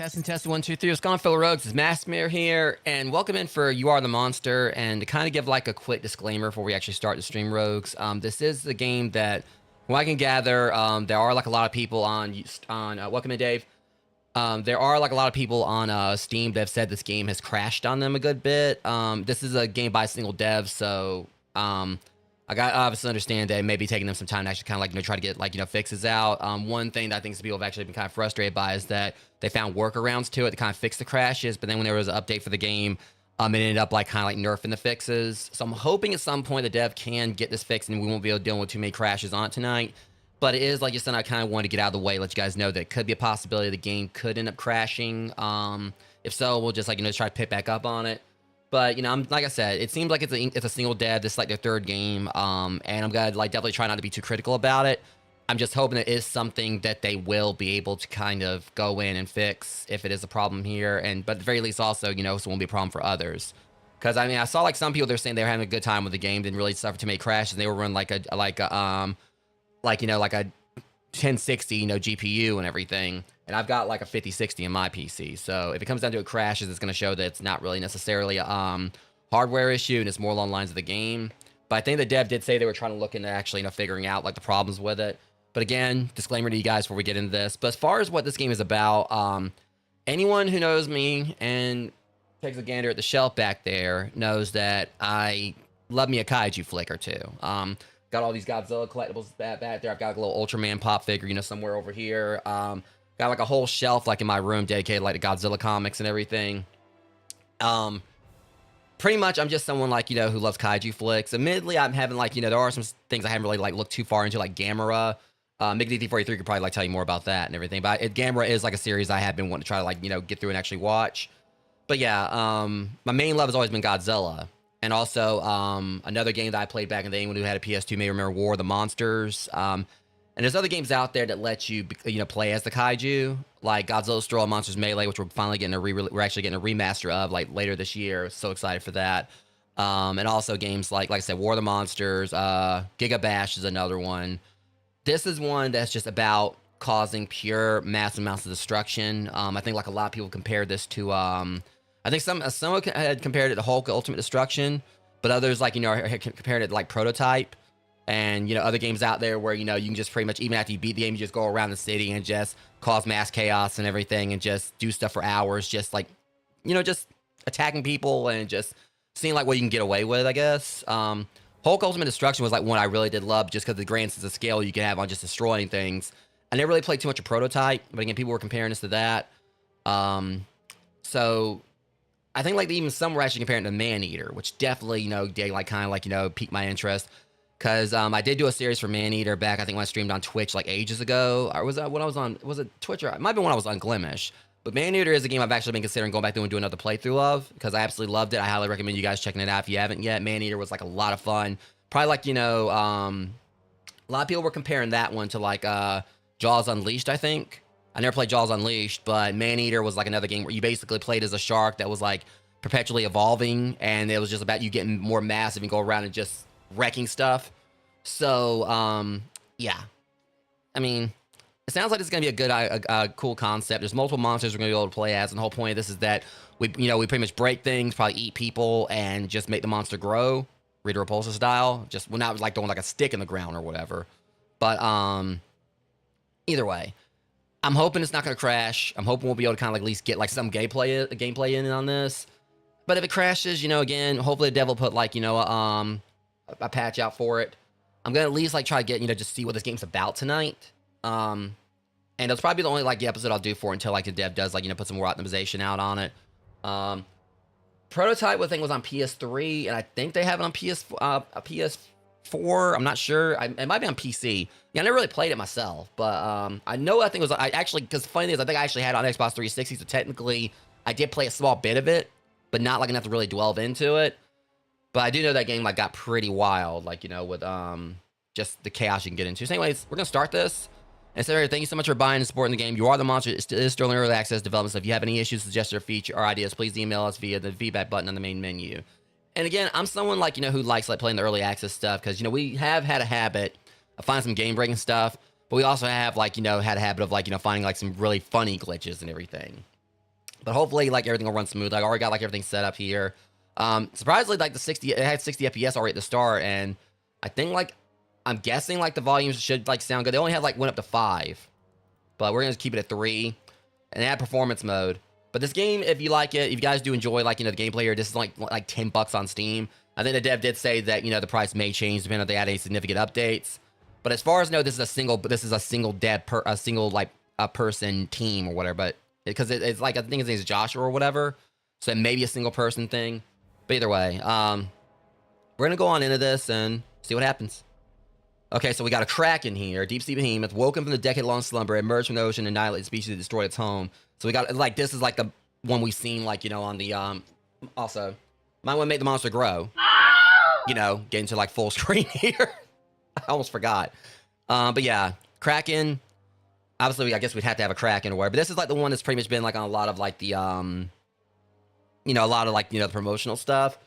Test 1, 2, 3. What's going on, fellow rogues? It's Massmere here, and welcome in for You Are the Monster. And to kind of give like a quick disclaimer before we actually start the stream, rogues, this is the game that, from what I can gather, there are like a lot of people on welcome in, Dave. There are like a lot of people on Steam that have said this game has crashed on them a good bit. This is a game by a single dev, so I got obviously understand that it may be taking them some time to actually kind of like try to get fixes out. One thing that I think some people have actually been kind of frustrated by is that they found workarounds to it to kind of fix the crashes, but then when there was an update for the game, it ended up like kind of like nerfing the fixes. So I'm hoping at some point the dev can get this fixed and we won't be able to deal with too many crashes on it tonight. But it is like you said, I kind of wanted to get out of the way, let you guys know that it could be a possibility the game could end up crashing. If so, we'll just try to pick back up on it. But I'm like I said, it seems like it's a single dev. This is like their third game, and I'm gonna definitely try not to be too critical about it. I'm just hoping it is something that they will be able to kind of go in and fix if it is a problem here, but at the very least also so it won't be a problem for others. Because I mean, I saw like some people they're saying they were having a good time with the game, didn't really suffer too many crashes, and they were running like a 1060 GPU and everything. And I've got like a 5060 in my PC. So if it comes down to it crashes, it's going to show that it's not really necessarily a hardware issue and it's more along the lines of the game. But I think the dev did say they were trying to look into actually figuring out like the problems with it. But again, disclaimer to you guys before we get into this. But as far as what this game is about, anyone who knows me and takes a gander at the shelf back there knows that I love me a Kaiju flick or two. Got all these Godzilla collectibles back there. I've got a little Ultraman pop figure, somewhere over here. Got like a whole shelf like in my room dedicated like to Godzilla comics and everything. Pretty much I'm just someone who loves Kaiju flicks. Admittedly, I'm having there are some things I haven't really looked too far into, like Gamera. Mickey D43 could probably tell you more about that and everything. But Gamera is like a series I have been wanting to try to get through and actually watch. But yeah, my main love has always been Godzilla. And also, another game that I played back in the day, anyone who had a PS2 may remember War of the Monsters. And there's other games out there that let you, play as the Kaiju, like Godzilla Destroy All Monsters Melee, which we're finally getting we're actually getting a remaster of later this year. So excited for that. And also games like I said, War of the Monsters, Giga Bash is another one. This is one that's just about causing pure massive amounts of destruction. I think a lot of people compare this to, I think someone had compared it to Hulk Ultimate Destruction, but others compared it to Prototype. And, other games out there where, you can just pretty much, even after you beat the game, you just go around the city and just cause mass chaos and everything and just do stuff for hours, just just attacking people and just seeing what you can get away with, I guess. Hulk Ultimate Destruction was one I really did love just because the grand sense of scale you can have on just destroying things. I never really played too much of Prototype, but again, people were comparing this to that. So I think even some were actually comparing it to Maneater, which definitely, piqued my interest. Because I did do a series for Maneater back, I think when I streamed on Twitch ages ago. Or was that when I was on, was it Twitch? Or it might be when I was on Glimish. But Maneater is a game I've actually been considering going back through and doing another playthrough of. Because I absolutely loved it. I highly recommend you guys checking it out if you haven't yet. Maneater was a lot of fun. Probably a lot of people were comparing that one to Jaws Unleashed, I think. I never played Jaws Unleashed, but Maneater was another game where you basically played as a shark that was perpetually evolving. And it was just about you getting more massive and go around and just wrecking stuff. So yeah, I mean, it sounds like it's gonna be a good cool concept. There's multiple monsters we're gonna be able to play as, and the whole point of this is that we pretty much break things, probably eat people, and just make the monster grow, Rita Repulsa style. Just we're not throwing a stick in the ground or whatever. But either way, I'm hoping it's not gonna crash. I'm hoping we'll be able to at least get some gameplay in on this. But if it crashes, again, hopefully the devil put a patch out for it. I'm gonna at least try to get just see what this game's about tonight. And that's probably the only the episode I'll do for until the dev does put some more optimization out on it. Prototype thing was on PS3, and I think they have it on PS4. I'm not sure. It might be on PC. Yeah, I never really played it myself, but I think it was because funny thing is I think I actually had it on Xbox 360, so technically I did play a small bit of it, but not enough to really delve into it. But I do know that game got pretty wild, with just the chaos you can get into. So anyways, we're gonna start this. And so thank you so much for buying and supporting the game. You Are the Monster is still in early access development. So if you have any issues, suggestions, or feature or ideas, please email us via the feedback button on the main menu. And again, I'm someone who likes playing the early access stuff because we have had a habit of finding some game breaking stuff, but we also have had a habit of finding some really funny glitches and everything. But hopefully, like, everything will run smooth. I already got, like, everything set up here. Surprisingly, like, it had 60 FPS already at the start, and I think, like, I'm guessing, like, the volumes should, like, sound good. They only had, like, went up to 5, but we're gonna keep it at 3, and add performance mode. But this game, if you like it, if you guys do enjoy, like, you know, the gameplay here, this is, like $10 on Steam. I think the dev did say that, you know, the price may change depending on if they add any significant updates. But as far as I know, this is a single a person team or whatever, but because it's like, I think his name is Joshua or whatever, so it may be a single person thing. But either way, we're gonna go on into this and see what happens. Okay, so we got a Kraken here, deep sea behemoth, woken from the decade-long slumber, emerged from the ocean, annihilated species that destroyed its home. So we got, like, this is like the one we've seen, like, you know, on the also might want to make the monster grow, you know, get into like full screen here. I almost forgot. But yeah, Kraken. Obviously, I guess we'd have to have a Kraken or whatever. But this is like the one that's pretty much been like on a lot of like the, you know, a lot of like, you know, the promotional stuff.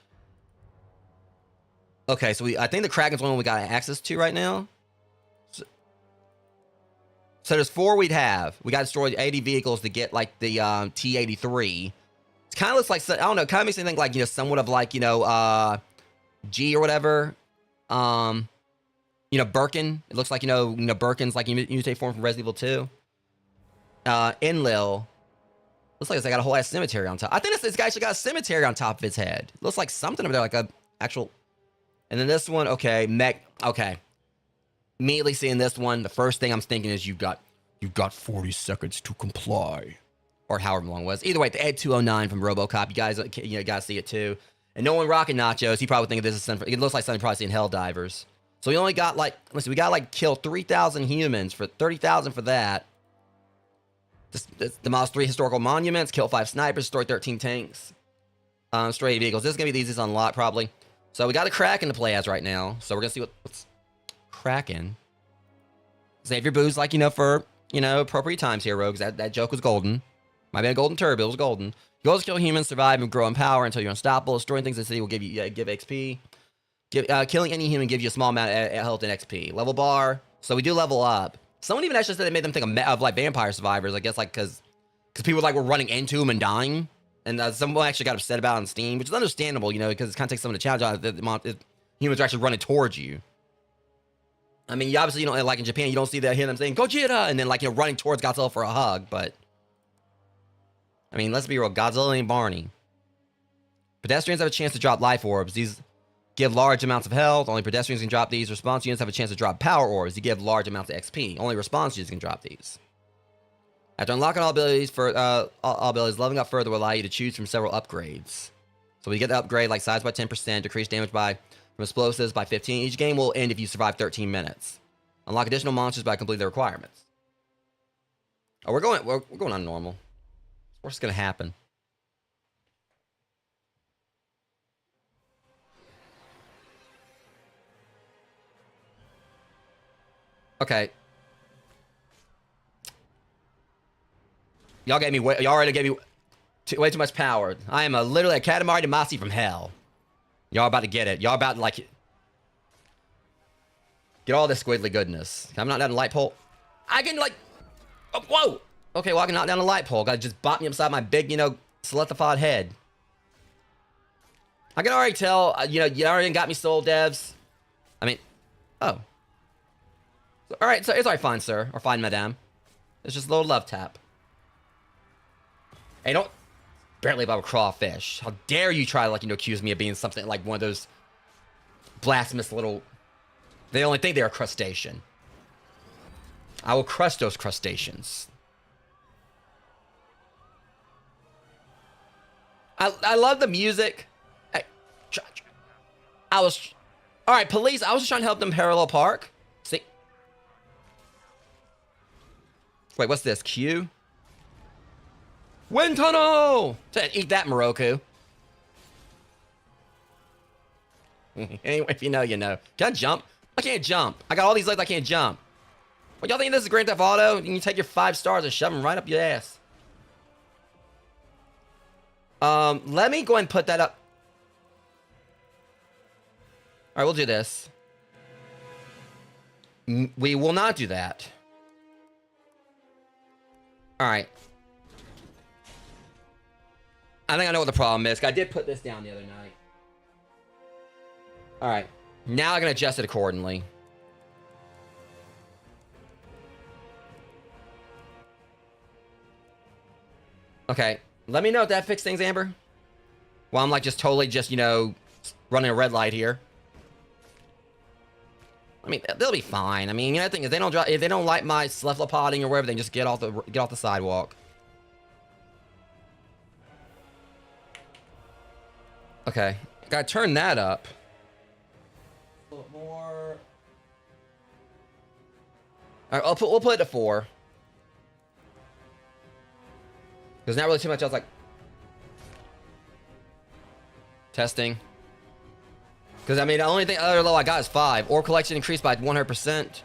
Okay, so I think the Kraken's one we got access to right now. So there's 4 we'd have. We got to destroy 80 vehicles to get like the T-83. It kind of looks like, I don't know, kind of makes me think like, you know, somewhat of like, you know, G or whatever. You know, Birkin. It looks like, you know, Birkin's like mutate form from Resident Evil 2. Enlil. Looks like it's got a whole ass cemetery on top. I think this guy actually got a cemetery on top of his head. It looks like something over there, like a actual. And then this one, okay, okay. Immediately seeing this one, the first thing I'm thinking is you've got 40 seconds to comply, or however long it was. Either way, the Ed 209 from RoboCop. You guys, you know, gotta see it too. And no one rocking nachos. He probably think this is something. It looks like something probably seen Helldivers. So we only got like, let's see, we got like kill 3,000 humans for 30,000 for that. Demolish 3 historical monuments, kill 5 snipers, destroy 13 tanks, destroy 8 vehicles. This is gonna be the easiest unlock probably. So we got a Kraken to play as right now. So we're gonna see what's Kraken. Save your booze, like, you know, for, you know, appropriate times here, Rogues. That joke was golden. Might be a golden turd, but it was golden. Goals to kill humans, survive, and grow in power until you're unstoppable. Destroying things in the city will give you give XP. Killing any human gives you a small amount of health and XP. Level bar. So we do level up. Someone even actually said they made them think of like vampire survivors. I guess like because people like were running into them and dying, and someone actually got upset about it on Steam, which is understandable, you know, because it kind of takes some of the challenge out if humans are actually running towards you. I mean, obviously, you know, like in Japan, you don't see that hear them saying Goji, and then like, you know, running towards Godzilla for a hug, but I mean, let's be real, Godzilla ain't Barney. Pedestrians have a chance to drop life orbs. These give large amounts of health. Only pedestrians can drop these. Response units have a chance to drop power orbs. You give large amounts of XP. Only response units can drop these. After unlocking all abilities, leveling up further will allow you to choose from several upgrades. So we get the upgrade like size by 10%, decrease damage from explosives by 15. Each game will end if you survive 13 minutes. Unlock additional monsters by completing the requirements. Oh, we're going on normal. What's gonna happen? Okay. Y'all already gave me way too much power. I am literally a Katamari Damacy from hell. Y'all about to get it. Y'all about to like get all this squiddly goodness. I'm not down the light pole. I can like, oh, whoa. Okay, well I can knock down the light pole. Gotta just bop me upside my big, you know, solidified head. I can already tell, you know, you already got me sold, devs. I mean, oh. All right, so it's all right, fine, sir, or fine, madame. It's just a little love tap. Hey, don't barely about a crawfish. How dare you try to, like, you know, accuse me of being something like one of those blasphemous little. They only think they're a crustacean. I will crush those crustaceans. I love the music. I was, all right, police. I was just trying to help them parallel park. See. Wait, what's this? Q? Wind tunnel! Eat that, Moroku. Anyway, if you know, you know. Can I jump? I can't jump. I got all these legs, I can't jump. What, y'all think this is Grand Theft Auto? You can take your 5 stars and shove them right up your ass. Let me go ahead and put that up. Alright, we'll do this. We will not do that. Alright. I think I know what the problem is. I did put this down the other night. All right. Now I can adjust it accordingly. Okay. Let me know if that fixed things, Amber. Well, I'm like just totally just, you know, running a red light here. I mean, they'll be fine. I mean, you know, the thing is, if they don't like my cephalopoding or whatever, they just get off the sidewalk. Okay, gotta turn that up a little bit more. All right, we'll put it to 4. There's not really too much else. Like testing. Because, I mean, the only thing other low I got is 5. Orb collection increased by 100%.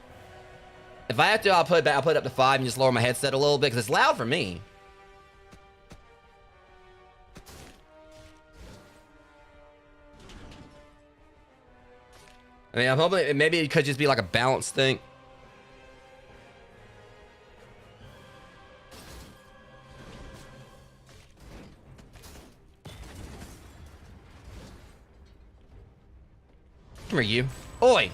If I have to, I'll put it up to 5 and just lower my headset a little bit because it's loud for me. I mean, I'm hoping maybe it could just be like a balance thing. Come here, you. Oi!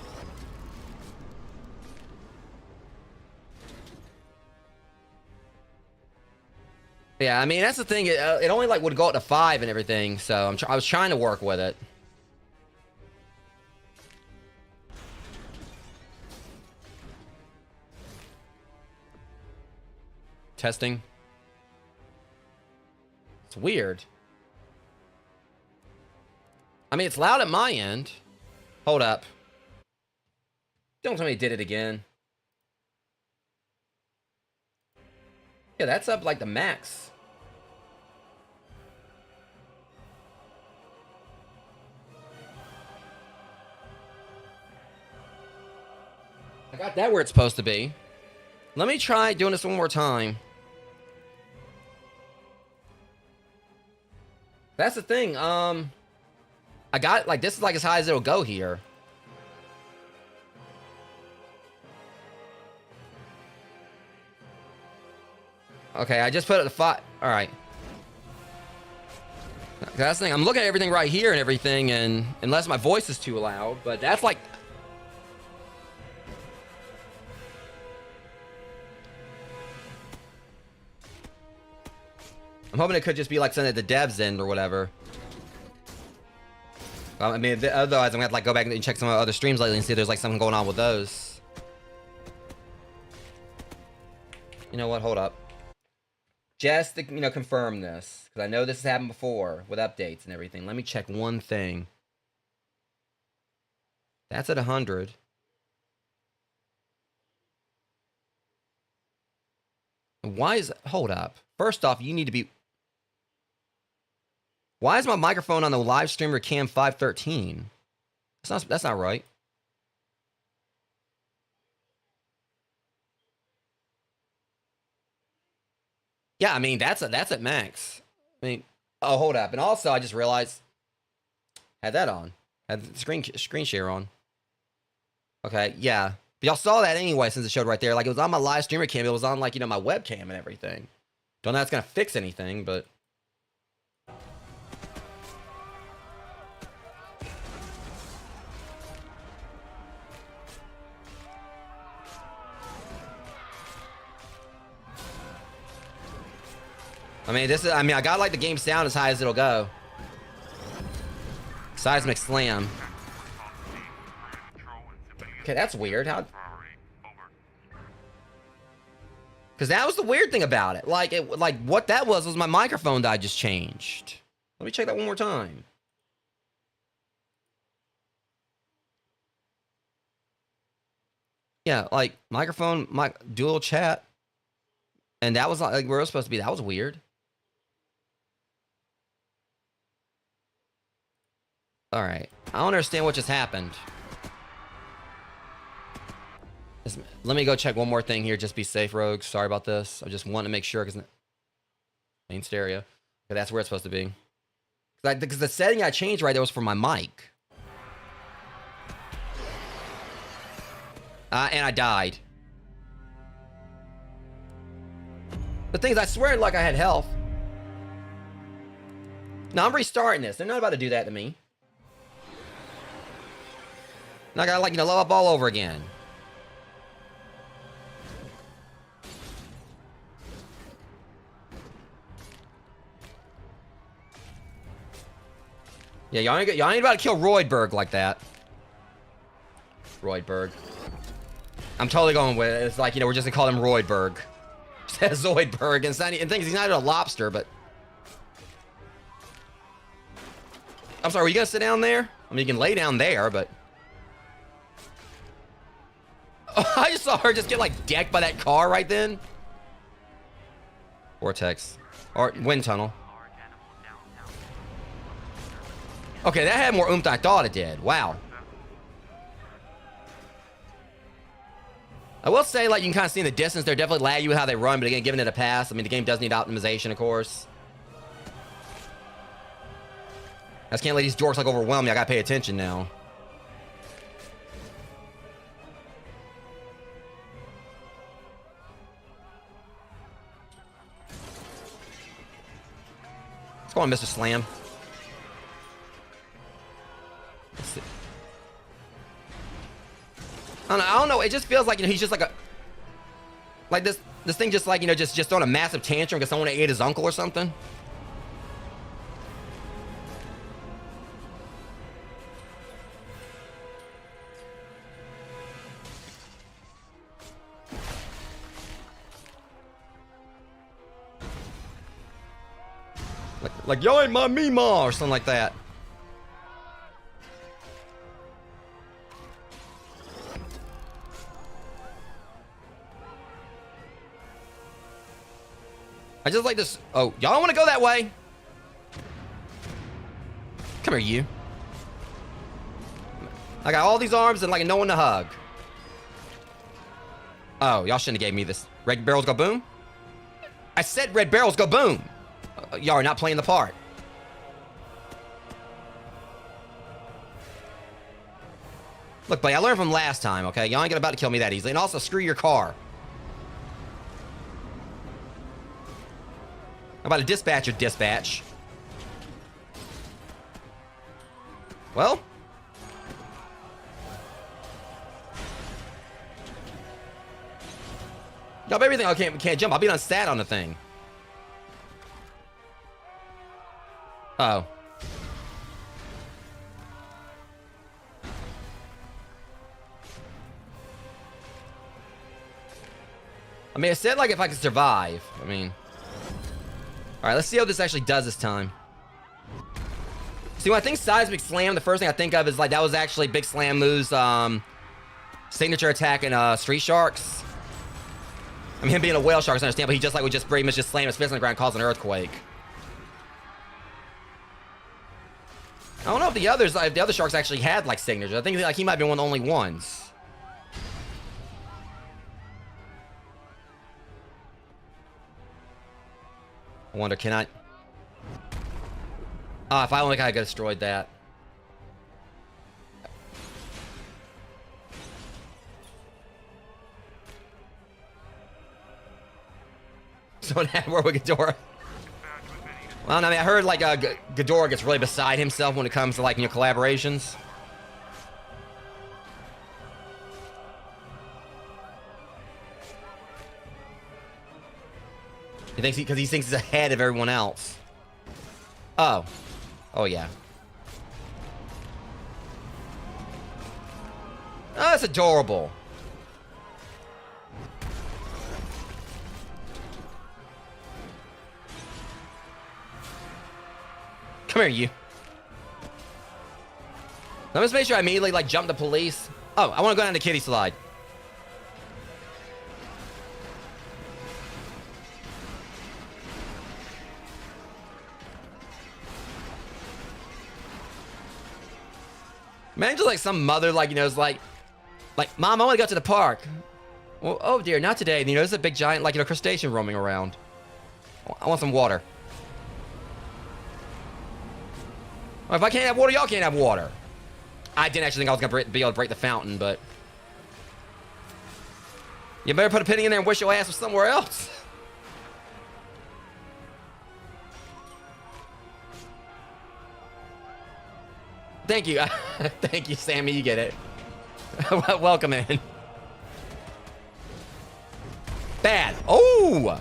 Yeah, I mean, that's the thing. It only like would go up to 5 and everything, so I was trying to work with it. Testing. It's weird. I mean, it's loud at my end. Hold up. Don't tell me he did it again. Yeah, that's up like the max. I got that where it's supposed to be. Let me try doing this one more time. That's the thing. I got like this is like as high as it'll go here. Okay, I just put it to 5. All right. That's the thing. I'm looking at everything right here and everything, and unless my voice is too loud, but that's like. I'm hoping it could just be like something at the devs end or whatever. I mean, otherwise I'm gonna have to like go back and check some other streams lately and see if there's like something going on with those. You know what? Hold up. Just to, you know, confirm this, because I know this has happened before with updates and everything. Let me check one thing. That's at 100. Why is... Hold up. First off, you need to be... Why is my microphone on the live streamer cam 513? That's not right. Yeah, I mean, that's at max. I mean, oh, hold up. And also, I just realized... Had that on. Had the screen share on. Okay, yeah. But y'all saw that anyway since it showed right there. Like, it was on my live streamer cam. It was on, like, you know, my webcam and everything. Don't know if that's going to fix anything, but... I mean, I got like the game sound as high as it'll go. Seismic slam. Okay, that's weird. How? Because that was the weird thing about it. Like, what that was my microphone that I just changed. Let me check that one more time. Yeah, like microphone, dual chat, and that was like where it was supposed to be. That was weird. All right, I don't understand what just happened. Let me go check one more thing here. Just be safe, Rogue. Sorry about this. I just want to make sure because main stereo. Okay, that's where it's supposed to be. Because the setting I changed right there was for my mic. And I died. The thing is, I swear like I had health. No, I'm restarting this. They're not about to do that to me. Now I gotta, like, level up all over again. Yeah, y'all ain't about to kill Roydberg like that. Roydberg. I'm totally going with it. It's like, we're just gonna call him Roydberg. Zoidberg. And, it's not, and things, he's not a lobster, but... I'm sorry, were you gonna sit down there? I mean, you can lay down there, but... Oh, I just saw her just get, like, decked by that car right then. Vortex. Or wind tunnel. Okay, that had more oomph than I thought it did. Wow. I will say, like, you can kind of see in the distance, they're definitely lag you how they run, but again, giving it a pass. I mean, the game does need optimization, of course. I just can't let these dorks, like, overwhelm me. I gotta pay attention now. Let's go on, Mr. Slam. Let's see. I don't know. It just feels like, he's just like a... Like this thing just like, just throwing a massive tantrum because someone ate his uncle or something. Like y'all ain't my Meemaw or something like that. I just like this. Oh, y'all don't want to go that way. Come here, you. I got all these arms and like no one to hug. Oh, y'all shouldn't have gave me this. Red barrels go boom? I said red barrels go boom. Y'all are not playing the part. Look, buddy, I learned from last time, okay? Y'all ain't about to kill me that easily. And also, screw your car. I'm about to dispatch your dispatch. Well. Y'all everything. I can't jump. I'll be on stat on the thing. Uh oh. I mean, it said like if I could survive. I mean. Alright, let's see how this actually does this time. See, when I think Seismic Slam, the first thing I think of is like that was actually Big Slam Moo's signature attack in Street Sharks. I mean, him being a whale shark, I understand, but he just like would just pretty much just slam his fist on the ground, cause an earthquake. I don't know if the other sharks actually had like signatures. I think like he might be one of the only ones. I wonder, can I... Ah, if I only could have destroyed that. So that where with Ghidorah. Well, I mean, I heard like Ghidorah gets really beside himself when it comes to like collaborations. He thinks because he thinks he's ahead of everyone else. Oh. Oh, yeah. Oh, that's adorable. Come here, you. Let me just make sure I immediately, like, jump the police. Oh, I want to go down the kiddie slide. Imagine like some mother, like, is like, Mom, I want to go to the park. Well, oh dear, not today. And, there's a big giant, like, crustacean roaming around. I want some water. Well, if I can't have water, y'all can't have water. I didn't actually think I was going to be able to break the fountain, but... You better put a penny in there and wish your ass was somewhere else. Thank you. Thank you, Sammy. You get it. Welcome in. Bad. Oh!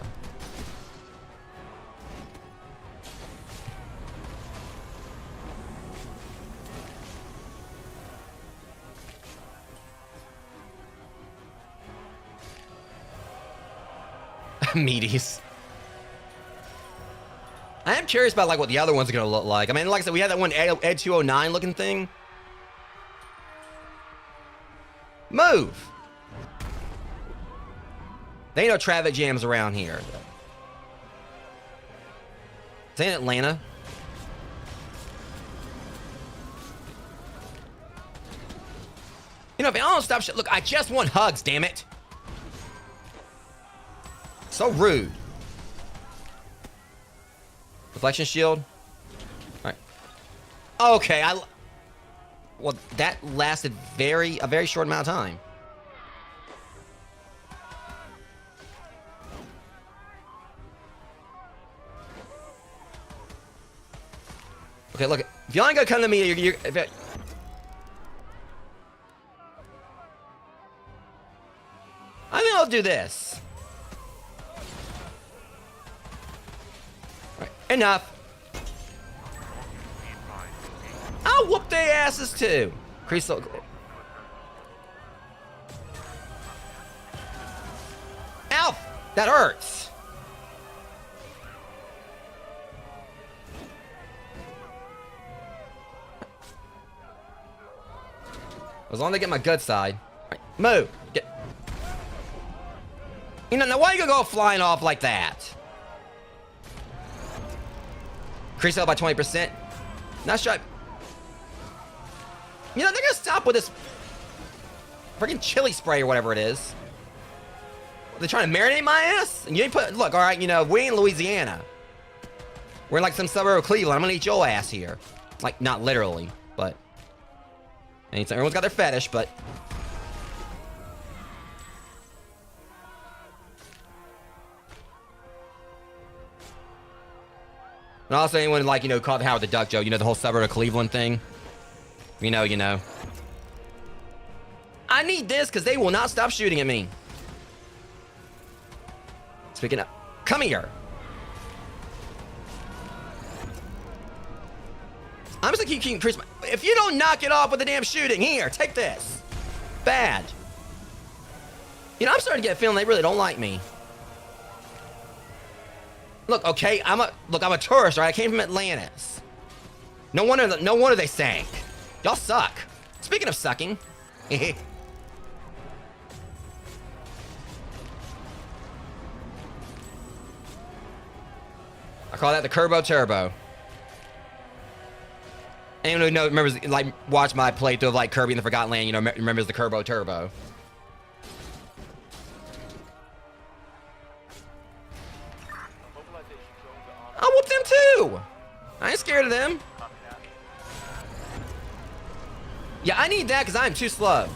Meaties. I am curious about like what the other ones are gonna look like. I mean, like I said, we had that one Ed 209 looking thing. Move. There ain't no traffic jams around here. It's in Atlanta. You know, if I don't stop shit, look, I just want hugs, damn it. So rude. Reflection shield. All right. Okay, well, that lasted a very short amount of time. Okay, look. If y'all ain't gonna come to me, you're I think I'll do this. All right, enough. I'll whoop their asses too. Crystal. Alf, that hurts. As long as I get my good side. All right, move. You know, now why are you gonna go flying off like that? Increase out by 20%. Nice shot. You know, they're gonna stop with this freaking chili spray or whatever it is. They're trying to marinate my ass? And you ain't put, look, all right, you know, we in Louisiana. We're in like some suburb of Cleveland. I'm gonna eat your ass here. Like, not literally, but. Everyone's got their fetish, but. And also anyone like, you know, caught the Howard the Duck joke, you know, the whole suburb of Cleveland thing. You know. I need this because they will not stop shooting at me. Speaking of, come here. I'm just gonna keep increasing my, if you don't knock it off with the damn shooting, here, take this. Bad. You know, I'm starting to get a feeling they really don't like me. Look, okay, I'm a tourist, right? I came from Atlantis. No wonder they sank. Y'all suck. Speaking of sucking. I call that the Kerbo Turbo. Anyone who remembers, like, watch my playthrough of like Kirby in the Forgotten Land, you know, remembers the Kerbo Turbo. I'll whoop them too. I ain't scared of them. Yeah, I need that because I'm too slow.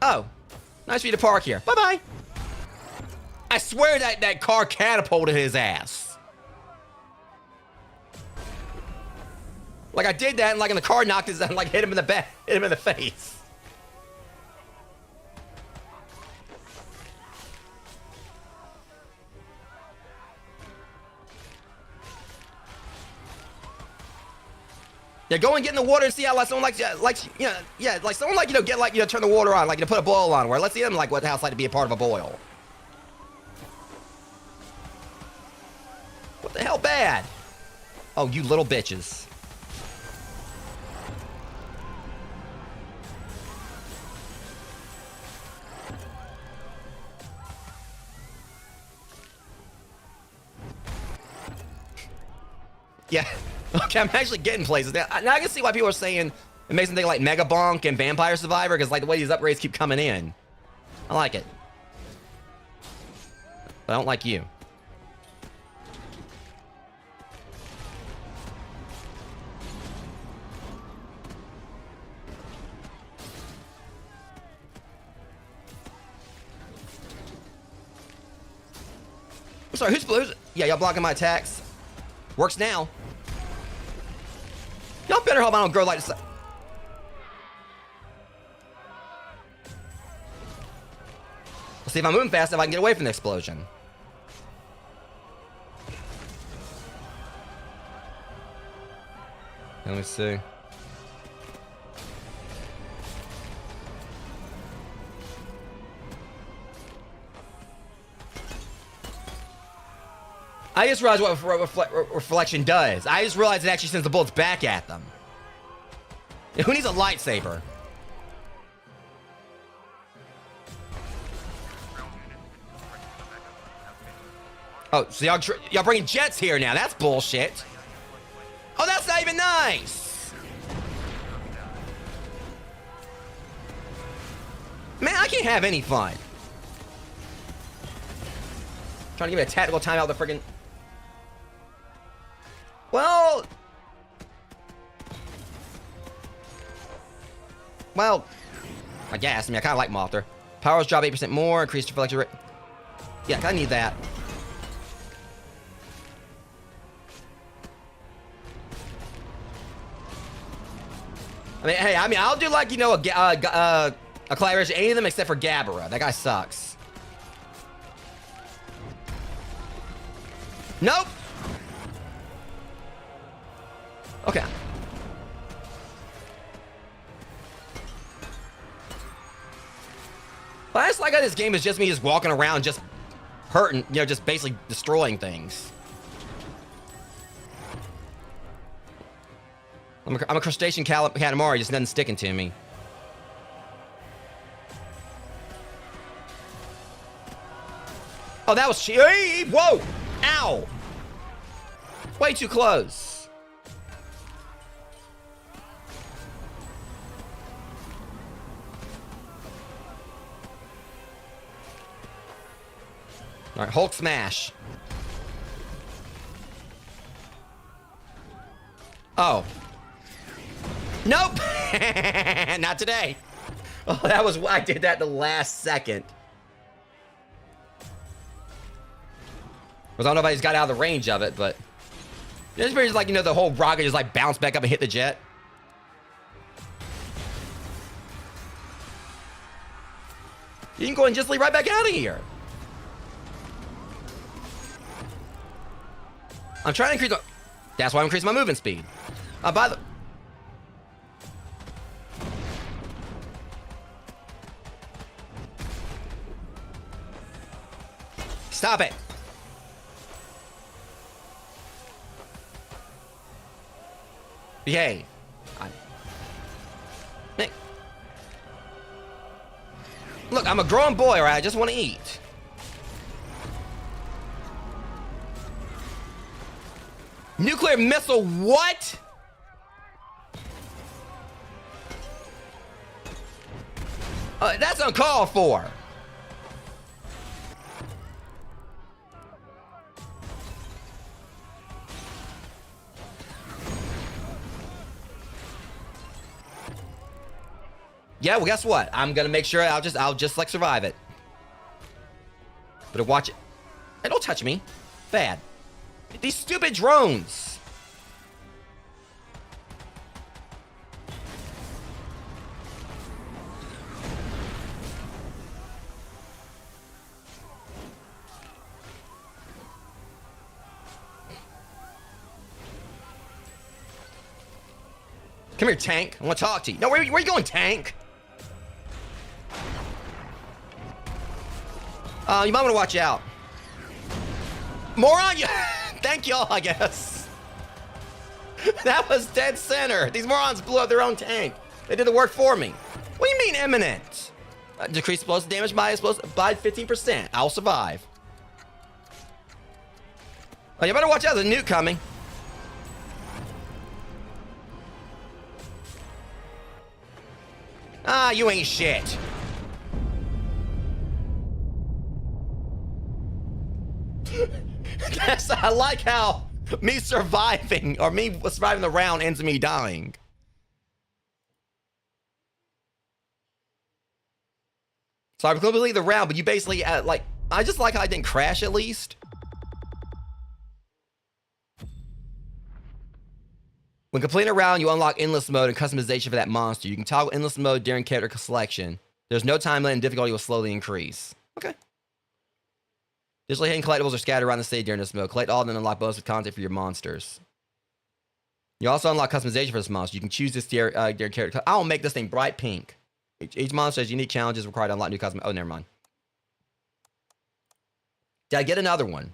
Oh, nice for you to park here. Bye-bye. I swear that car catapulted his ass. Like I did that and like in the car knocked his and like hit him in the back, hit him in the face. Yeah, go and get in the water and see how like someone like you know, yeah, like someone like, you know, get like, you know, turn the water on, like, you know, put a boil on where let's see them like what the hell's like to be a part of a boil. What the hell bad? Oh, you little bitches. Yeah. Okay, I'm actually getting places. Now I can see why people are saying it makes them think like Mega Bonk and Vampire Survivor, because like the way these upgrades keep coming in. I like it. But I don't like you. I'm sorry, who's yeah, y'all blocking my attacks. Works now. Y'all better hope I don't grow like this. Let's see if I'm moving fast if I can get away from the explosion. Let me see. I just realized what reflection does. I just realized it actually sends the bullets back at them. Who needs a lightsaber? Oh, so y'all bringing jets here now. That's bullshit. Oh, that's not even nice. Man, I can't have any fun. Trying to give me a tactical timeout of the friggin'... Well, I guess. I mean, I kind of like Mothra. Powers drop 8% more, increased reflection rate. Yeah, I need that. I mean, hey, I'll do like, you know, a collaboration, any of them except for Gabara. That guy sucks. Nope. Okay. But I just like how this game is just me just walking around, just hurting, you know, just basically destroying things. I'm a crustacean Katamari, just nothing sticking to me. Oh, that was hey, whoa! Ow! Way too close. All right, Hulk smash. Oh. Nope. Not today. Oh, that was why I did that the last second. Because I don't know if I just got out of the range of it, but it's very just like, you know, the whole rocket just like bounced back up and hit the jet. You can go and just leave right back out of here. I'm trying to increase the... That's why I'm increasing my movement speed. By the... Stop it. Behave. Nick. Look, I'm a grown boy, right? I just want to eat. Nuclear missile, what? That's uncalled for. Yeah, well, guess what? I'm gonna make sure I'll just like survive it. But watch it. Hey, don't touch me. Bad. These stupid drones. Come here, tank. I want to talk to you. No, where are you going, tank? You might want to watch out. Moron, you... Thank y'all, I guess. That was dead center. These morons blew up their own tank. They did the work for me. What do you mean imminent? Decrease explosive damage by 15%. I'll survive. Oh, you better watch out. There's a nuke coming. Ah, you ain't shit. I like how me surviving, or me surviving the round ends me dying. So I'm completely the round, but you basically, like, I just like how I didn't crash at least. When completing a round, you unlock endless mode and customization for that monster. You can toggle endless mode during character selection. There's no time limit and difficulty will slowly increase. Okay. Digitally hidden collectibles are scattered around the city during this mode. Collect all and then unlock bonus content for your monsters. You also unlock customization for this monster. You can choose this during character. I will make this thing bright pink. Each monster has unique challenges required to unlock new custom. Oh, never mind. Did I get another one?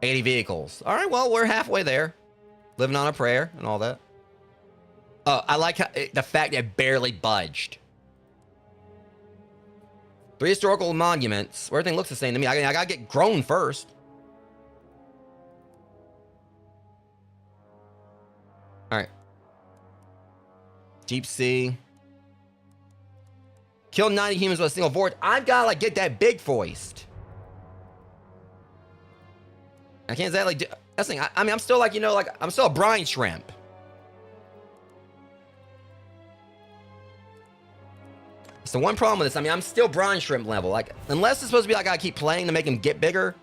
80 vehicles. All right, well, we're halfway there. Living on a prayer and all that. Oh, I like how, the fact that it barely budged. 3 historical monuments. Where everything looks the same to me. I gotta get grown first. All right. Deep sea. Kill 90 humans with a single vortex. I've gotta like get that big foist. I can't exactly do. That's the thing. I mean, I'm still like, you know, like I'm still a brine shrimp. It's the one problem with this. I mean, I'm still brine shrimp level. Like, unless it's supposed to be like I keep playing to make him get bigger.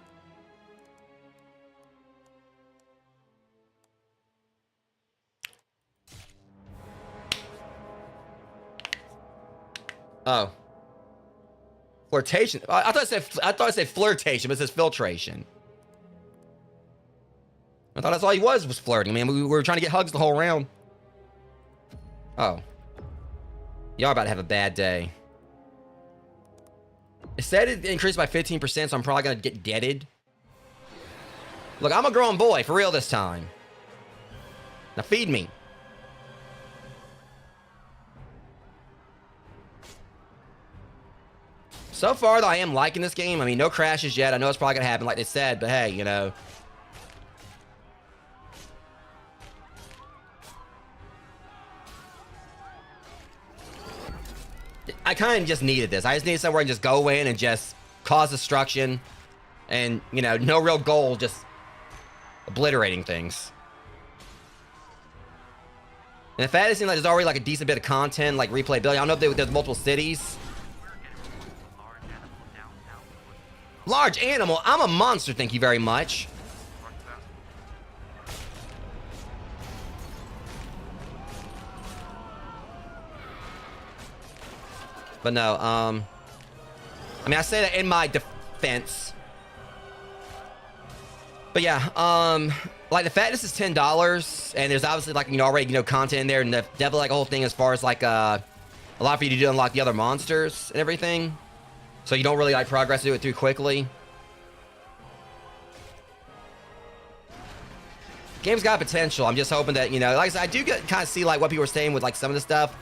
Oh. Flirtation. I thought it said flirtation, but it says filtration. I thought that's all he was flirting. I mean, we were trying to get hugs the whole round. Oh. Y'all about to have a bad day. It said it increased by 15%, so I'm probably going to get deaded. Look, I'm a grown boy, for real this time. Now feed me. So far, though, I am liking this game. I mean, no crashes yet. I know it's probably going to happen like they said, but hey, you know. I kind of just needed this. I just needed somewhere I can just go in and just cause destruction. And, you know, no real goal, just obliterating things. And the fact it seems like there's already like a decent bit of content, like replayability. I don't know if there's multiple cities. Large animal? I'm a monster, thank you very much. But no, I mean, I say that in my defense. But yeah, like the fact this is $10, and there's obviously like, you know, already, you know, content in there, and definitely like a whole thing as far as like, a lot for you to do to unlock the other monsters and everything. So you don't really like progress to do it too quickly. Game's got potential. I'm just hoping that, you know, like I said, I do kind of see like what people are saying with like some of the stuff.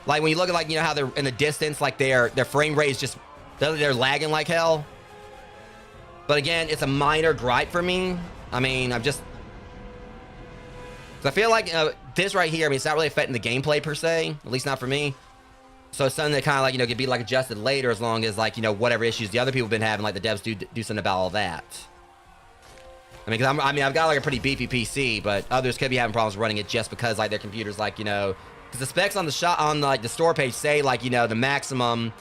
Like when you look at like, you know, how they're in the distance, like their frame rate is just, they're lagging like hell. But again, it's a minor gripe for me. I mean, I feel like this right here, I mean, it's not really affecting the gameplay per se, at least not for me. So it's something that kind of like, you know, could be like adjusted later as long as like, you know, whatever issues the other people have been having, like the devs do something about all that. I mean, because I've got like a pretty beefy PC, but others could be having problems running it just because like their computer's like, you know, because the specs on like the store page say like, you know, the maximum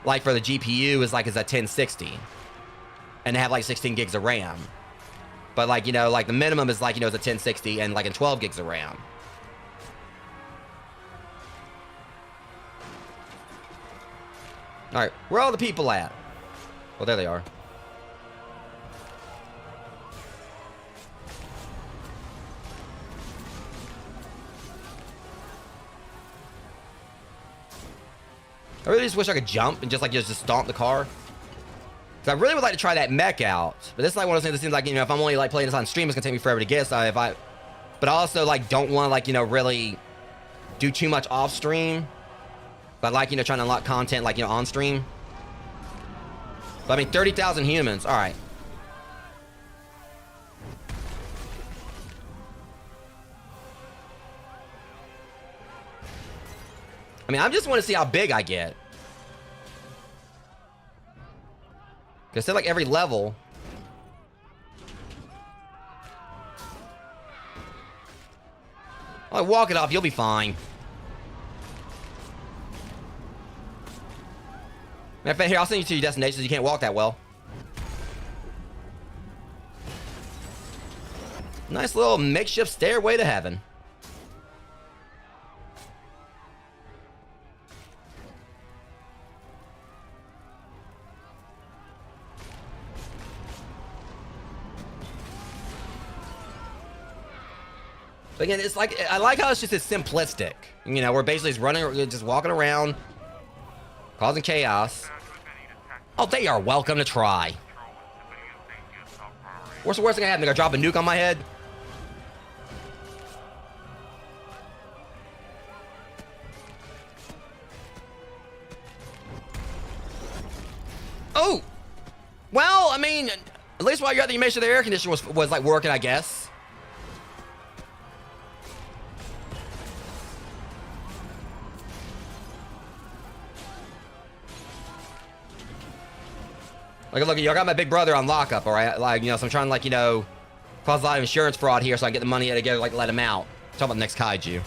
like for the GPU is like is at 1060, and they have like 16 gigs of RAM. But like, you know, like the minimum is like, you know, it's a 1060 and like in 12 gigs of RAM. All right, where are all the people at? Well, there they are. I really just wish I could jump and just like just stomp the car. Cause I really would like to try that mech out, but this is like one of those things that seems like, you know, if I'm only like playing this on stream, it's gonna take me forever to get. So but I also like don't want to like, you know, really do too much off stream. But like, you know, trying to unlock content like, you know, on stream. But I mean, 30,000 humans. All right. I mean, I just want to see how big I get. Because they're like every level. I'll walk it off, you'll be fine. Matter of fact, here, I'll send you to your destination so you can't walk that well. Nice little makeshift stairway to heaven. But again, it's like, I like how it's just as simplistic. You know, we're basically just running, just walking around, causing chaos. Oh, they are welcome to try. What's the worst thing I have? They're gonna drop a nuke on my head? Oh! Well, I mean, at least while you're at the, you made sure the air conditioner was like working, I guess. Look, y'all got my big brother on lockup, all right? Like, you know, so I'm trying to, like, you know, cause a lot of insurance fraud here so I can get the money to go, like, let him out. Talk about the next Kaiju.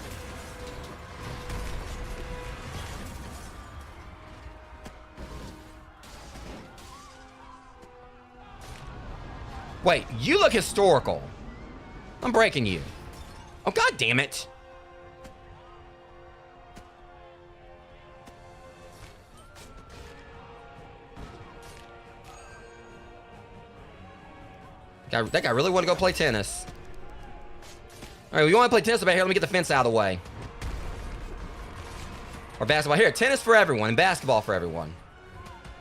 Wait, you look historical. I'm breaking you. Oh, god damn it. That guy really want to go play tennis. All right, we want to play tennis, but here, let me get the fence out of the way. Or basketball. Here, tennis for everyone and basketball for everyone.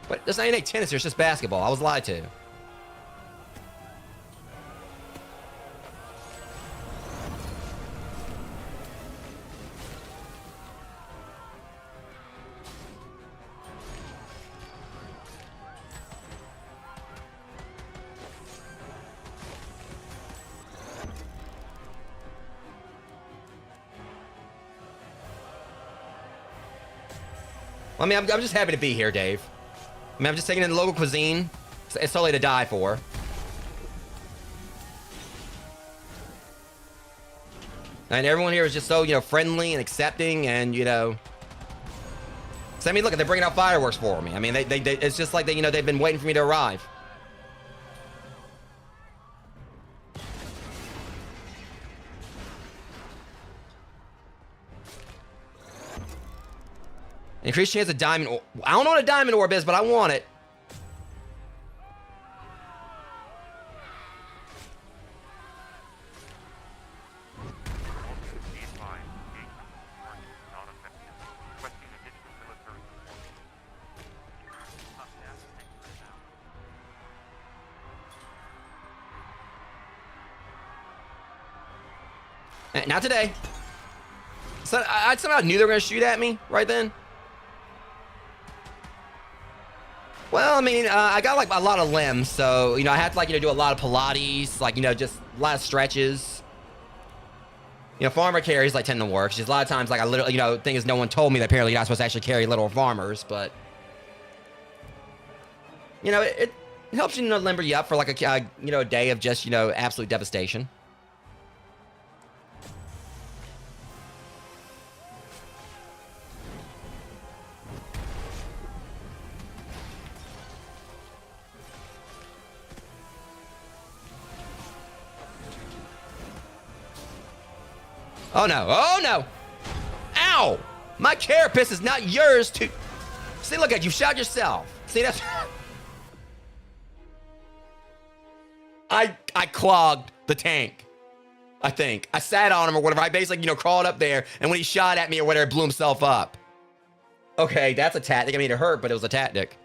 But this ain't tennis here, it's just basketball. I was lied to. I mean, I'm just happy to be here, Dave. I mean, I'm just taking in the local cuisine. It's totally to die for. And everyone here is just so, you know, friendly and accepting and, you know. So, I mean, look, they're bringing out fireworks for me. I mean, it's just like, you know, they've been waiting for me to arrive. Increased chance of diamond orb. I don't know what a diamond orb is, but I want it. Not today. So I somehow knew they were going to shoot at me right then. Well, I mean, I got like a lot of limbs, so, you know, I had to, like, you know, do a lot of Pilates, like, you know, just a lot of stretches. You know, farmer carries, like, tend to work. Just a lot of times, like, I literally, you know, the thing is, no one told me that apparently you're not supposed to actually carry little farmers, but, you know, it helps you, you know, limber you up for, like, a, you know, a day of just, you know, absolute devastation. Oh no, oh no! Ow! My carapace is not yours to... See, look at you, shot yourself. See, that's... I clogged the tank, I think. I sat on him or whatever. I basically, you know, crawled up there, and when he shot at me or whatever, it blew himself up. Okay, that's a tactic. I mean, it hurt, but it was a tactic.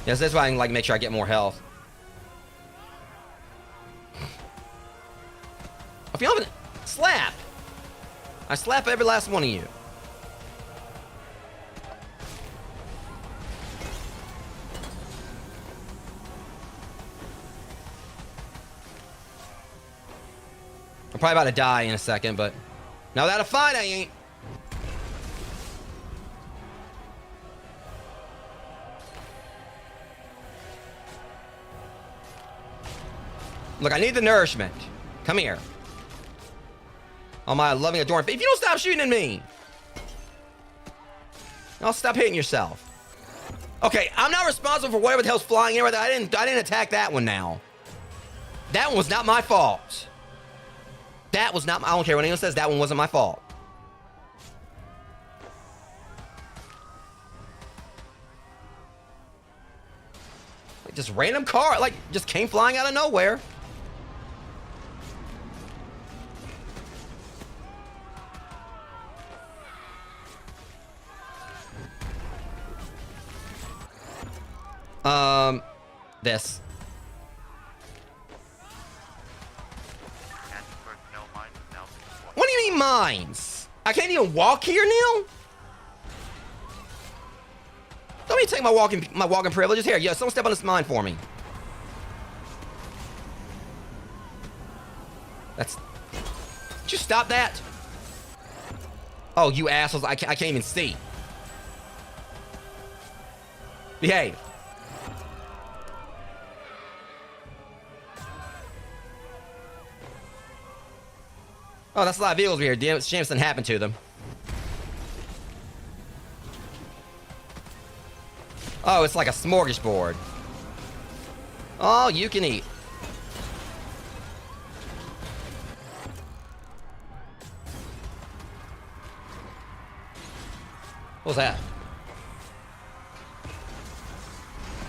Yes, that's why I can, like, make sure I get more health. If you haven't... Slap! I slap every last one of you. I'm probably about to die in a second, but... Now without a fight, I ain't. Look, I need the nourishment. Come here. Oh, my loving, adoring. If you don't stop shooting at me, I'll stop hitting yourself. Okay, I'm not responsible for whatever the hell's flying in right there. I didn't attack that one now. That one was not my fault. That was not. I don't care what anyone says. That one wasn't my fault. Like just random car, like just came flying out of nowhere. This. What do you mean mines? I can't even walk here now? Let me take my walking privileges here. Yeah, someone step on this mine for me. That's. Did you stop that? Oh, you assholes! I can't even see. Behave. Oh, that's a lot of vehicles here. Damn, shame something happened to them. Oh, it's like a smorgasbord. Oh, you can eat. What was that?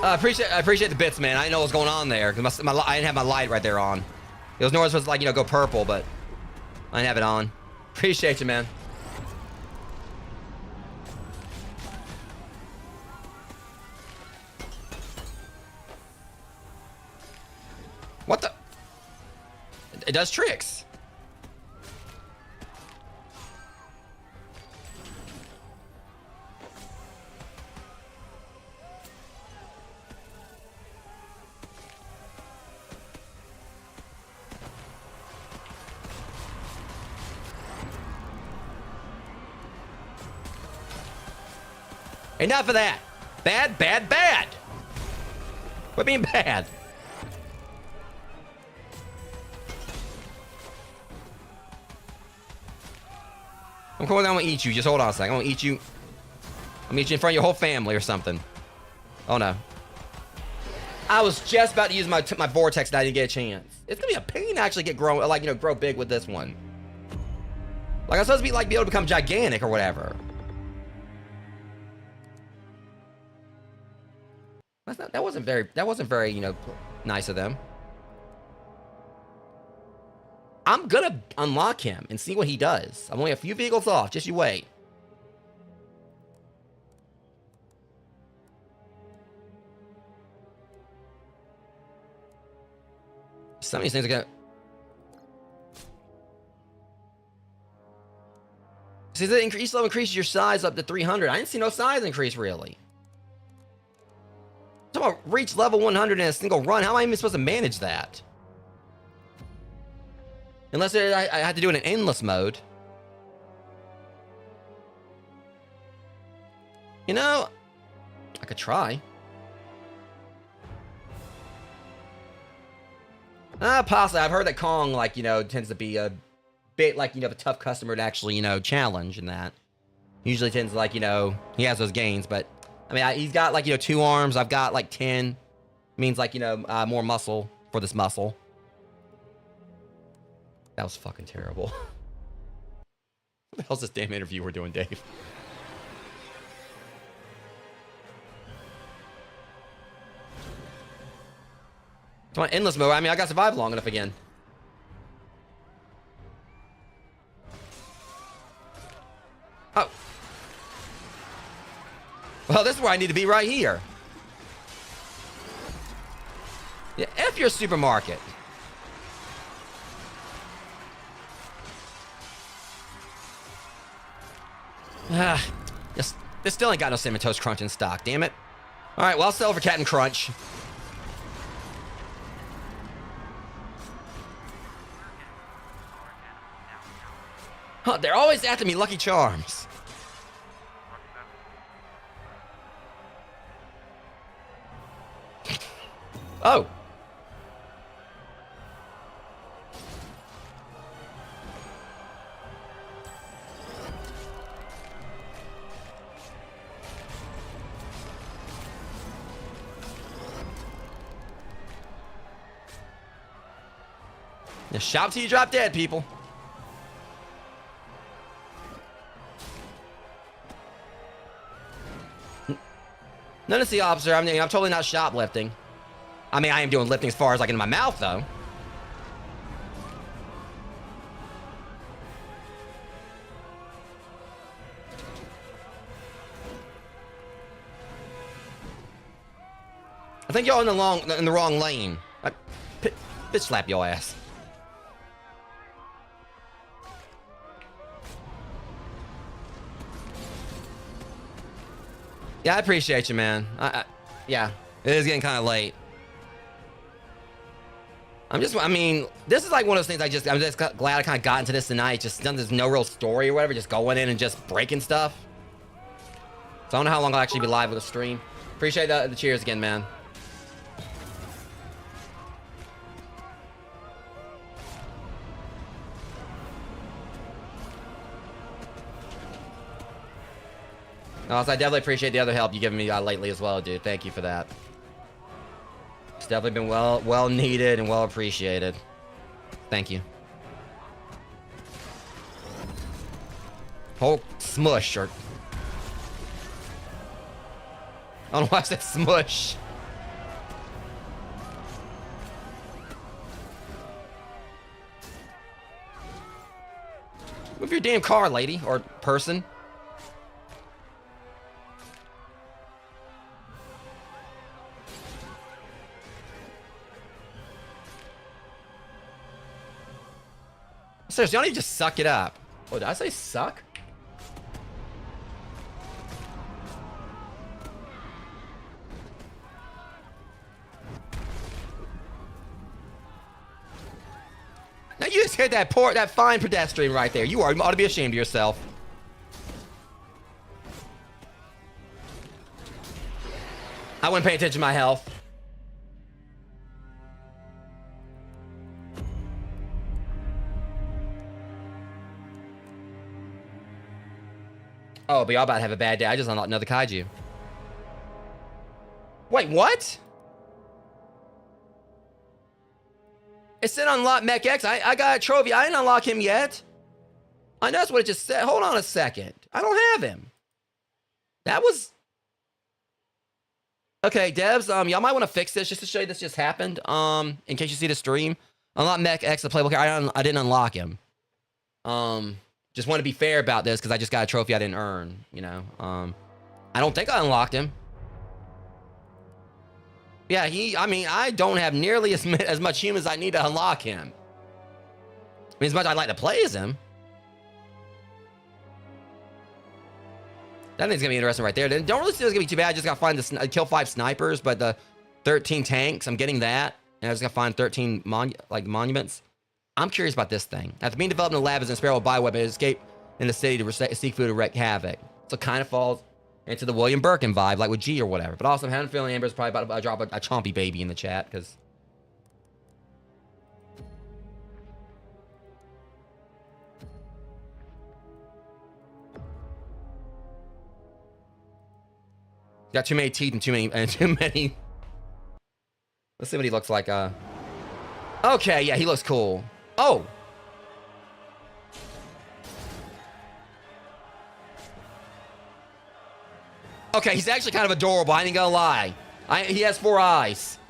I appreciate the bits, man. I didn't know what was going on there because I didn't have my light right there on. It was normally supposed to, like, you know, go purple, but I didn't have it on. Appreciate you, man. What the? It does tricks. Enough of that. Bad, bad, bad. Quit being bad. I'm gonna eat you. Just hold on a second. I'm gonna eat you. I'm gonna eat you in front of your whole family or something. Oh no. I was just about to use my vortex and I didn't get a chance. It's gonna be a pain to actually get grown, like, you know, grow big with this one. Like, I'm supposed to be like, be able to become gigantic or whatever. That wasn't very, you know, nice of them. I'm gonna unlock him and see what he does. I'm only a few vehicles off. Just you wait. Some of these things are gonna. See, the increase level increases your size up to 300. I didn't see no size increase really. Talking about reach level 100 in a single run. How am I even supposed to manage that? Unless I had to do it in endless mode. You know, I could try. Possibly. I've heard that Kong, like, you know, tends to be a bit like, you know, a tough customer to actually, you know, challenge in that. Usually tends to, like, you know, he has those gains, but I mean, he's got, like, you know, 2 arms. I've got, like, 10. Means, like, you know, more muscle for this muscle. That was fucking terrible. What the hell's this damn interview we're doing, Dave? Come on, endless mode. I mean, I got survived long enough again. Oh. Well, this is where I need to be, right here. Yeah, F your supermarket. This still ain't got no Cinnamon Toast Crunch in stock, damn it. Alright, well, I'll sell for Captain Crunch. Huh, they're always after me, Lucky Charms. Oh. Just shop till you drop dead, people. Notice the officer. I'm totally not shoplifting. I mean, I am doing lifting as far as like in my mouth, though. I think y'all in the wrong lane. Bitch slap your ass. Yeah, I appreciate you, man. Yeah, it is getting kind of late. I mean, this is like one of those things I'm just glad I kind of got into this tonight. Just there's no real story or whatever, just going in and just breaking stuff. So I don't know how long I'll actually be live with the stream. Appreciate the cheers again, man. Also, I definitely appreciate the other help you've given me lately as well, dude. Thank you for that. It's definitely been well needed and well appreciated. Thank you. Whole smush, or I don't know why I said smush. Move your damn car, lady or person. Seriously, y'all need to just suck it up. Oh, did I say suck? Now you just hit that fine pedestrian right there. You ought to be ashamed of yourself. I wouldn't pay attention to my health. Oh, but y'all about to have a bad day. I just unlocked another kaiju. Wait, what? It said unlock Mech X. I got a trophy. I didn't unlock him yet. I know that's what it just said. Hold on a second. I don't have him. That was... Okay, devs, y'all might want to fix this just to show you this just happened. In case you see the stream. Unlock Mech X, the playable character. I didn't unlock him. Just want to be fair about this because I just got a trophy I didn't earn, you know. I don't think I unlocked him. Yeah, I mean, I don't have nearly as much human as I need to unlock him. I mean, as much as I'd like to play as him. That thing's gonna be interesting right there. Don't really see this gonna be too bad. I just gotta find kill 5 snipers, but the 13 tanks, I'm getting that. And I just gotta find 13 monuments. I'm curious about this thing. After being developed in the lab as an experimental bioweapon, it escaped in the city to seek food to wreak havoc. So it kind of falls into the William Birkin vibe, like with G or whatever. But also, I'm having a feeling Amber's probably about to drop a chompy baby in the chat, because... Got too many teeth and too many... Let's see what he looks like. Okay, yeah, he looks cool. Oh! Okay, he's actually kind of adorable, I ain't gonna lie. He has 4 eyes.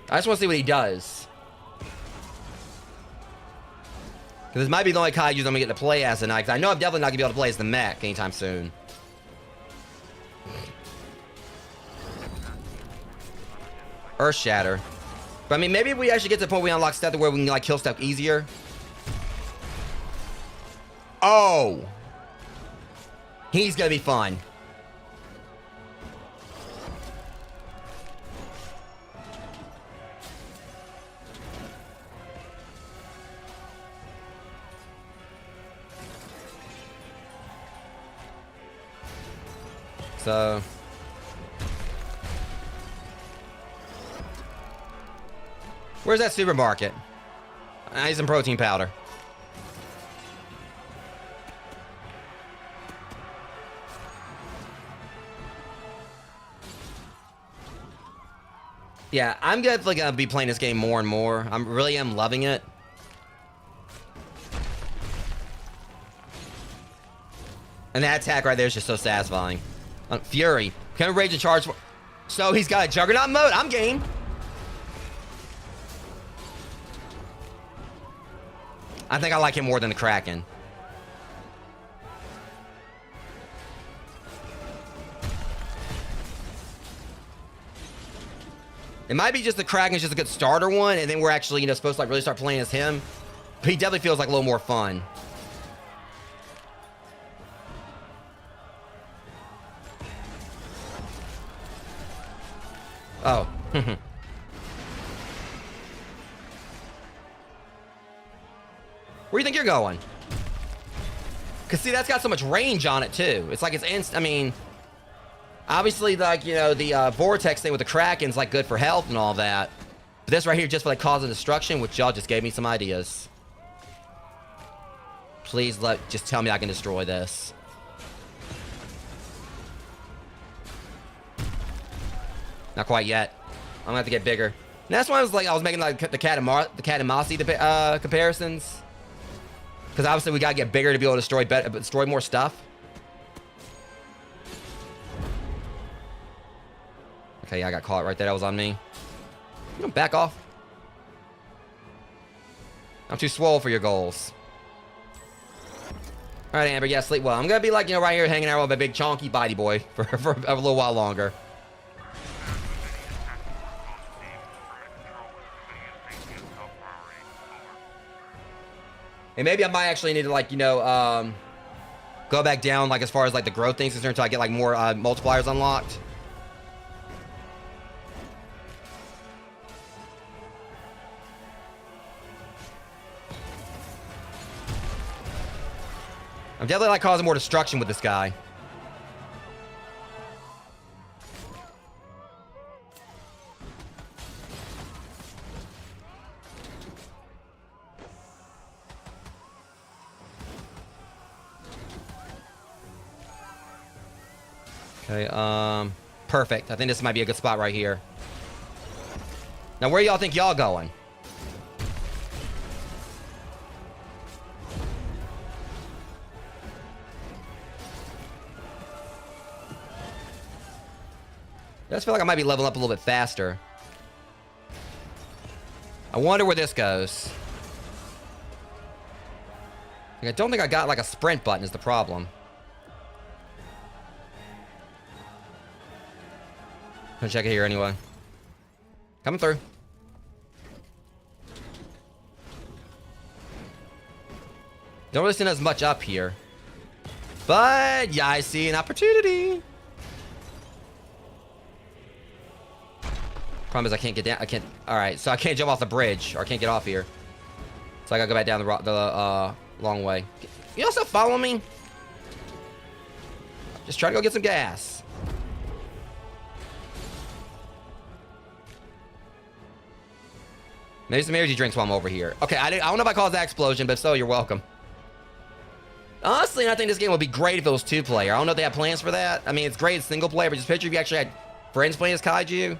I just want to see what he does. Because this might be the only kaiju I'm going to get to play as tonight. Because I know I'm definitely not going to be able to play as the mech anytime soon. Earth Shatter. But I mean, maybe we actually get to the point where we unlock stuff where we can like kill stuff easier. Oh! He's going to be fun. So... Where's that supermarket? I need some protein powder. Yeah, I'm definitely gonna be playing this game more and more. I really am loving it. And that attack right there is just so satisfying. Fury. Can rage and charge. So he's got a Juggernaut mode. I'm game. I think I like him more than the Kraken. It might be just the Kraken's just a good starter one, and then we're actually, you know, supposed to like really start playing as him. But he definitely feels like a little more fun. Oh. Where do you think you're going? Because, see, that's got so much range on it, too. It's like it's I mean, obviously, like, you know, the Vortex thing with the Kraken's, like, good for health and all that. But this right here just for, like, cause and destruction, which y'all just gave me some ideas. Please just tell me I can destroy this. Not quite yet. I'm gonna have to get bigger. And that's why I was making like the cat and mousey comparisons. Because obviously we gotta get bigger to be able to destroy more stuff. Okay, yeah, I got caught right there. That was on me. You know, back off. I'm too swole for your goals. All right, Amber. Yeah, sleep well. I'm gonna be like, you know, right here hanging out with a big chonky body boy for a little while longer. And maybe I might actually need to, like, you know, go back down, like, as far as, like, the growth things concerned until I get, like, more multipliers unlocked. I'm definitely, like, causing more destruction with this guy. Okay, perfect. I think this might be a good spot right here. Now, where y'all think y'all going? I just feel like I might be leveling up a little bit faster. I wonder where this goes. Like, I don't think I got, like, a sprint button is the problem. Gonna check it here anyway. Coming through. Don't really see as much up here. But, yeah, I see an opportunity. Problem is I can't get down. I can't. Alright, so I can't jump off the bridge. Or I can't get off here. So I gotta go back down the long way. You also follow me? Just trying to go get some gas. Maybe some energy drinks while I'm over here. Okay, I don't know if I caused that explosion, but if so, you're welcome. Honestly, I think this game would be great if it was two-player. I don't know if they have plans for that. I mean, it's great as single-player, but just picture if you actually had friends playing as Kaiju.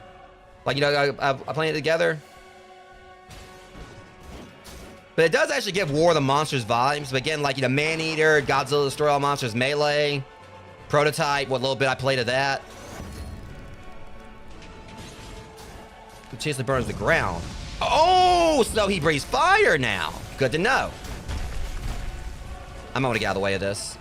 Like, you know, playing it together. But it does actually give War of the Monsters vibes. But again, like, you know, Man-Eater, Godzilla Destroy All Monsters, Melee, Prototype, what little bit I played of that. Continuously burns the ground. Oh, so he breathes fire now. Good to know. I'm gonna get out of the way of this.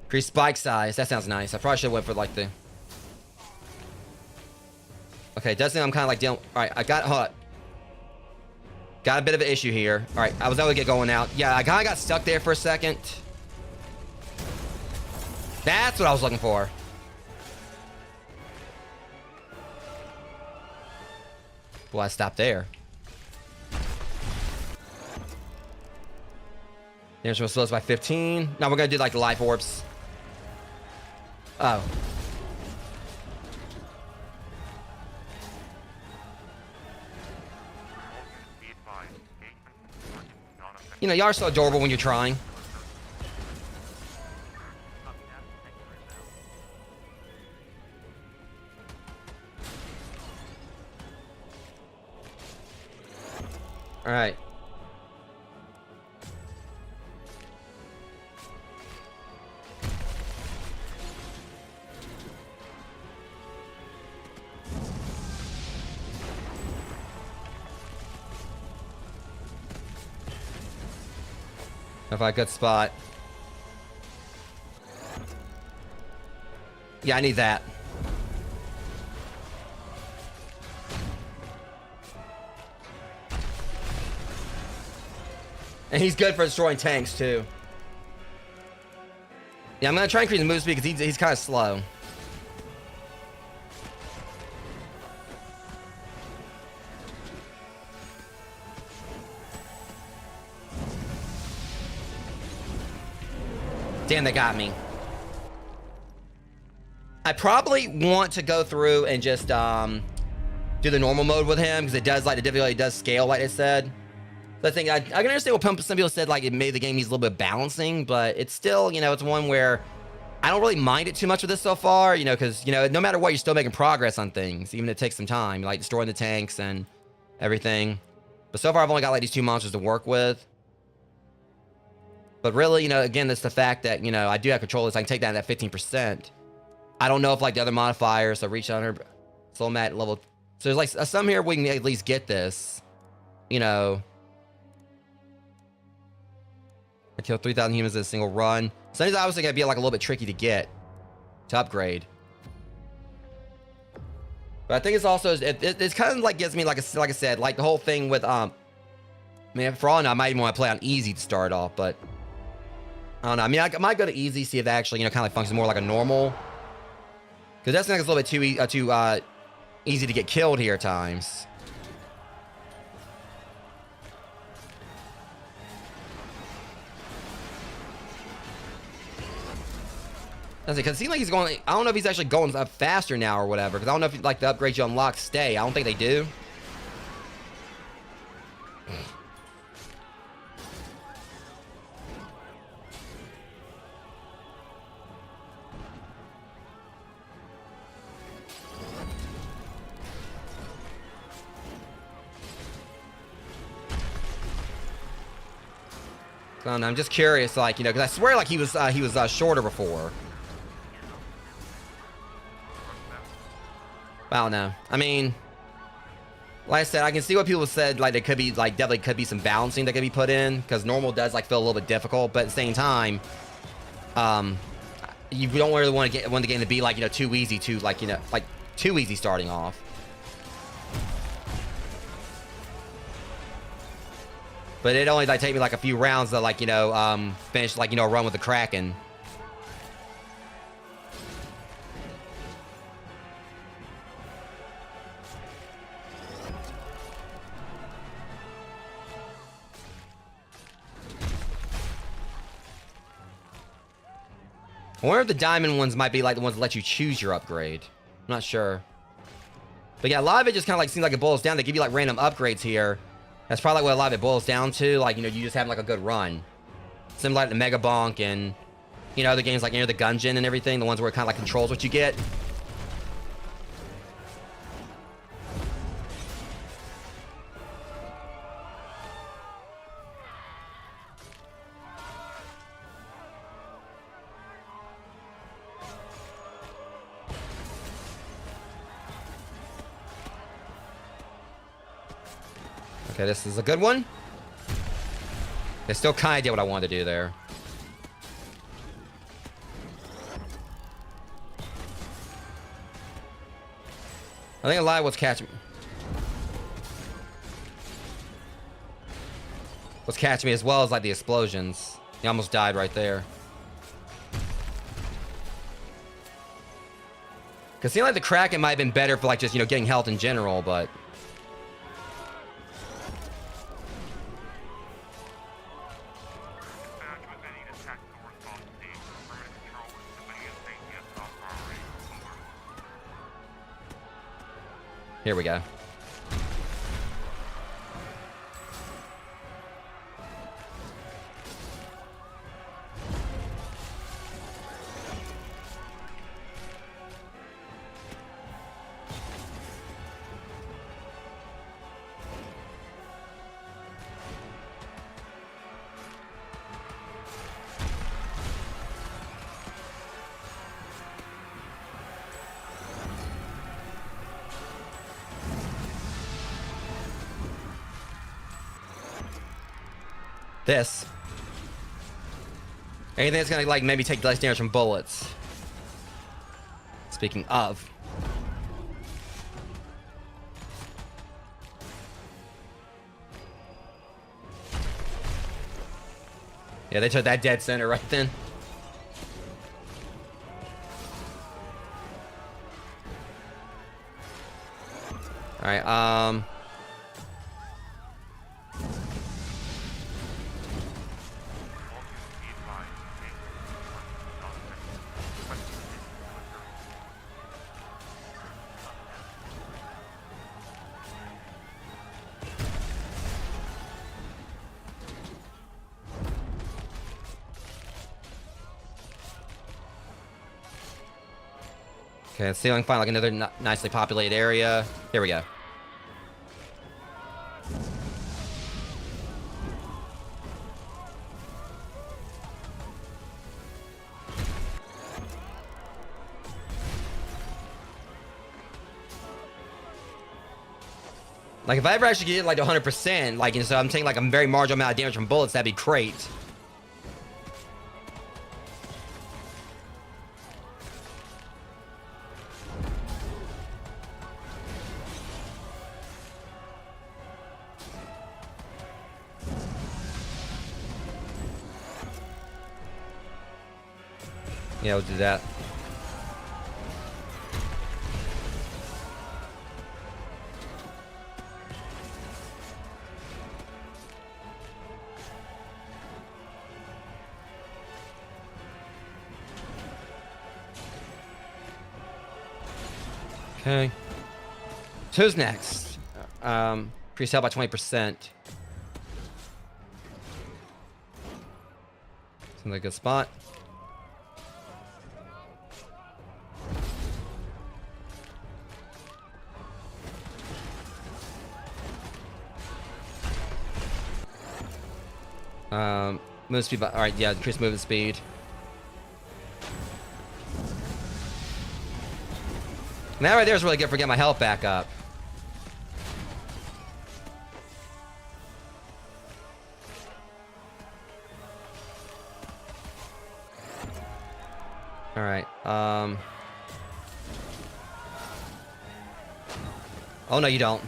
Increase spike size. That sounds nice. I probably should have went for like the... Okay, it does seem I'm kind of like dealing... Alright, I got... Hold on. Got a bit of an issue here. Alright, I was able to get going out. Yeah, I kind of got stuck there for a second. That's what I was looking for. Well, I stopped there. Damage will slow us by 15. Now we're gonna do like the life orbs. Oh. You know, y'all are so adorable when you're trying. All right. If I could spot. Yeah, I need that. And he's good for destroying tanks, too. Yeah, I'm going to try and increase the move speed because he's kind of slow. Damn, they got me. I probably want to go through and just do the normal mode with him because it does, like, the difficulty does scale, like it said. The thing, I can understand what some people said, like, it made the game needs a little bit of balancing, but it's still, you know, it's one where I don't really mind it too much with this so far, you know, because, you know, no matter what, you're still making progress on things, even if it takes some time, like destroying the tanks and everything. But so far, I've only got, like, these 2 monsters to work with. But really, you know, again, it's the fact that, you know, I do have control of this. I can take that at 15%. I don't know if, like, the other modifiers, so reach under, so I'm at level. So there's, like, some here we can at least get this, you know. I killed 3,000 humans in a single run. So it's obviously going to be, like, a little bit tricky to get, to upgrade. But I think it's also, it's kind of, like, gives me, like I said, like, the whole thing with, I mean, for all I know, I might even want to play on easy to start off, but I don't know. I mean, I might go to easy, see if that actually, you know, kind of like functions more like a normal. Because that's like it's a little bit too easy to get killed here at times. Because it seems like he's going. I don't know if he's actually going up faster now or whatever. Because I don't know if like the upgrades you unlock stay. I don't think they do. I don't know, I'm just curious, like, you know, because I swear, like, he was shorter before. I don't know. I mean, like I said, I can see what people said. Like, there could be, like, definitely could be some balancing that could be put in because normal does like feel a little bit difficult, but at the same time, you don't really want the game to be like, you know, too easy to like, you know, like too easy starting off. But it only like take me like a few rounds to like, you know, finish like, you know, a run with the Kraken. I wonder if the diamond ones might be like the ones that let you choose your upgrade. I'm not sure. But yeah, a lot of it just kind of like seems like it boils down. They give you like random upgrades here. That's probably like what a lot of it boils down to. Like, you know, you just have like a good run. Similar like the Mega Bonk and, you know, other games like Enter the Gungeon and everything. The ones where it kind of like controls what you get. Okay, this is a good one. They still kind of did what I wanted to do there. I think a lot of what's catching me. What's catching me as well as like the explosions. He almost died right there. Cause it seemed like the Kraken might have been better for like just, you know, getting health in general, but here we go. This. Anything that's gonna like maybe take less damage from bullets. Speaking of. Yeah, they took that dead center right then. Alright, okay, let's see if I can find like another nicely populated area. Here we go. Like, if I ever actually get like 100%, like, so I'm taking like a very marginal amount of damage from bullets, that'd be great. Yeah, we'll do that. Okay. So who's next? Pre-sale by 20%. Seems like a good spot. Move speed by, all right, yeah, increase movement speed. And that right there is really good for getting my health back up. All right. Oh no, you don't.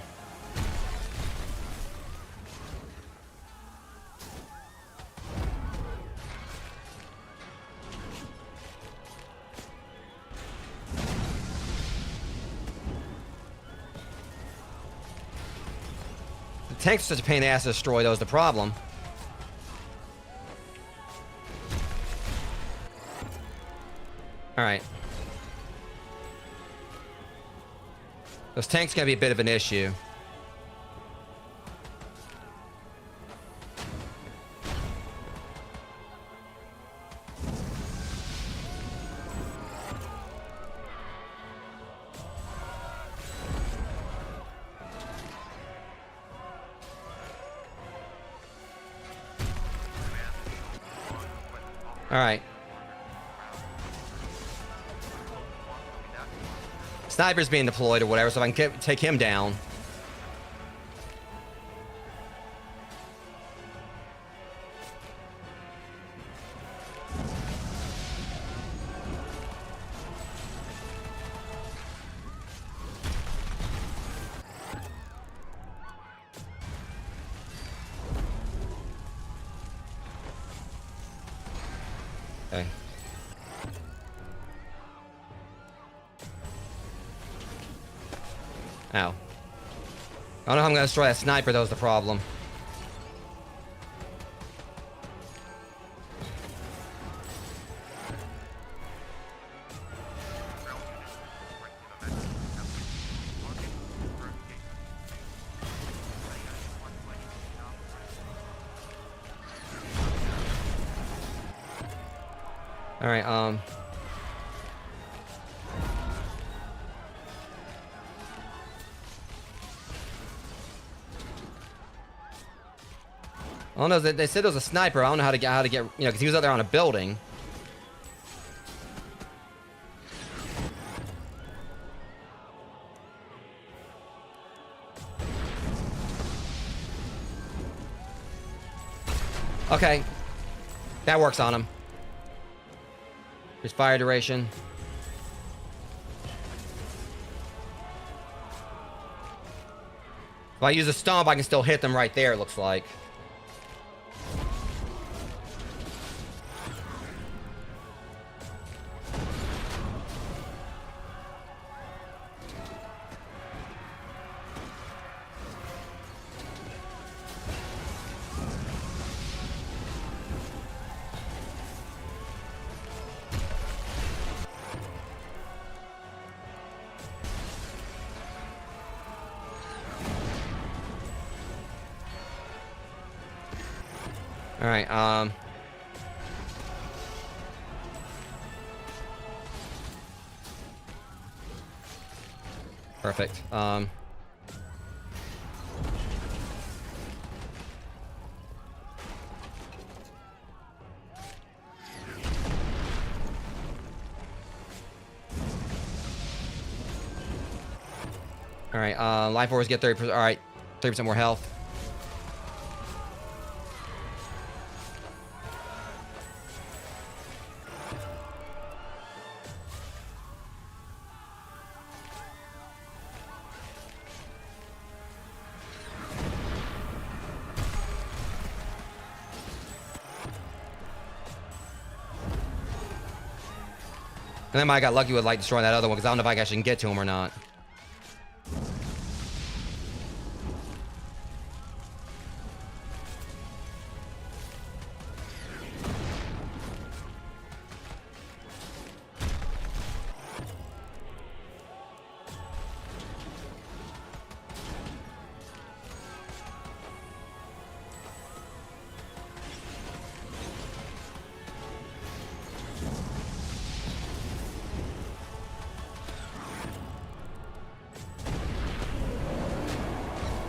The tanks are such a pain in the ass to destroy, though, is the problem. Alright. Those tanks gonna be a bit of an issue. Alright. Sniper's being deployed or whatever, so I can take him down. Okay. Ow. I don't know how I'm gonna destroy that sniper, though, is the problem. Alright, I don't know. They said there was a sniper. I don't know how to get, you know, because he was out there on a building. Okay. That works on him. His fire duration. If I use a stomp, I can still hit them right there, it looks like. All right, perfect. All right, life force get 30%. All right, 30% more health. And then I got lucky with like destroying that other one because I don't know if I actually can get to him or not.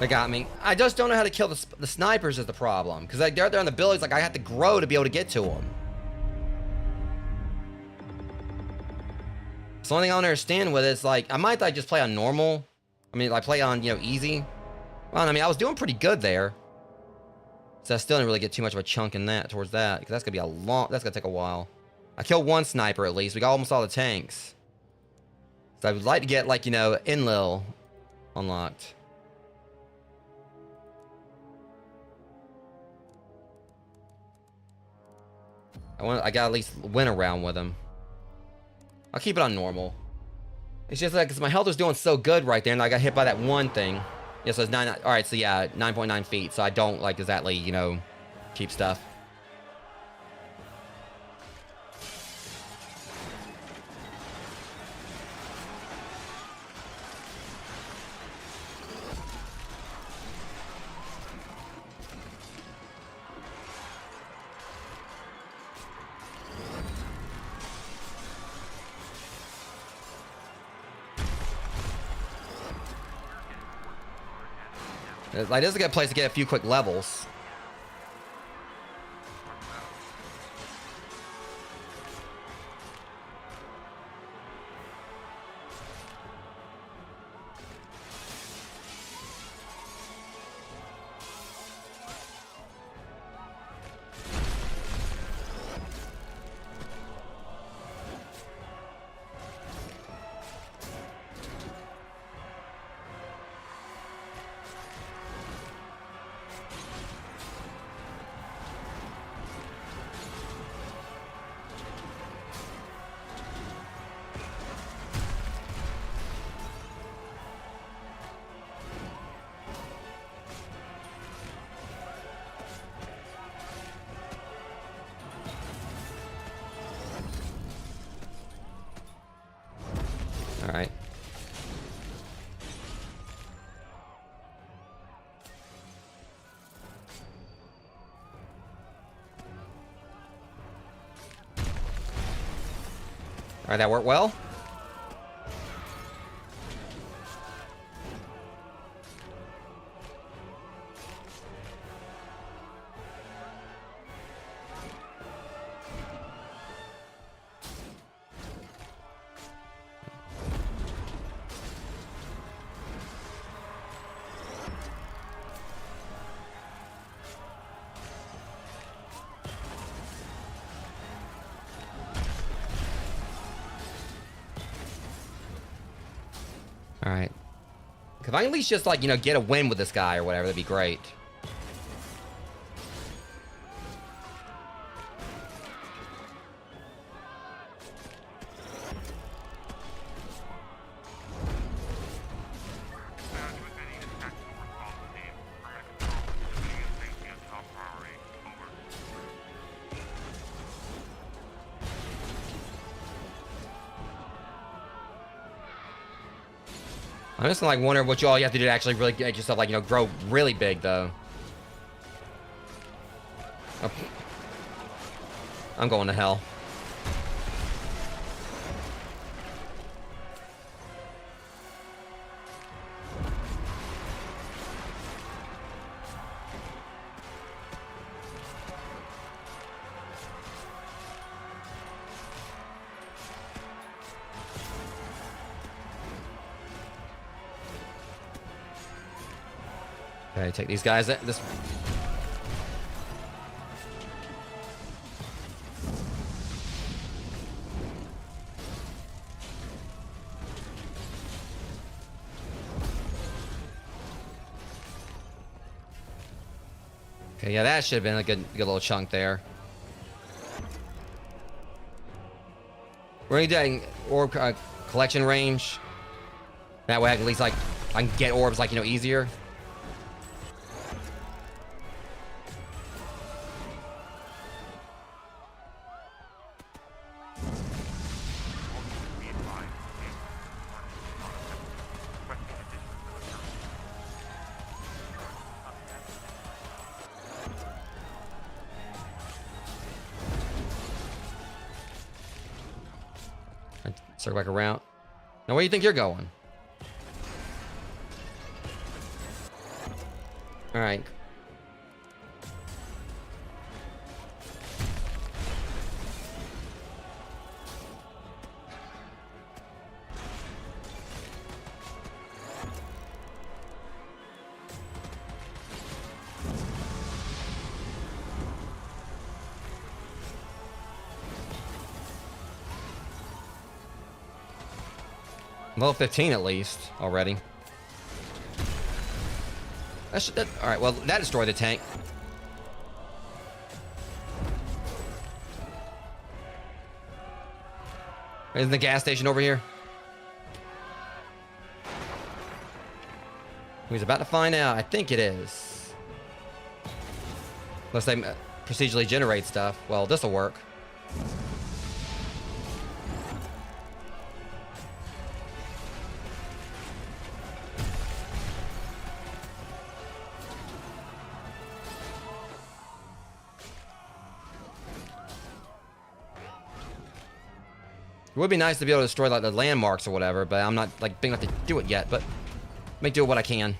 They got me. I just don't know how to kill the snipers is the problem. Because like, they're there on the buildings, like I have to grow to be able to get to them. So the only thing I don't understand with it is like, I might like just play on normal. I mean, like play on, you know, easy. Well, I mean, I was doing pretty good there. So I still didn't really get too much of a chunk in that, towards that. Because that's going to be that's going to take a while. I killed one sniper at least. We got almost all the tanks. So I would like to get like, you know, Enlil unlocked. I gotta at least win a round with him. I'll keep it on normal. It's just like, because my health was doing so good right there, and I got hit by that one thing. Yeah, so it's 9. Alright, so yeah, 9.9 feet. So I don't, like, exactly, you know, keep stuff. Like, this is a good place to get a few quick levels. Alright. Alright, that worked well. All right. If I can at least just, like, you know, get a win with this guy or whatever, that'd be great. I'm just like wondering what you all you have to do to actually really get yourself, like, you know, grow really big, though. Oh. I'm going to hell. Okay, take these guys. This. Okay, yeah, that should have been a good little chunk there. We're doing orb collection range. That way, I can at least, like, I can get orbs, like, you know, easier. Circle back around. Now, where do you think you're going? All right. Level 15 at least already. All right, well, that destroyed the tank. Isn't the gas station over here? He's about to find out. I think it is. Unless they procedurally generate stuff. Well, this'll work. It would be nice to be able to destroy, like, the landmarks or whatever, but I'm not, like, big enough to do it yet, but make do with what I can.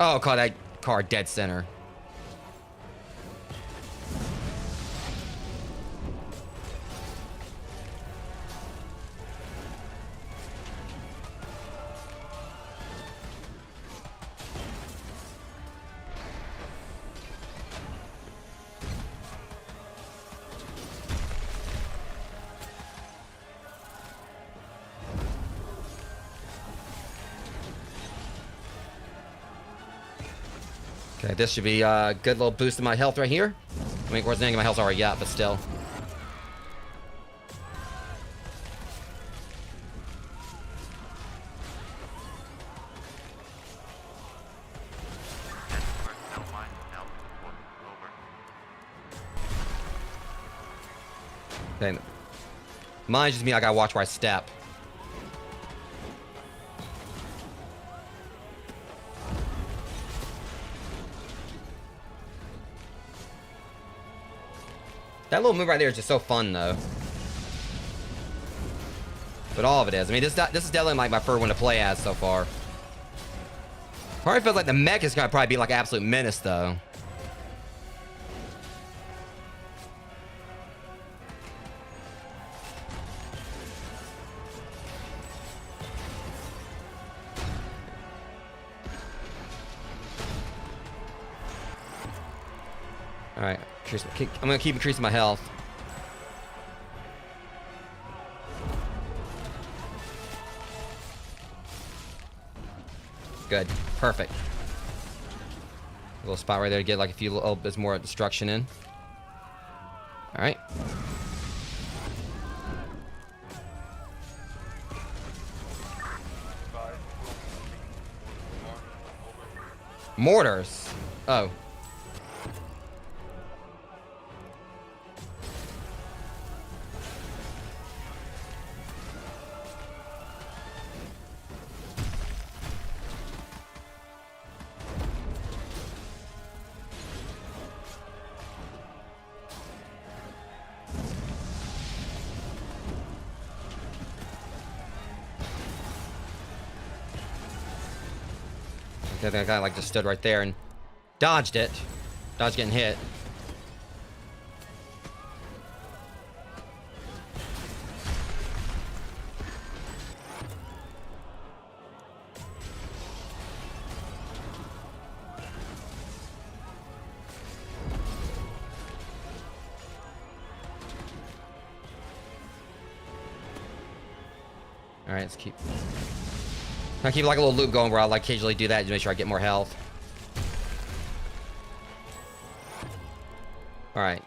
Oh, caught that car dead center. Okay, this should be a good little boost in my health right here. I mean, of course, my health's already up, but still. Okay. Mine's just me, I gotta watch where I step. That little move right there is just so fun, though. But all of it is. I mean, this is definitely like my favorite one to play as so far. Probably feels like the mech is gonna probably be like an absolute menace, though. All right, I'm gonna keep increasing my health. Good. Perfect. A little spot right there to get like a few little bits more destruction in. All right. Mortars. Oh. I think I kind of like just stood right there and dodged it. Dodged getting hit. All right, let's keep. I keep like a little loop going where I'll like occasionally do that to make sure I get more health. All right.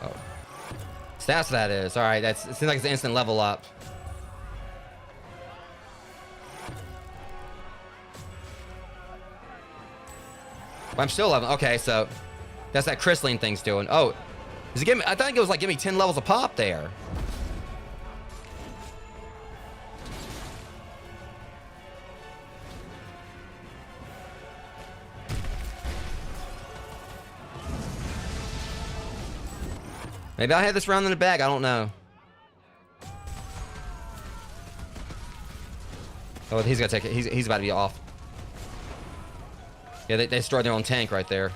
Oh. Stats that is. All right, it seems like it's an instant level up. But I'm still level. Okay, so that's that crystalline thing's doing. Oh, does it give me? I think it was like give me 10 levels of pop there. Maybe I had this round in the bag. I don't know. Oh, he's gonna take it. He's about to be off. Yeah, they destroyed their own tank right there.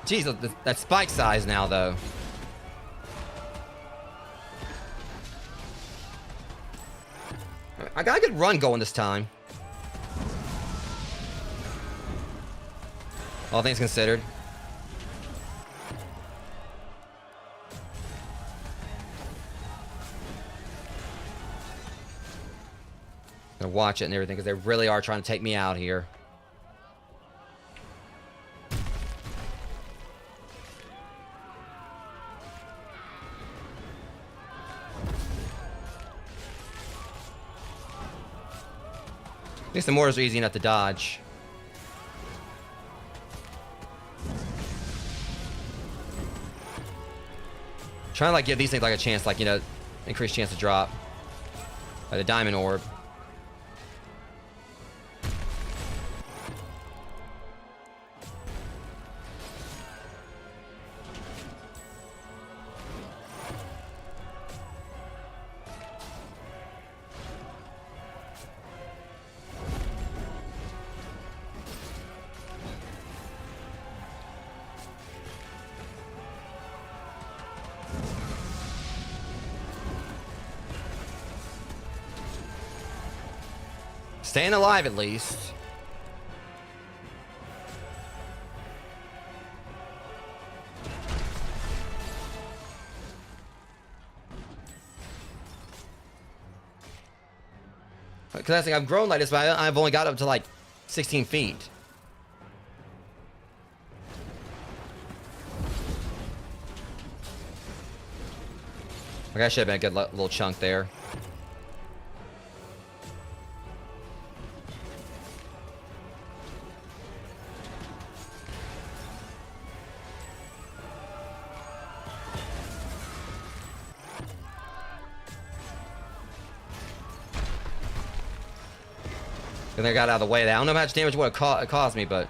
Jeez, that spike size now, though. I got a good run going this time. All things considered. Gonna watch it and everything because they really are trying to take me out here. At least the mortars are easy enough to dodge. Trying to like give these things like a chance, like, you know, increased chance to drop. Like the diamond orb. Staying alive, at least. Because I think I've grown like this, but I've only got up to like 16 feet. Like that should have been a good little chunk there. And they got out of the way. I don't know how much damage it would have caused me, but...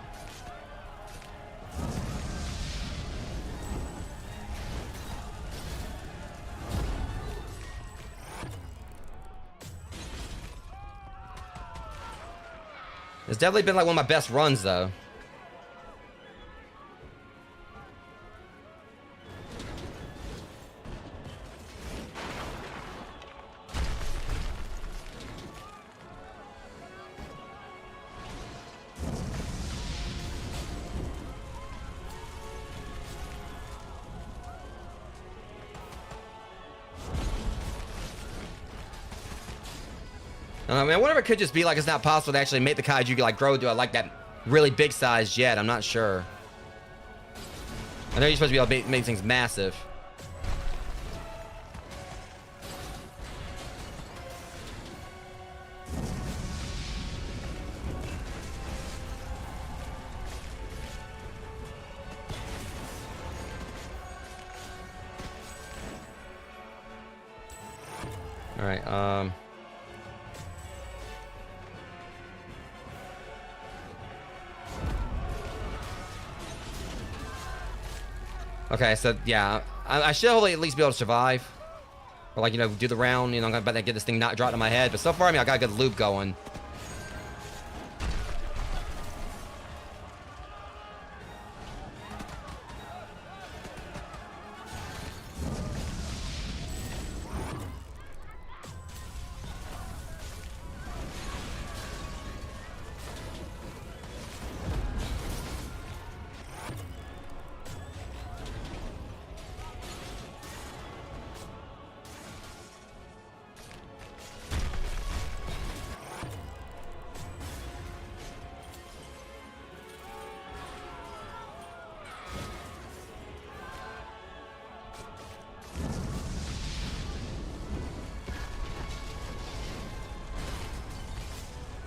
It's definitely been like one of my best runs, though. I mean, I wonder if it could just be like it's not possible to actually make the kaiju like grow to like that really big size yet. I'm not sure. I know you're supposed to be able to make things massive. All right. Okay, so yeah, I should hopefully at least be able to survive, or like do the round. I'm about to get this thing not dropped on my head. But so far, I mean, I got a good loop going.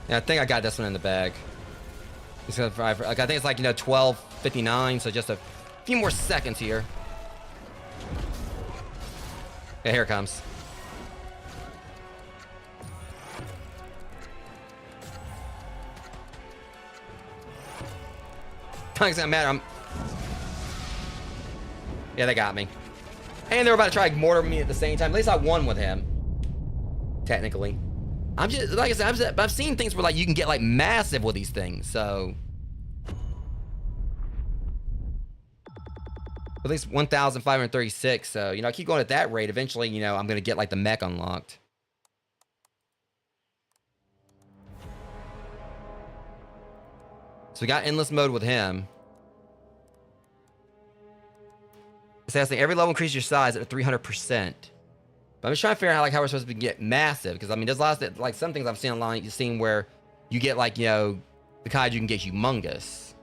Yeah, I think I got this one in the bag. It's gonna like, I think it's like 12:59, so just a few more seconds here. Yeah, here it comes. It's gonna matter. Yeah, they got me. And they were about to try to mortar me at the same time. At least I won with him. Technically. I'm just, like I said, I've seen things where like you can get like massive with these things, so. At least 1,536, so, I keep going at that rate. Eventually, I'm gonna get like the mech unlocked. So we got endless mode with him. Assassinate every level increases your size at 300%. But I'm just trying to figure out how we're supposed to get massive, because I mean, there's lots of like some things I've seen online. You've seen where you get like the kaiju can get humongous.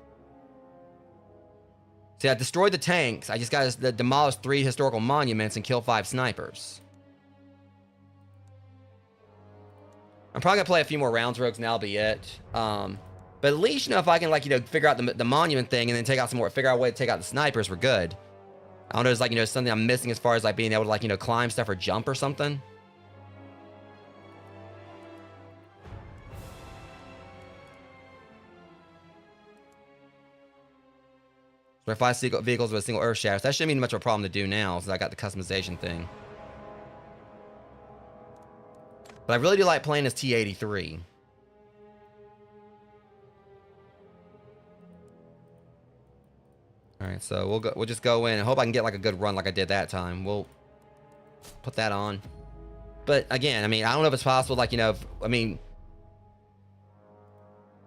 See, I destroyed the tanks. I just got to demolish 3 historical monuments and kill 5 snipers. I'm probably gonna play a few more rounds, Rogues, and that'll be it. But at least if I can figure out the monument thing and then take out some more, figure out a way to take out the snipers, we're good. I don't know, there's something I'm missing as far as being able to climb stuff or jump or something. So if I see vehicles with a single earth shaft, that shouldn't be much of a problem to do now, since I got the customization thing. But I really do like playing as T-83. All right, so we'll just go in and hope I can get a good run like I did that time. We'll put that on. But again, I mean, I don't know if it's possible, I mean,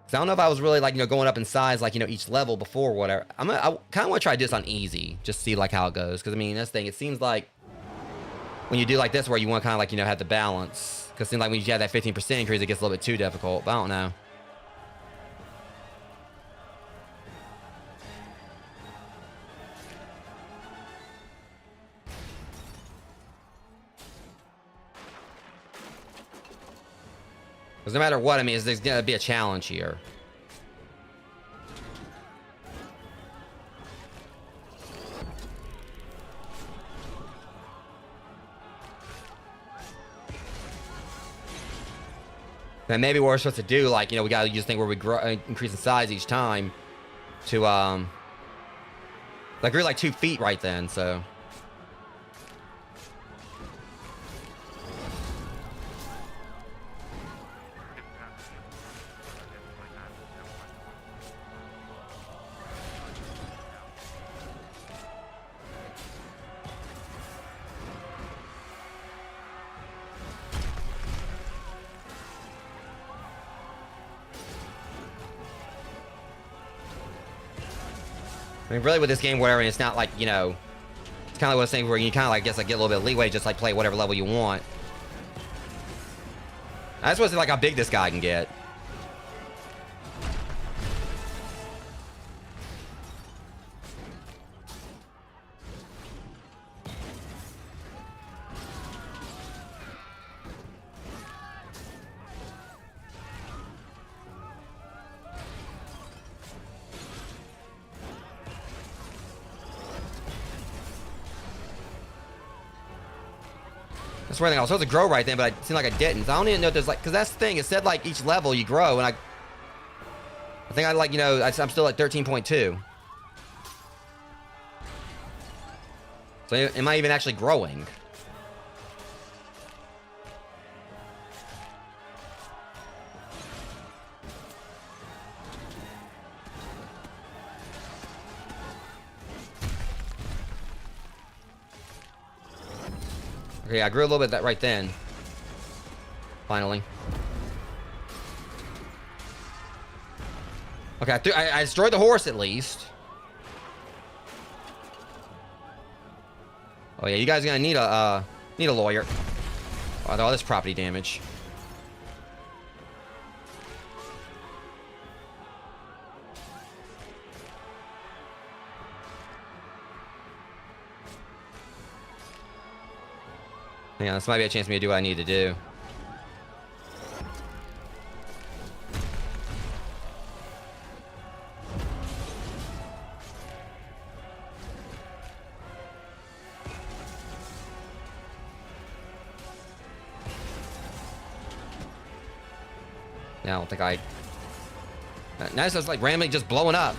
'cause I don't know if I was really going up in size each level before whatever. I kind of want to try to do this on easy, just see how it goes. Because I mean, this thing, it seems like when you do this where you want to kind of have the balance. Because it seems like when you have that 15% increase, it gets a little bit too difficult. But I don't know. Because no matter what, I mean, there's going to be a challenge here. And maybe what we're supposed to do, we got to use thing where we grow, increase in size each time to, we're 2 feet right then, so. I mean, really with this game, whatever, it's not it's kind of what I was saying, where you kind of, get a little bit of leeway, just play whatever level you want. I just want to see like how big this guy can get. That's the thing. I was supposed to grow right then, but it seemed like I didn't. So I don't even know if there's like, because that's the thing. It said like each level you grow, and I think I like, you know, I'm still at 13.2. So am I even actually growing? Okay, I grew a little bit of that right then. Finally. Okay, I destroyed the horse at least. Oh yeah, you guys are gonna need a lawyer. Oh, all this property damage. Yeah, this might be a chance for me to do what I need to do. Yeah, I don't think I... Now it's just like randomly just blowing up.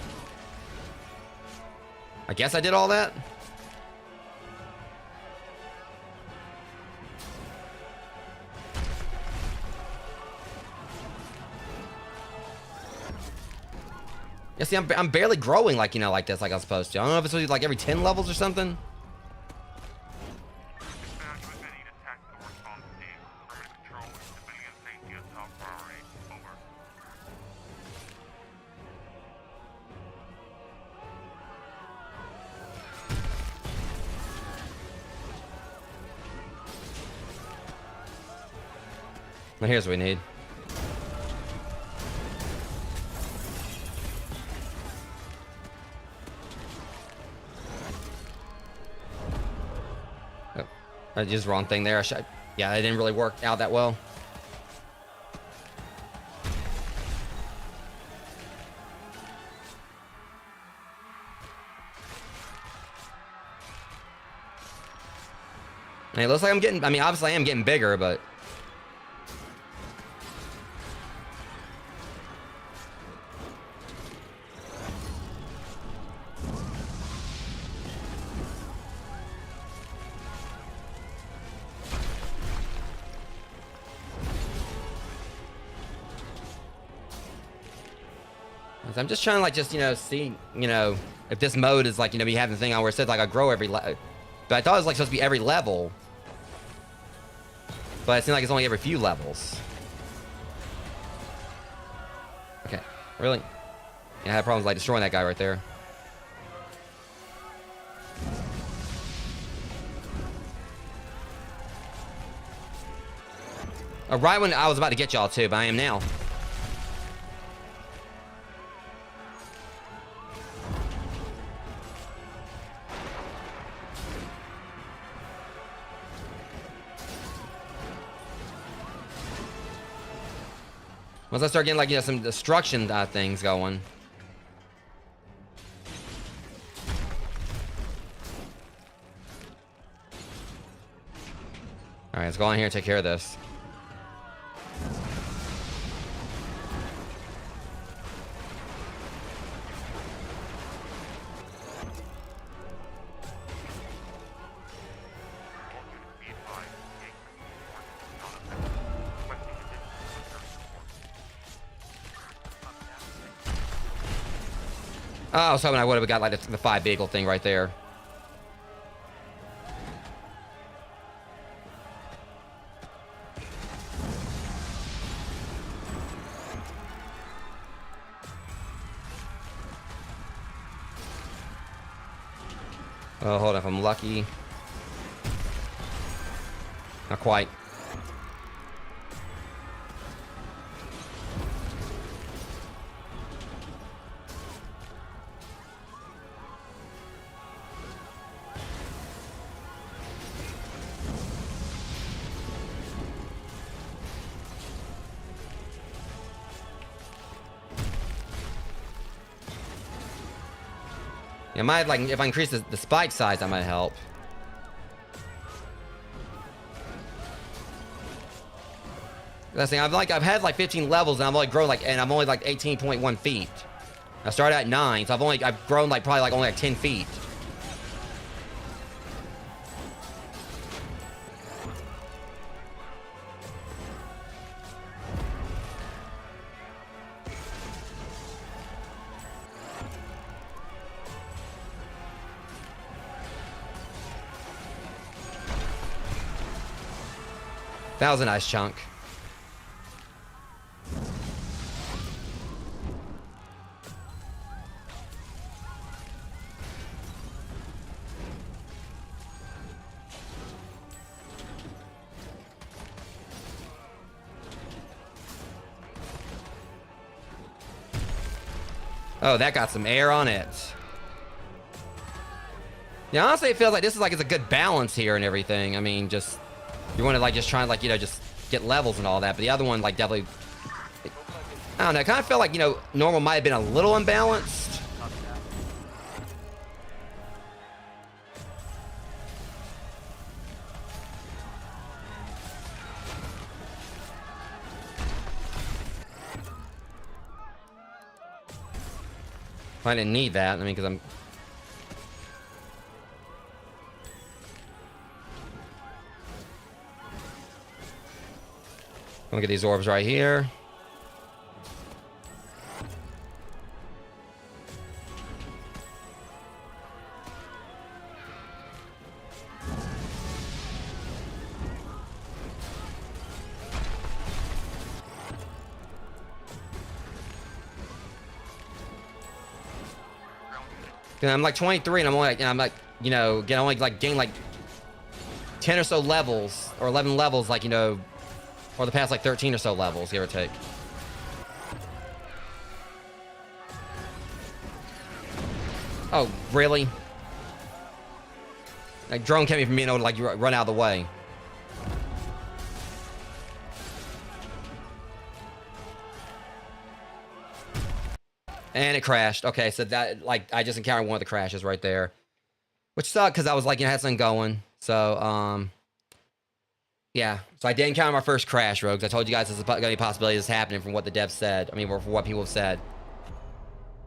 I guess I did all that? Yeah, see, I'm barely growing like, you know, like this, like I was supposed to. I don't know if it's supposed to be like every 10 levels or something. Well, here's what we need. Oh, I did the wrong thing there. Yeah, it didn't really work out that well. And it looks like I'm getting, I mean, obviously I am getting bigger, but... I'm just trying to like just, you know, see, you know, if this mode is like, you know, be having the thing on where it says like I grow every level. But I thought it was like supposed to be every level. But it seems like it's only every few levels. Okay, really? Yeah, I had problems like destroying that guy right there. Right when I was about to get y'all too, but I am now. Once I start getting like, you know, some destruction things going. Alright, let's go on here and take care of this. Oh, I was hoping I would have got like the 5 beagle thing right there. Oh, hold on, if I'm lucky. Not quite. It might, like, if I increase the spike size, that might help. That's the thing. I've had like 15 levels, and I've only grown like, and I'm only like 18.1 feet. I started at 9, so I've grown like probably like only like 10 feet. That was a nice chunk. Oh, that got some air on it. Yeah, honestly, it feels like this is like it's a good balance here and everything. I mean, just you want to like just try and like, you know, just get levels and all that. But the other one like definitely, I don't know. It kind of felt like, you know, normal might have been a little unbalanced. I didn't need that. I mean, because I'm... gonna get these orbs right here. I'm like 23, and I'm only like, you know, gain like 10 or so levels, or 11 levels, like, you know, or the past like 13 or so levels, give or take. Oh, really? Like, drone kept me from being able to like run out of the way. And it crashed. Okay, so that, like, I just encountered one of the crashes right there, which sucked because I was like, you know, had something going. So, yeah. So I did encounter my first crash, Rogues. I told you guys there's going to be a possibility of this happening from what the devs said. I mean, or from what people have said.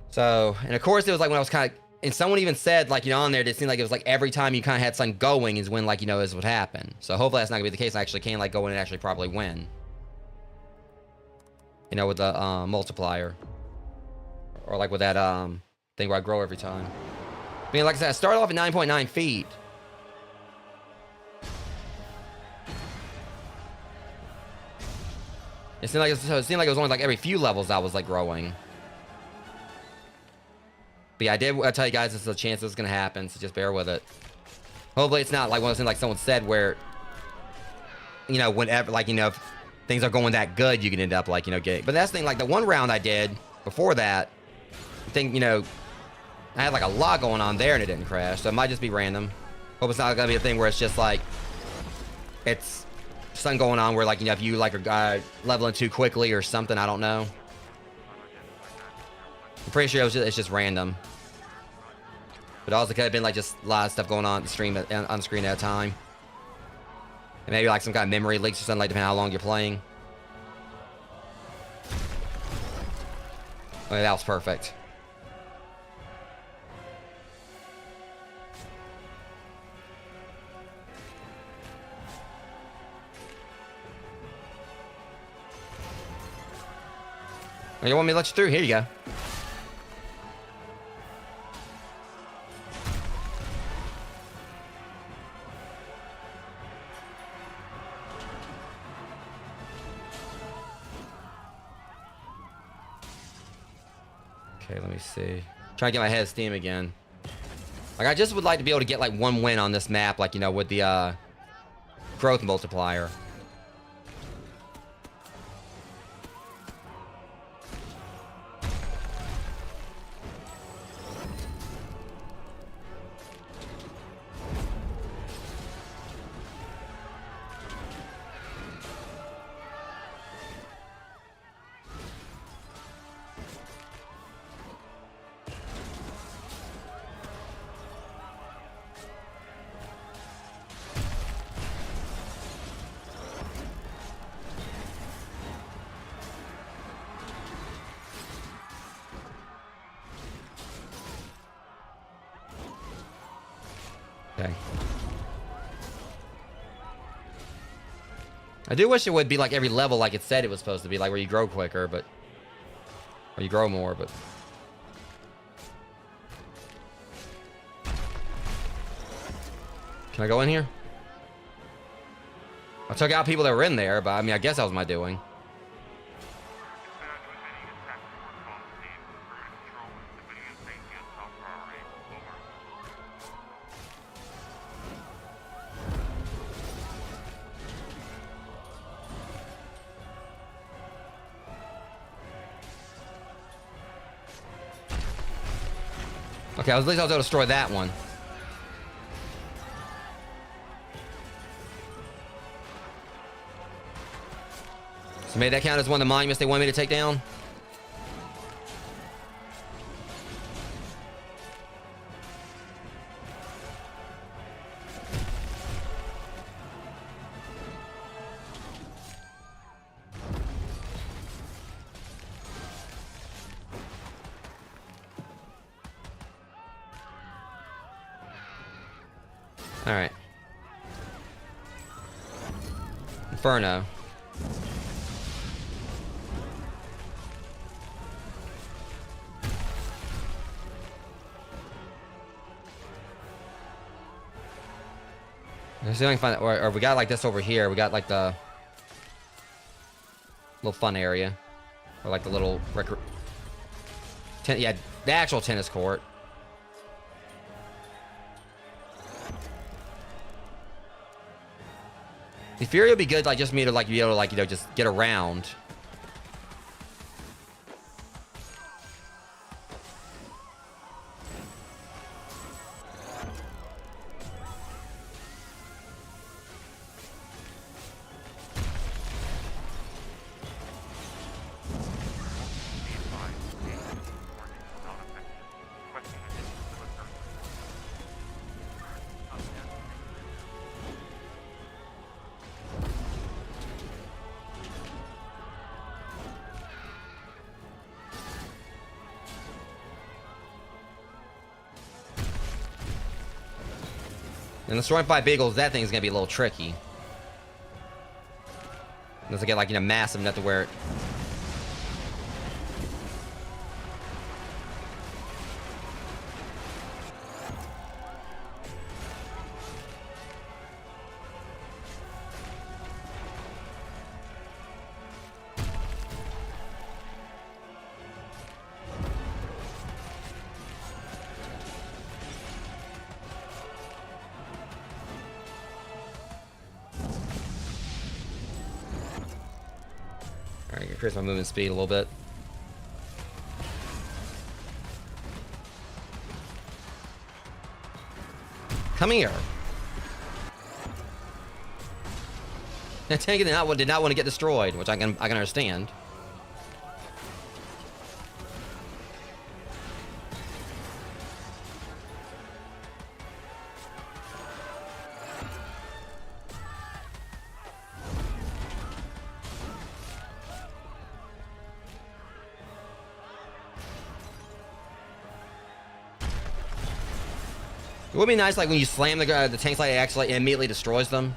So, and of course, it was like when I was kind of, and someone even said, like, you know, on there, it seemed like it was like every time you kind of had something going is when, like, you know, this would happen. So hopefully that's not going to be the case. I actually can, like, go in and actually probably win. You know, with the multiplier. Or like with that thing where I grow every time. I mean, like I said, I started off at 9.9 feet. It seemed like it was only like every few levels I was like growing. But yeah, I tell you guys this is a chance this is gonna happen, so just bear with it. Hopefully it's not like one of those things like someone said where, you know, whenever, like, you know, if things are going that good, you can end up like, you know, getting. But that's the thing, like the one round I did before that, I think, you know, I had like a lot going on there and it didn't crash, so it might just be random. Hope it's not gonna be a thing where it's just like it's something going on where, like, you know, if you like are leveling too quickly or something, I don't know. I'm pretty sure it's just random. But also could have been like just a lot of stuff going on the stream on the screen at a time. And maybe like some kind of memory leaks or something, like depending on how long you're playing. Okay, that was perfect. Oh, you want me to let you through? Here you go. Okay, let me see. Try to get my head of steam again. Like, I just would like to be able to get like one win on this map, like, you know, with the growth multiplier. Okay. I do wish it would be like every level like it said it was supposed to be, like where you grow quicker, but... Or you grow more, but... Can I go in here? I took out people that were in there, but I mean, I guess that was my doing. Okay, at least I was able to destroy that one. So maybe that count as one of the monuments they want me to take down? Alright. Inferno. Let's see if I can find, or we got like this over here. We got like the little fun area, or like the little yeah, the actual tennis court. The Fury would be good, like just me to like be able to like just get around. And destroying 5 beagles, that thing's gonna be a little tricky. Unless I get like, massive enough to where it... Alright, increase my movement speed a little bit. Come here. That tank did not want to get destroyed, which I can understand. It would be nice, like when you slam the tanks, like it actually immediately destroys them.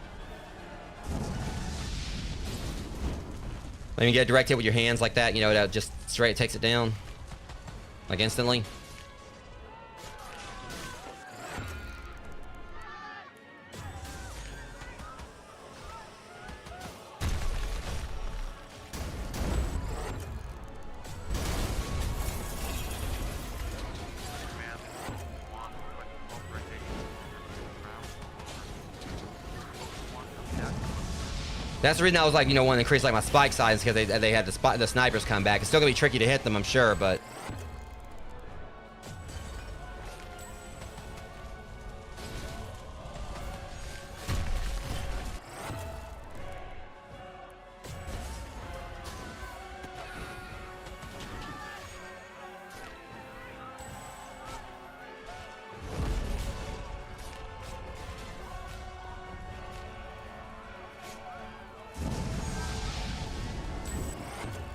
Like you get a direct hit with your hands like that, it just straight takes it down, like instantly. That's the reason I was like, wanting to increase like my spike size, because they had the snipers come back. It's still gonna be tricky to hit them, I'm sure, but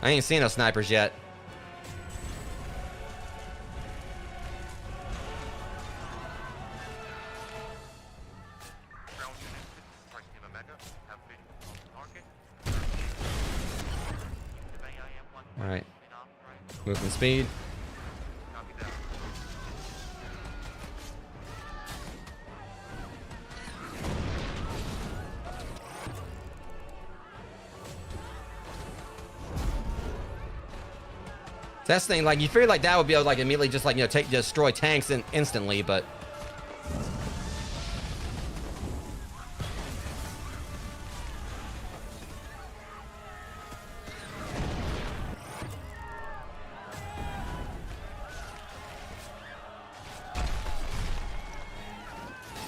I ain't seen no snipers yet. Movement speed. Copy that. That's the thing, like, you figure like that would be able to, like, immediately just, like, you know, destroy tanks instantly, but...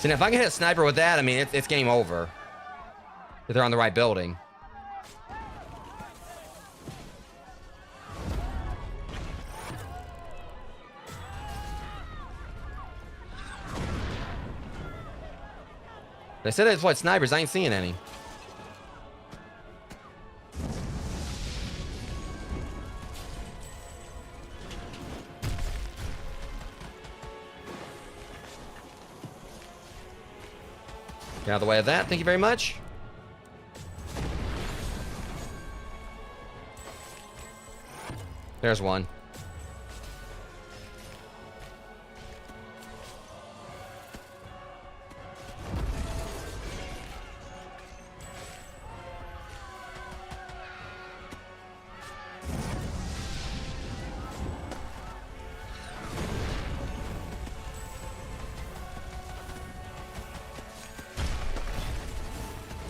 See, now if I can hit a sniper with that, I mean, it's game over. If they're on the right building. They said they deployed snipers. I ain't seeing any. Get out of the way of that. Thank you very much. There's one.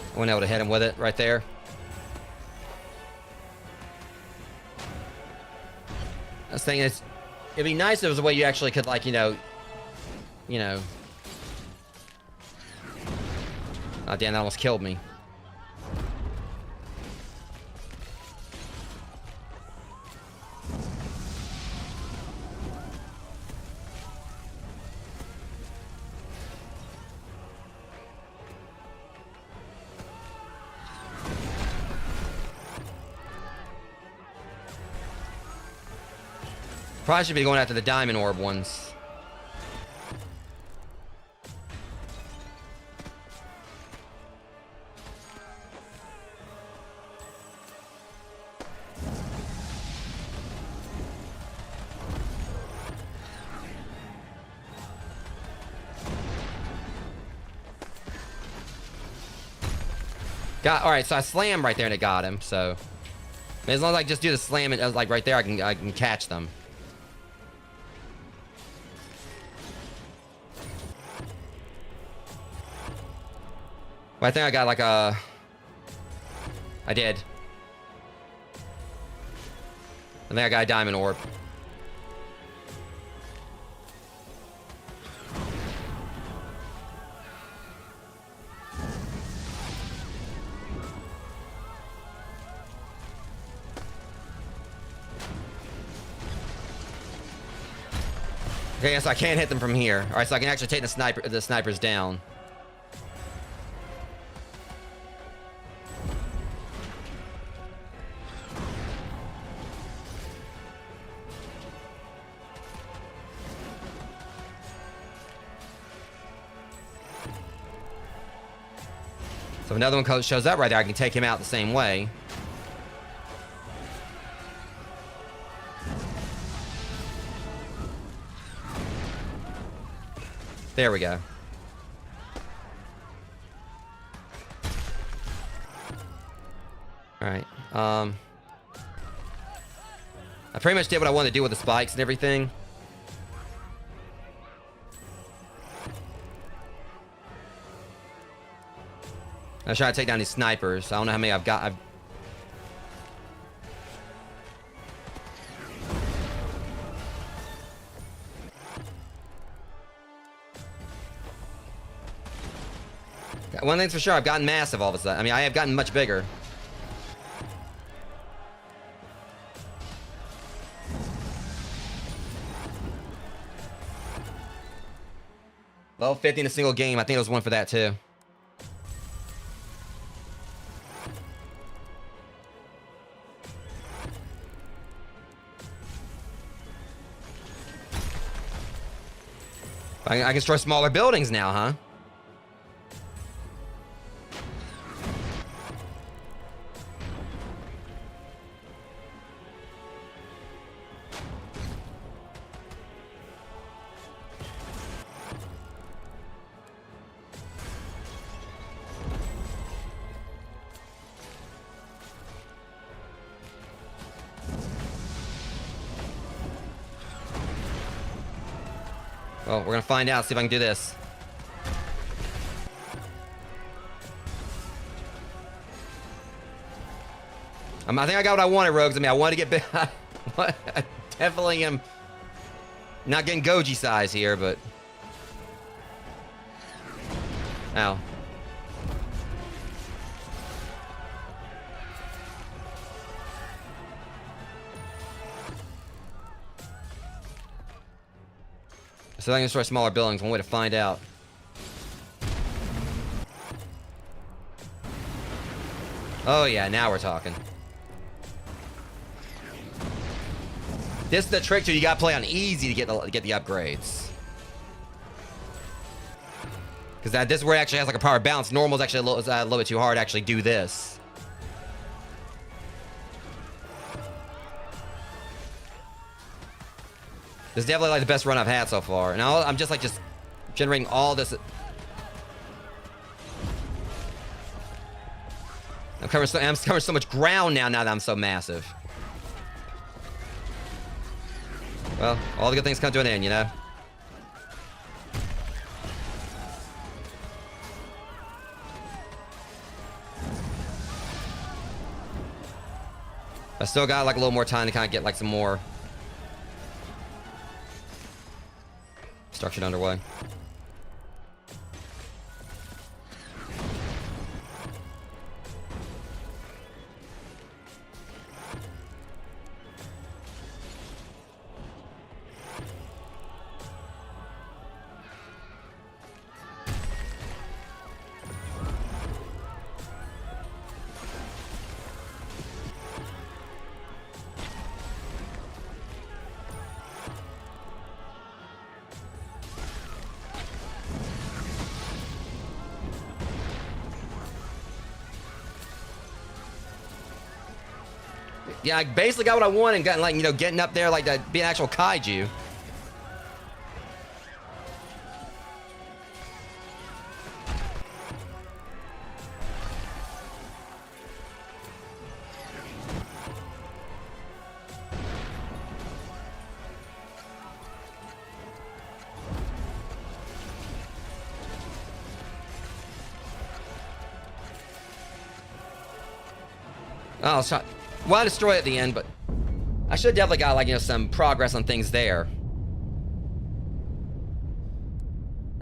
I wasn't able to hit him with it right there. I was thinking it'd be nice if there was a way you actually could, like, you know. Oh, damn, that almost killed me. Probably should be going after the diamond orb ones. Alright, so I slammed right there and it got him, so. As long as I just do the slam and like right there, I can catch them. Well, I think I got like a... I did. I think I got a diamond orb. Okay, so I can't hit them from here. All right, so I can actually take the snipers down. So if another one shows up right there, I can take him out the same way. There we go. Alright, I pretty much did what I wanted to do with the spikes and everything. I was trying to take down these snipers. I don't know how many I've got. One thing's for sure, I've gotten massive all of a sudden. I mean, I have gotten much bigger. Level 50 in a single game. I think there was one for that too. I can destroy smaller buildings now, huh? Well, we're gonna find out, see if I can do this. I think I got what I wanted, Rogues. I mean, I wanted to get big. I definitely am not getting Goji size here, but... Ow. So I can destroy smaller buildings. One way to find out. Oh yeah, now we're talking. This is the trick too. You gotta play on easy to get the upgrades. Because this is where it actually has like a power balance. Normal is actually a little bit too hard to actually do this. This is definitely like the best run I've had so far. And I'm just generating all this. I'm covering so much ground now that I'm so massive. Well, all the good things come to an end, you know? I still got like a little more time to kind of get like some more construction underway. Yeah, I basically got what I wanted and got like, you know, getting up there like that, be an actual kaiju. Oh, I was trying. Well, I destroy it at the end, but I should have definitely got like, you know, some progress on things there.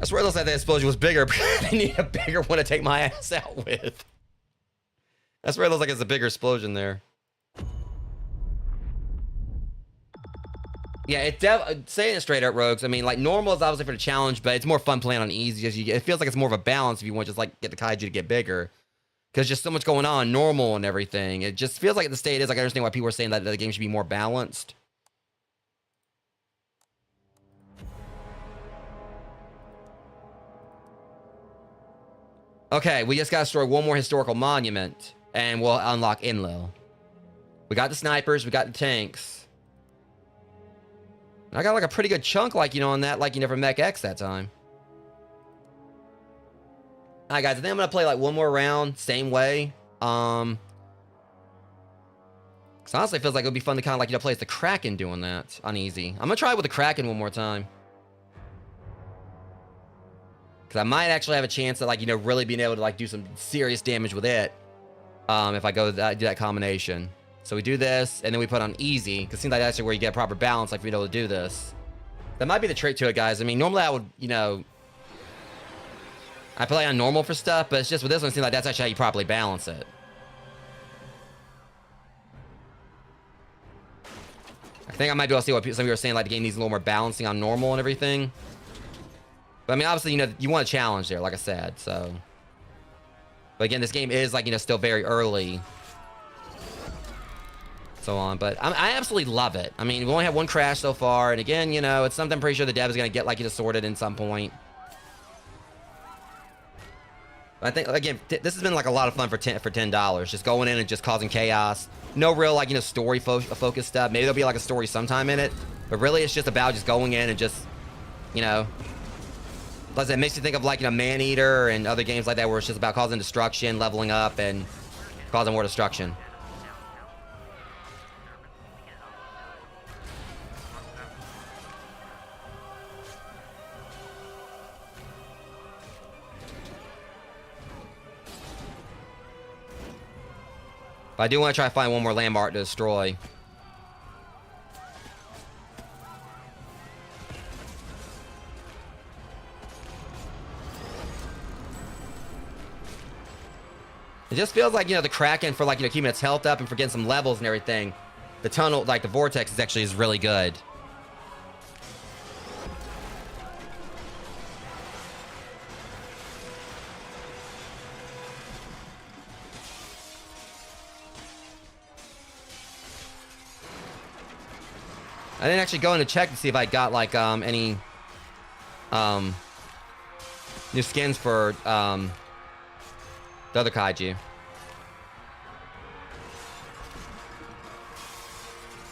I swear it looks like the explosion was bigger, but I need a bigger one to take my ass out with. I swear it looks like it's a bigger explosion there. Yeah, saying it straight up, Rogues. I mean, like, normal is obviously for the challenge, but it's more fun playing on easy. It feels like it's more of a balance if you want to just like get the kaiju to get bigger. Because just so much going on, normal and everything. It just feels like the state is, like, I understand why people are saying that the game should be more balanced. Okay, we just gotta destroy one more historical monument, and we'll unlock Enlil. We got the snipers, we got the tanks. And I got, like, a pretty good chunk, like, you know, on that, like, you know, from Mech X that time. Alright guys, I think I'm gonna play like one more round, same way. Cause honestly it feels like it would be fun to kind of like, you know, play as the Kraken doing that on easy. I'm gonna try it with the Kraken one more time. Cause I might actually have a chance of like, you know, really being able to like do some serious damage with it. If I go do that combination. So we do this and then we put on easy. Cause it seems like that's actually where you get proper balance, like for being able to do this. That might be the trick to it, guys. I mean, normally I would, you know, I play on normal for stuff, but it's just with this one, it seems like that's actually how you properly balance it. I think I might be able to see what some people are saying, like the game needs a little more balancing on normal and everything. But I mean, obviously, you know, you want a challenge there, like I said, so. But again, this game is like, you know, still very early. So on, but I absolutely love it. I mean, we only have one crash so far, and again, you know, it's something I'm pretty sure the dev is going to get like, you know, sorted in some point. I think, again, this has been like a lot of fun for $10. Just going in and just causing chaos. No real, like, you know, story focused stuff. Maybe there'll be like a story sometime in it. But really, it's just about just going in and just, you know. Plus, it makes you think of like, you know, Maneater and other games like that where it's just about causing destruction, leveling up, and causing more destruction. But I do want to try to find one more landmark to destroy. It just feels like, you know, the Kraken for, like, you know, keeping its health up and for getting some levels and everything. The tunnel, like, the vortex is really good. I didn't actually go in to check to see if I got, like, any, new skins for, the other Kaiju.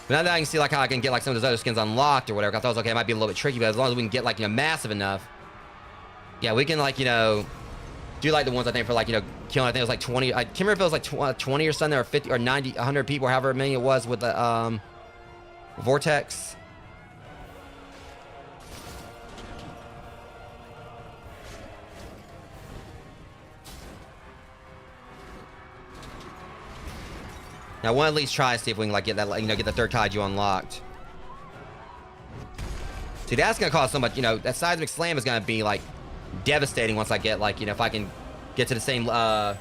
But now that I can see, like, how I can get, like, some of those other skins unlocked or whatever, I thought it was okay, it might be a little bit tricky, but as long as we can get, like, you know, massive enough, yeah, we can, like, you know, do, like, the ones, I think, for, like, you know, killing, I think it was, like, 20, I can't remember if it was, like, 20 or something, or 50, or 90, 100 people, or however many it was with the, vortex. Now, I want to at least try to see if we can, like, get that, like, you know, get the third Kaiju unlocked. See, that's going to cause so much, you know, that seismic slam is going to be, like, devastating once I get, like, you know, if I can get to the same, thing I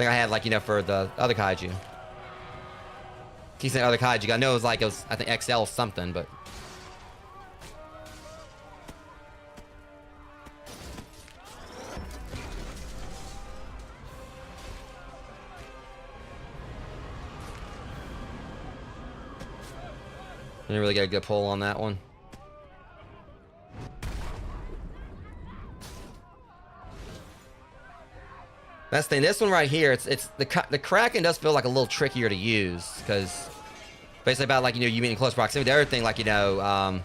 had, like, you know, for the other Kaiju. Keep saying other Kaiju. I know it was, like, I think, XL something, but... Didn't really get a good pull on that one. That's the thing. This one right here, it's the Kraken does feel like a little trickier to use because basically about, like, you know, you being in close proximity. The other thing, like, you know,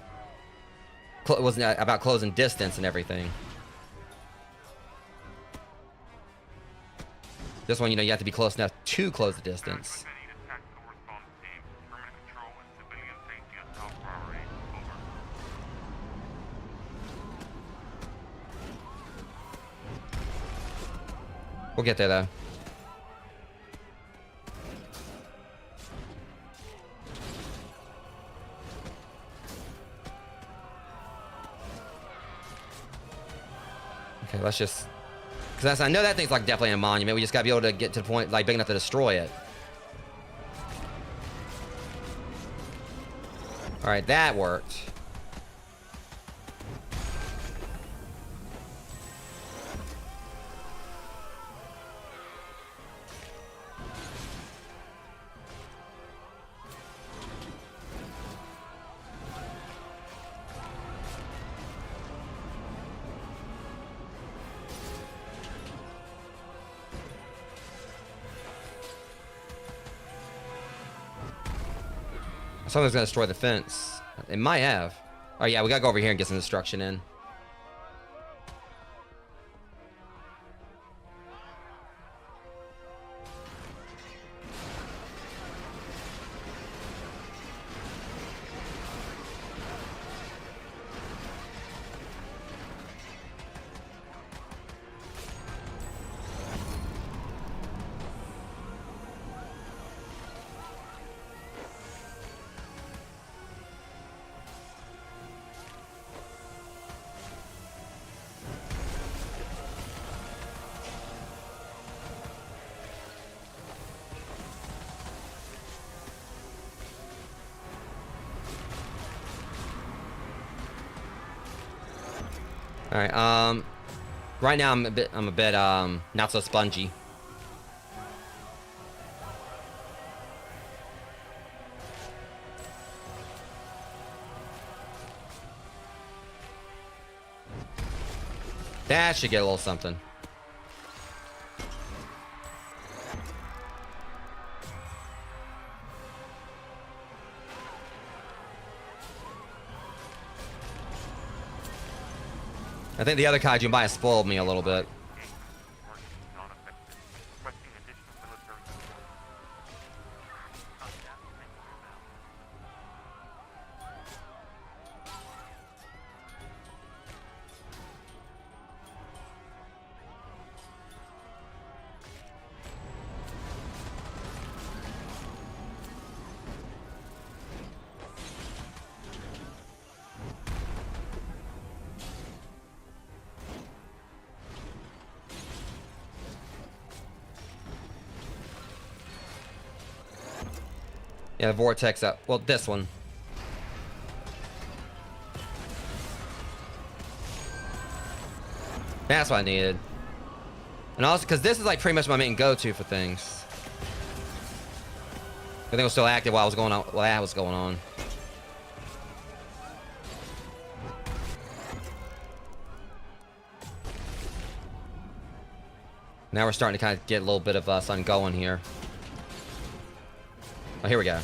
wasn't about closing distance and everything. This one, you know, you have to be close enough to close the distance. We'll get there, though. Okay, let's just... Because I know that thing's, like, definitely a monument. We just gotta be able to get to the point, like, big enough to destroy it. Alright, that worked. Something's gonna destroy the fence. It might have. Oh yeah, we gotta go over here and get some destruction in. All right. Right now I'm a bit not so spongy. That should get a little something. I think the other Kaiju might have spoiled me a little bit. Yeah, the vortex up. Well, this one. That's what I needed. And also, because this is like pretty much my main go-to for things. I think it was still active while I was going on. While that was going on. Now we're starting to kind of get a little bit of sun going here. Oh, here we go.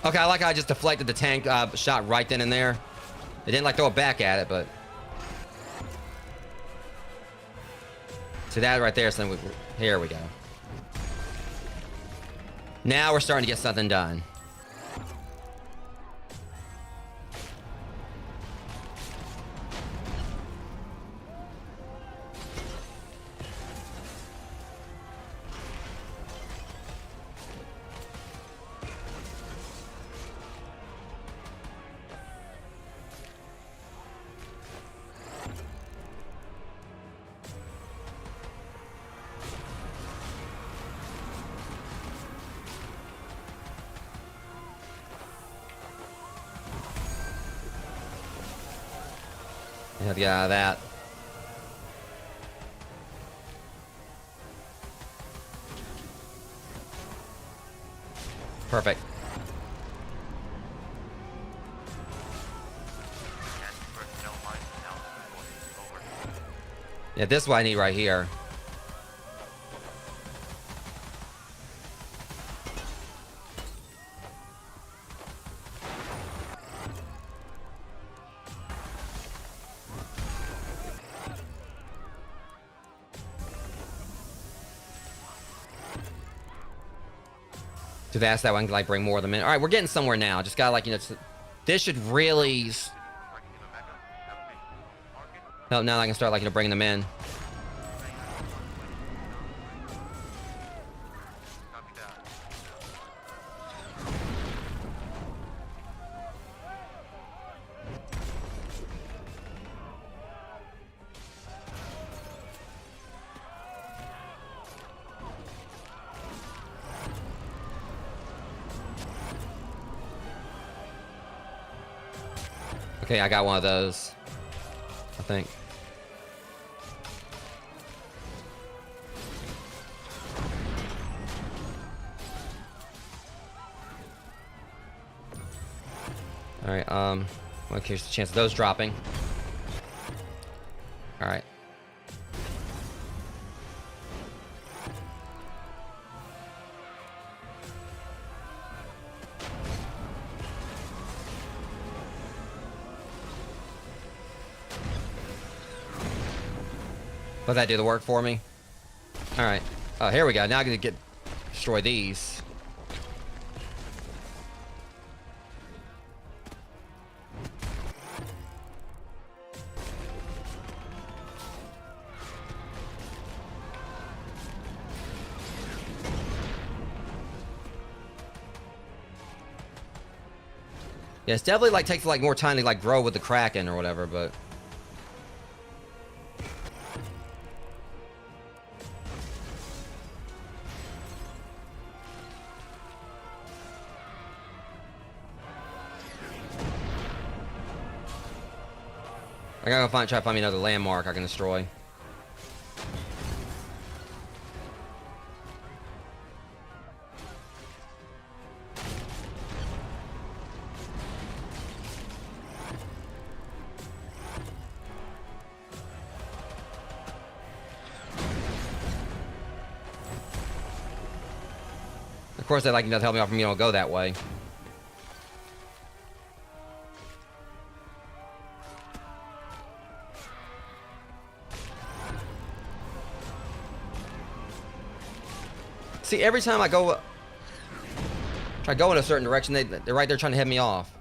Okay, I like how I just deflected the tank shot right then and there. It didn't like throw it back at it, but... See that right there, so here we go. Now we're starting to get something done. You have to get out of that. Perfect. Yeah, this is what I need right here. To that's that one can like bring more of them in. All right, we're getting somewhere now. Just gotta like, you know, this should really help. Now I can start like, you know, bringing them in. Okay, I got one of those, I think. All right, okay, here's the chance of those dropping. All right. Let that do the work for me. All right. Oh, here we go. Now I'm gonna destroy these. Yeah, it's definitely like takes like more time to like grow with the Kraken or whatever, but. I gotta try to find me another landmark I can destroy. Of course, they like, you know, to help me out from, you know, go that way. See, every time I go, try to go in a certain direction, they're right there trying to head me off.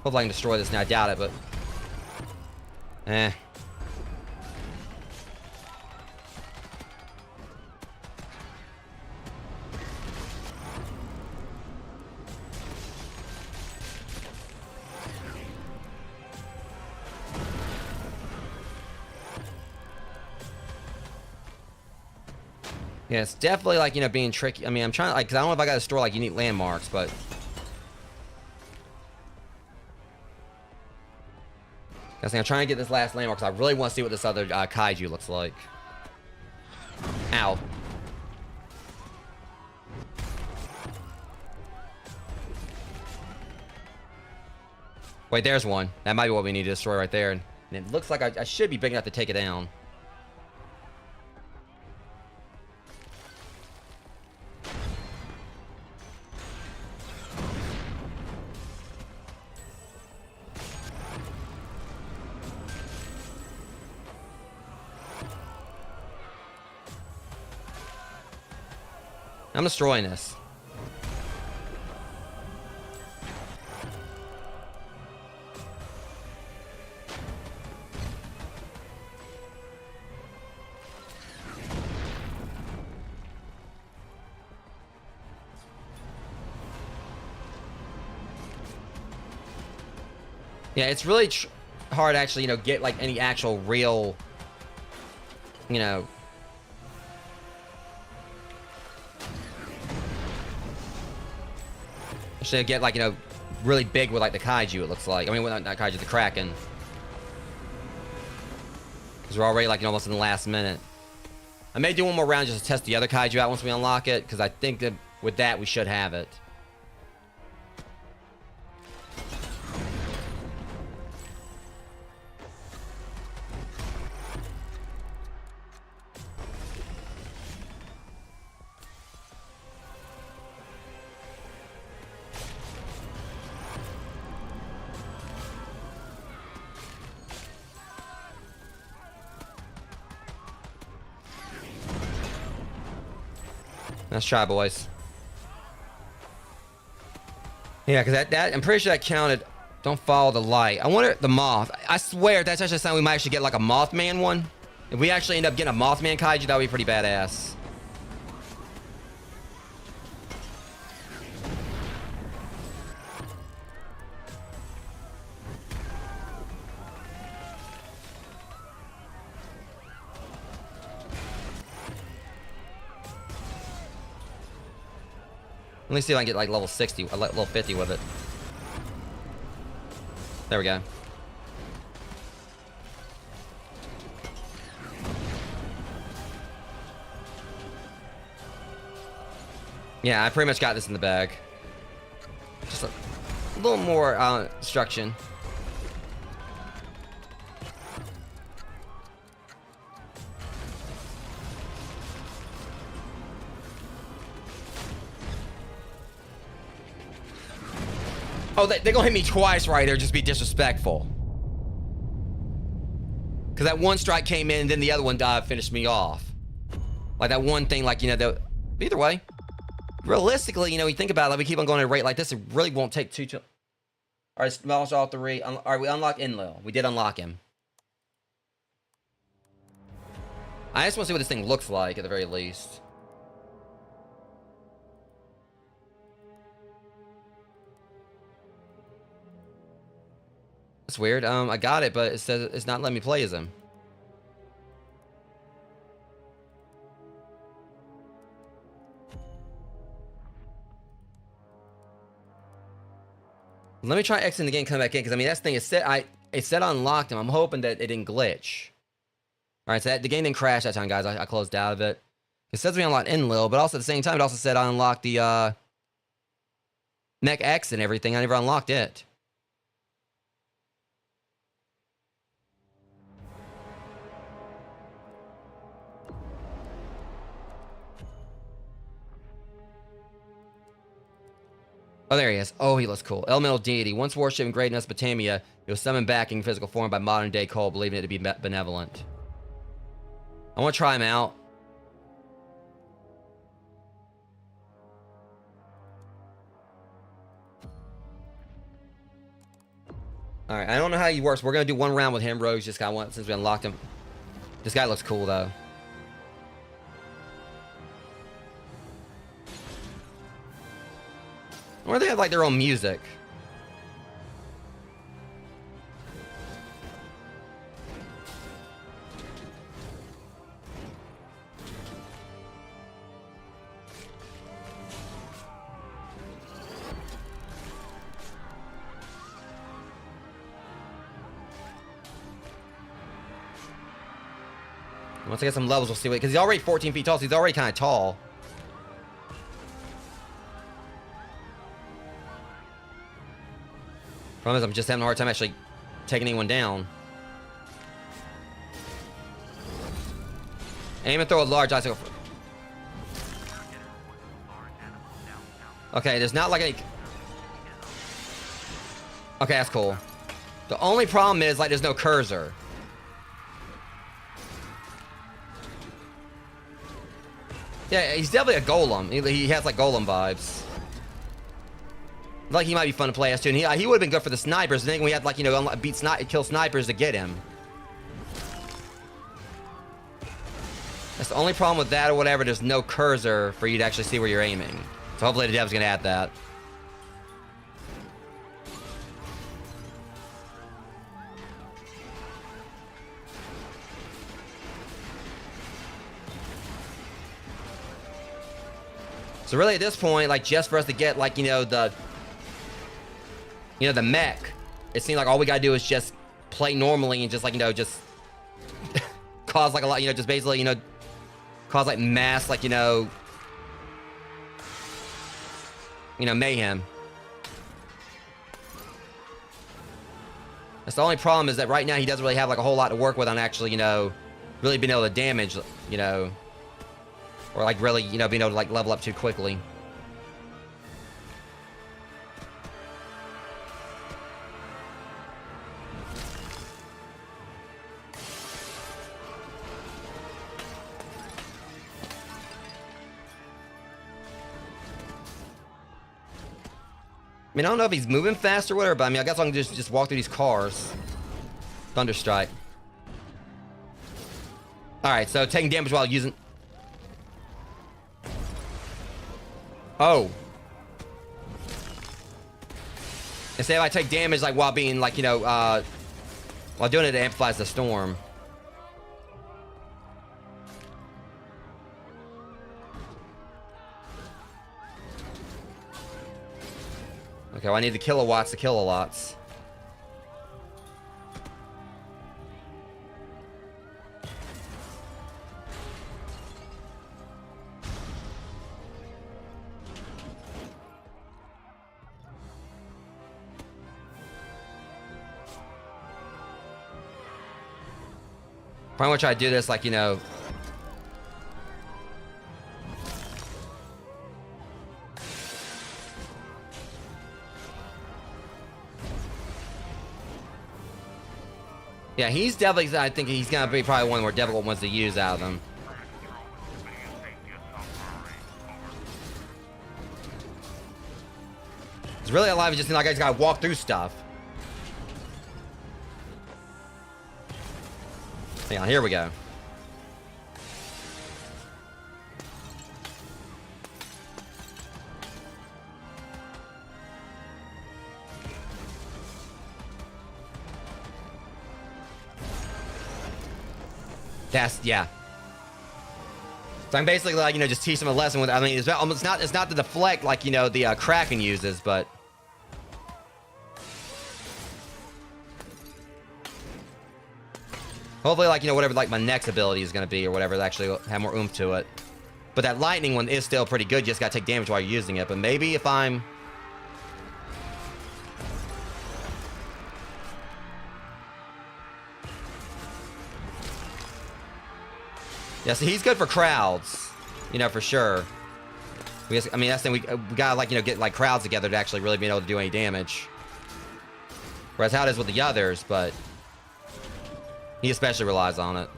Hopefully I can destroy this now. I doubt it, but... Eh. Yeah, it's definitely like, you know, being tricky. I mean, I'm trying to, like, 'cause I don't know if I got to store like unique landmarks, but I think I'm trying to get this last landmark because I really want to see what this other kaiju looks like. Ow. Wait, there's one. That might be what we need to destroy right there. And it looks like I should be big enough to take it down. I'm destroying this. Yeah, it's really hard to actually, you know, get like any actual real, you know, actually get like, you know, really big with like the kaiju, it looks like. I mean, well, not kaiju, the Kraken. Because we're already like, you know, almost in the last minute. I may do one more round just to test the other kaiju out once we unlock it, because I think that with that we should have it. Let's try, boys. Yeah, because that I'm pretty sure that counted. Don't follow the light. I wonder the moth. I swear that's actually something we might actually get like a Mothman one. If we actually end up getting a Mothman kaiju, that would be pretty badass. Let me see if I can get like level 60, level 50 with it. There we go. Yeah, I pretty much got this in the bag. Just a little more instruction. Oh, they're gonna hit me twice right there, just be disrespectful. Because that one strike came in, and then the other one finished me off. Like that one thing, like, you know, either way. Realistically, you know, you think about it, like we keep on going at a rate like this, it really won't take too. All right, smash all three. All right, we unlocked Enlil. We did unlock him. I just want to see what this thing looks like at the very least. That's weird. I got it, but it says it's not letting me play as him. Let me try exiting the game, come back in, because I mean that's the thing. It said I unlocked him. I'm hoping that it didn't glitch. All right, so the game didn't crash that time, guys. I closed out of it. It says we unlocked Enlil, but also at the same time, it also said I unlocked the Mech X and everything. I never unlocked it. Oh, there he is. Oh, he looks cool. Elemental deity. Once worshipped in great Mesopotamia, it was summoned back in physical form by modern-day cult, believing it to be benevolent. I want to try him out. All right, I don't know how he works. We're gonna do one round with him, Rogues. Just got one since we unlocked him. This guy looks cool though. Or they have like their own music. Once I get some levels, we'll see what... Because he's already 14 feet tall, so he's already kind of tall. Problem is, I'm just having a hard time actually taking anyone down. Aim and throw a large icicle. Okay, there's not like any... Okay, that's cool. The only problem is, like, there's no cursor. Yeah, he's definitely a golem. He has, like, golem vibes. Like, he might be fun to play as, too. And he would have been good for the snipers. I think we had, like, you know, kill snipers to get him. That's the only problem with that or whatever. There's no cursor for you to actually see where you're aiming. So hopefully the dev's going to add that. So really at this point, like, just for us to get, like, the mech, it seems like all we gotta do is just play normally and just, like, just cause, like, a lot, just basically, cause, like, mass, like, mayhem. That's the only problem, is that right now he doesn't really have, like, a whole lot to work with on actually, really being able to damage, or, like, really, being able to, like, level up too quickly. I mean, I don't know if he's moving fast or whatever, but I mean, I guess I can just walk through these cars. Thunderstrike. Alright, so taking damage while using... Oh. Instead, if I take damage, like, while being, like, while doing it, it amplifies the storm. Okay, well, I need the kilowatts to kilowatts. Probably want to try to do this, like, Yeah, he's definitely, I think he's going to be probably one of the more difficult ones to use out of them. It's really a lot of it just seems like I just got to walk through stuff. Hang on, here we go. That's, yeah. So I'm basically like, just teach them a lesson with, I mean, it's not to deflect like, the Kraken uses, but. Hopefully, like, whatever, like, my next ability is going to be or whatever, actually have more oomph to it. But that lightning one is still pretty good. You just got to take damage while you're using it. But maybe if I'm... Yeah, so he's good for crowds, for sure. I mean, that's the thing, we gotta, like, get, like, crowds together to actually really be able to do any damage. Whereas how it is with the others, but he especially relies on it.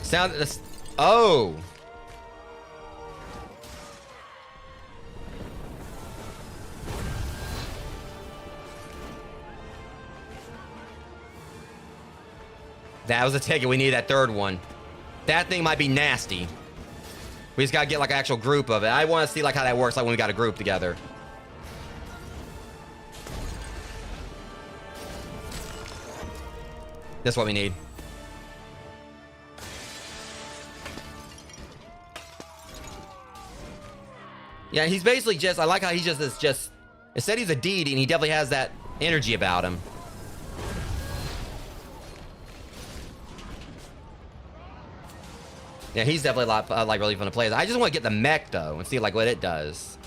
Sound this. Oh. That was a ticket. We need that third one. That thing might be nasty. We just gotta get like an actual group of it. I want to see like how that works, like when we got a group together. That's what we need. Yeah, he's basically just, I like how he just is just, it said he's a deity and he definitely has that energy about him. Yeah, he's definitely a lot, like, really fun to play. I just want to get the mech, though, and see, like, what it does.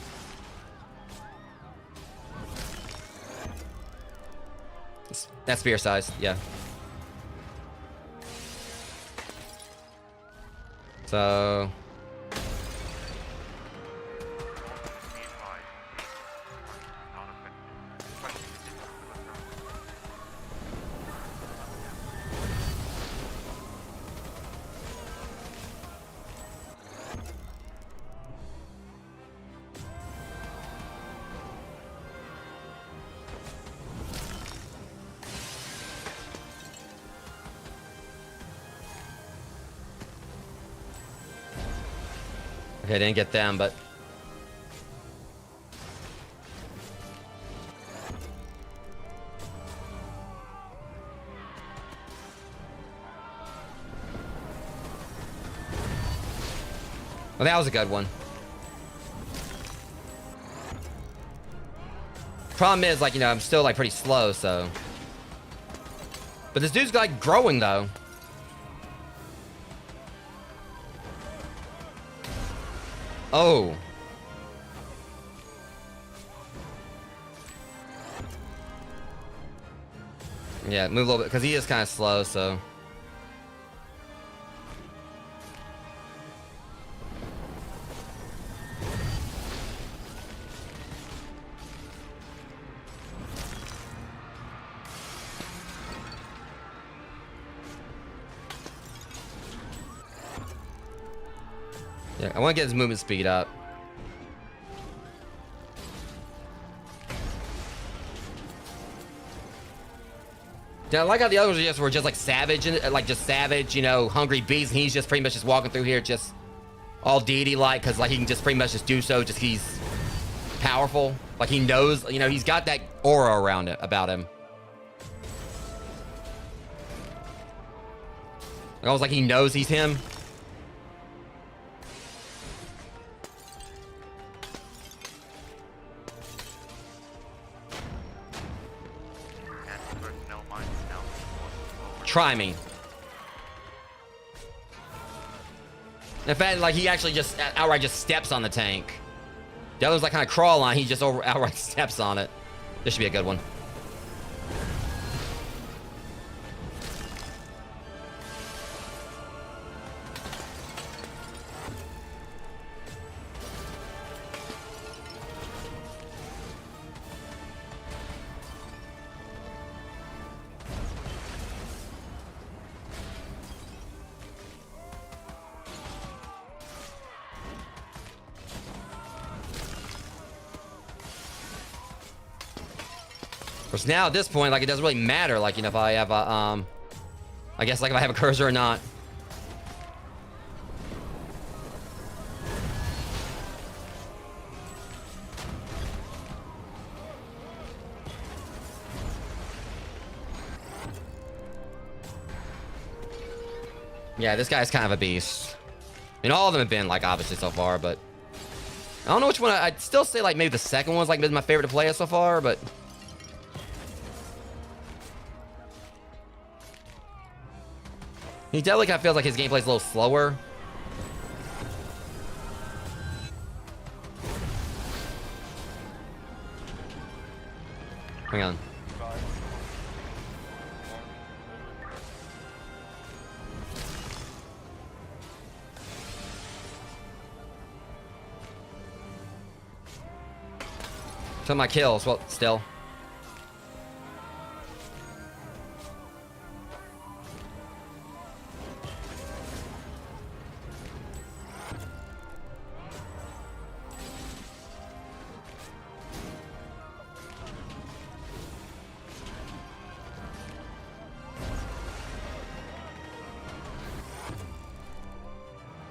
That's spear size, yeah. So... Okay, didn't get them, but... Well, that was a good one. Problem is, like, you know, I'm still, like, pretty slow, so... But this dude's, like, growing, though. Oh. Yeah, move a little bit, because he is kind of slow, so... Yeah, I want to get his movement speed up. Yeah, I like how the others just were just like savage, and like just savage, you know, hungry beasts, and he's just pretty much just walking through here just all deity-like, because like he can just pretty much just do so, just he's powerful. Like he knows, you know, he's got that aura around it, about him. Like, almost like he knows he's him. Try me. In fact, like he actually just outright just steps on the tank. The other's like kind of crawl on, he just outright steps on it. This should be a good one. Which now at this point, like it doesn't really matter, like, you know, if I have a, I guess like if I have a cursor or not. Yeah, this guy's kind of a beast. I mean, all of them have been, like, obviously so far, but... I don't know which one, I'd still say, like, maybe the second one's, like, maybe my favorite to play as so far, but... He definitely kind of feels like his gameplay's a little slower. Hang on. Took my kills, well, still.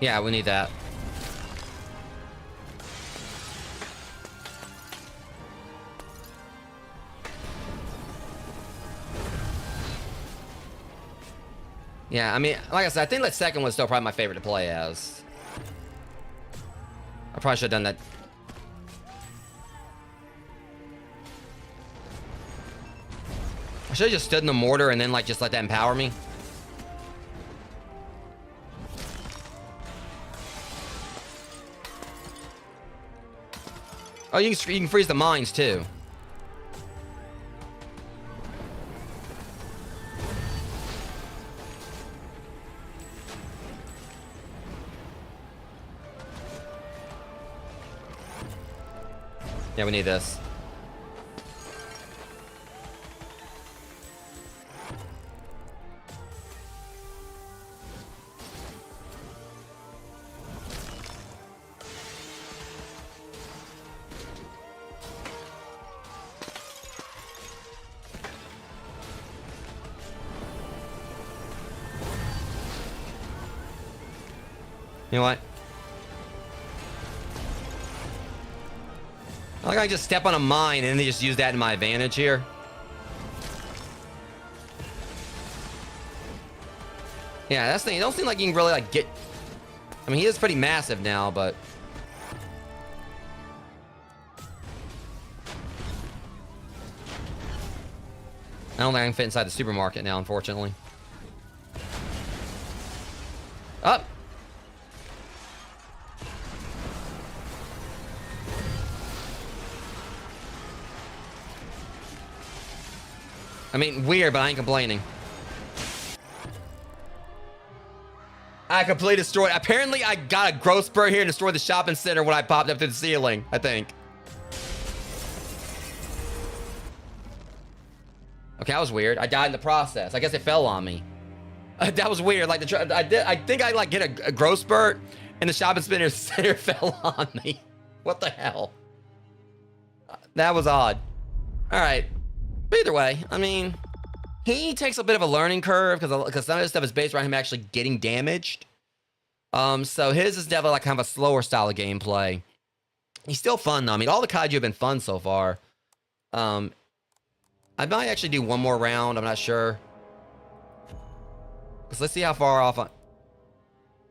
Yeah, we need that. Yeah, I mean, like I said, I think that second one's still probably my favorite to play as. I probably should have done that I should have just stood in the mortar and then like just let that empower me. Oh, you can freeze the mines too. Yeah, we need this. You know what? I like I just step on a mine and then just use that in my advantage here. Yeah, that's the thing. It don't seem like you can really like get. I mean, he is pretty massive now, but. I don't think I can fit inside the supermarket now, unfortunately. Up. I mean, weird, but I ain't complaining. I completely destroyed. Apparently, I got a growth spurt here and destroyed the shopping center when I popped up to the ceiling, I think. Okay, that was weird. I died in the process. I guess it fell on me. That was weird. Like I think I like get a growth spurt and the shopping center fell on me. What the hell? That was odd. All right. But either way, I mean, he takes a bit of a learning curve because some of this stuff is based around him actually getting damaged. So his is definitely like kind of a slower style of gameplay. He's still fun though. I mean, all the kaiju have been fun so far. I might actually do one more round. I'm not sure. Because let's see how far off.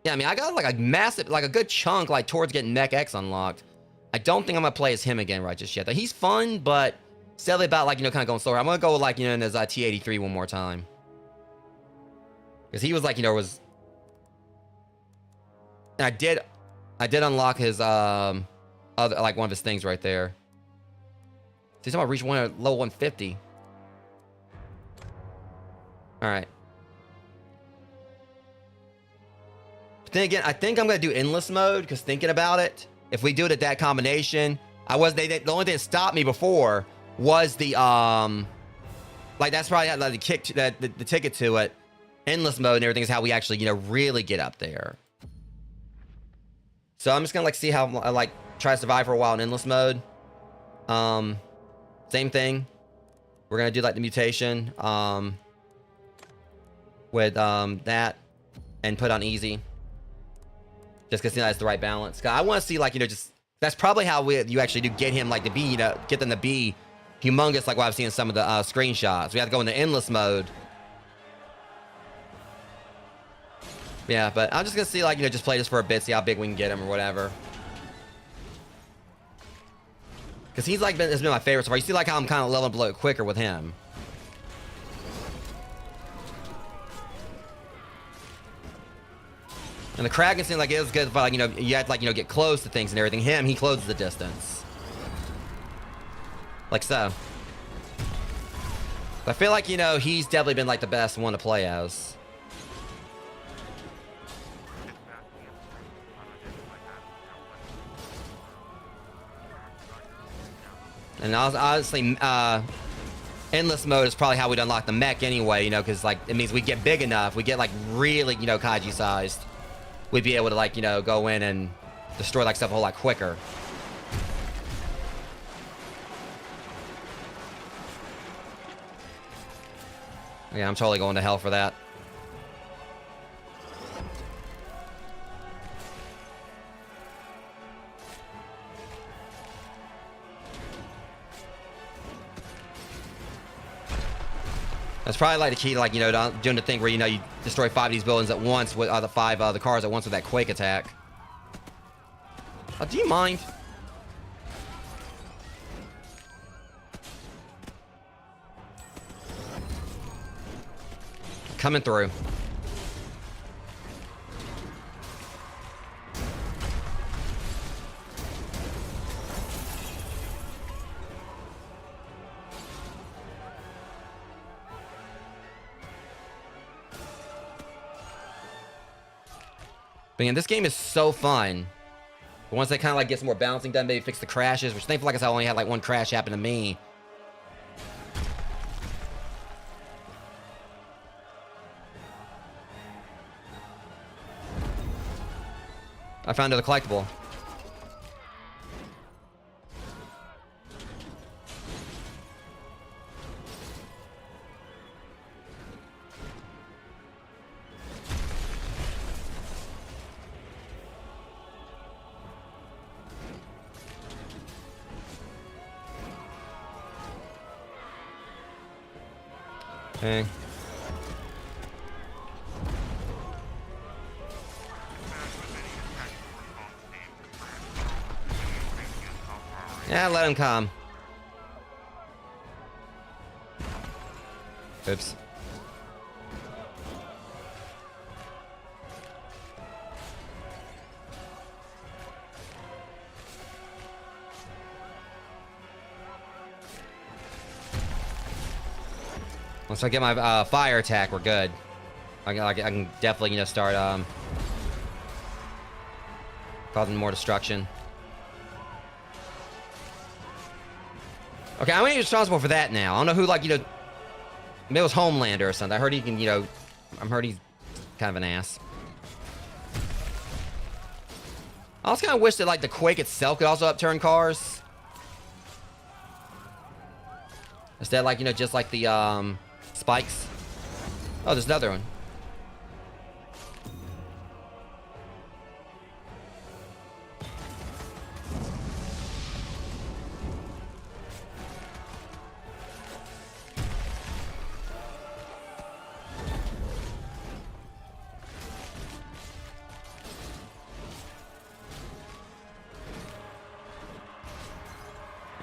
Yeah, I mean, I got like a massive, like a good chunk, like towards getting Mech X unlocked. I don't think I'm gonna play as him again right just yet. He's fun, but sadly about like, you know, kind of going slower. I'm gonna go like, you know, in his T83 one more time. Because he was like, you know, and I did unlock his other, like one of his things right there. He's talking about reach level 150. All right. But then again, I think I'm gonna do endless mode because thinking about it, if we do it at that combination, the only thing that stopped me before was the like that's probably like the ticket to it. Endless mode and everything is how we actually, you know, really get up there. So I'm just gonna like see how I like try to survive for a while in endless mode. Same thing. We're gonna do like the mutation with that and put on easy. Just because, you know, that's the right balance. 'Cause I want to see like, you know, just that's probably how you actually do get him like to be, you know, get them to be humongous like what I've seen in some of the screenshots. We have to go into endless mode. Yeah, but I'm just gonna see like, you know, just play this for a bit, see how big we can get him or whatever. Because he's like has been my favorite so far. You see like how I'm kind of leveling up a little quicker with him. And the Kraken seems like it was good for like, you know, you had to like, you know, get close to things and everything. He closes the distance. Like so. I feel like, you know, he's definitely been like the best one to play as. And honestly, endless mode is probably how we'd unlock the mech anyway, you know, because like it means we get big enough, we get like really, you know, kaiju sized. We'd be able to like, you know, go in and destroy like stuff a whole lot quicker. Yeah, I'm totally going to hell for that. That's probably like the key to like, you know, doing the thing where, you know, you destroy 5 of these buildings at once with the 5 the cars at once with that quake attack. Do you mind? coming through. But yeah, this game is so fun. But once they kind of like get some more balancing done, maybe fix the crashes, which thankfully, like I said, I only had like one crash happen to me. I found another collectible. Okay. Yeah, let him come. Oops. Once I get my fire attack, we're good. I can definitely, you know, start causing more destruction. Okay, I'm gonna be responsible for that now. I don't know who, like, you know, maybe it was Homelander or something. I heard he can, you know, I heard he's kind of an ass. I also kind of wish that, like, the Quake itself could also upturn cars. Instead, like, you know, just like the spikes. Oh, there's another one.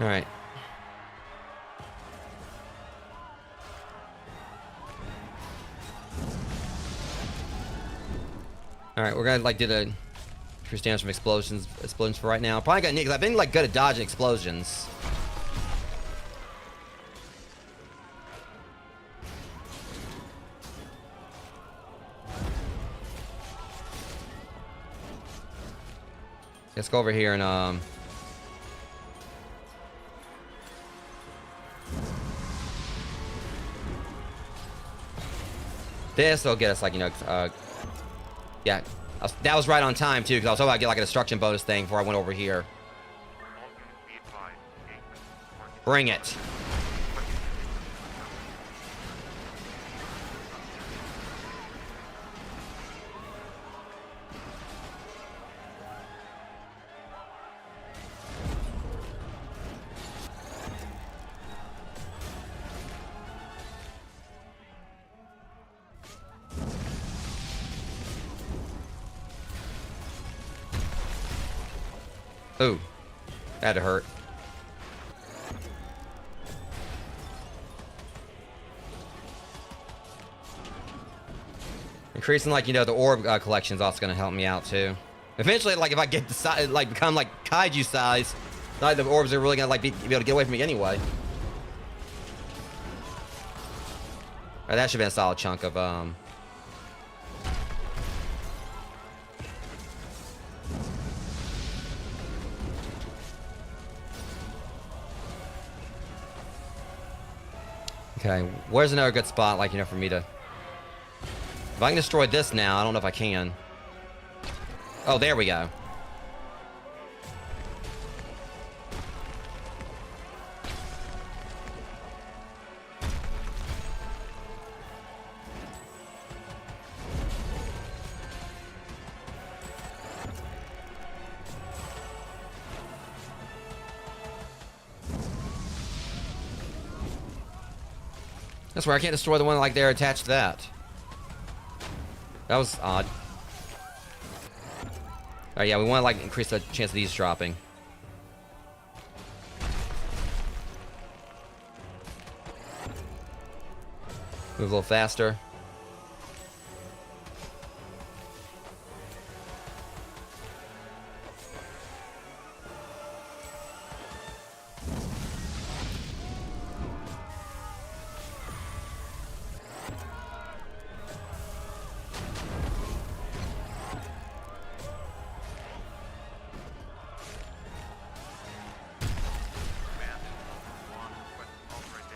All right. All right, we're gonna like do the increase damage from explosions for right now. Probably got neat because I've been like good at dodging explosions. Let's go over here and this will get us, like, you know, yeah, that was right on time too, because I was hoping I'd get like a destruction bonus thing before I went over here. Bring it. Ooh, that hurt. Increasing, like, you know, the orb collection is also going to help me out too. Eventually, like, if I get the size, like, become like Kaiju size, not the orbs are really going to like be able to get away from me anyway. Alright, that should be a solid chunk of Okay, where's another good spot, like, you know, for me to... If I can destroy this now, I don't know if I can. Oh, there we go. That's where I can't destroy the one like they're attached to that. That was odd. Alright, yeah, we want to like increase the chance of these dropping. Move a little faster.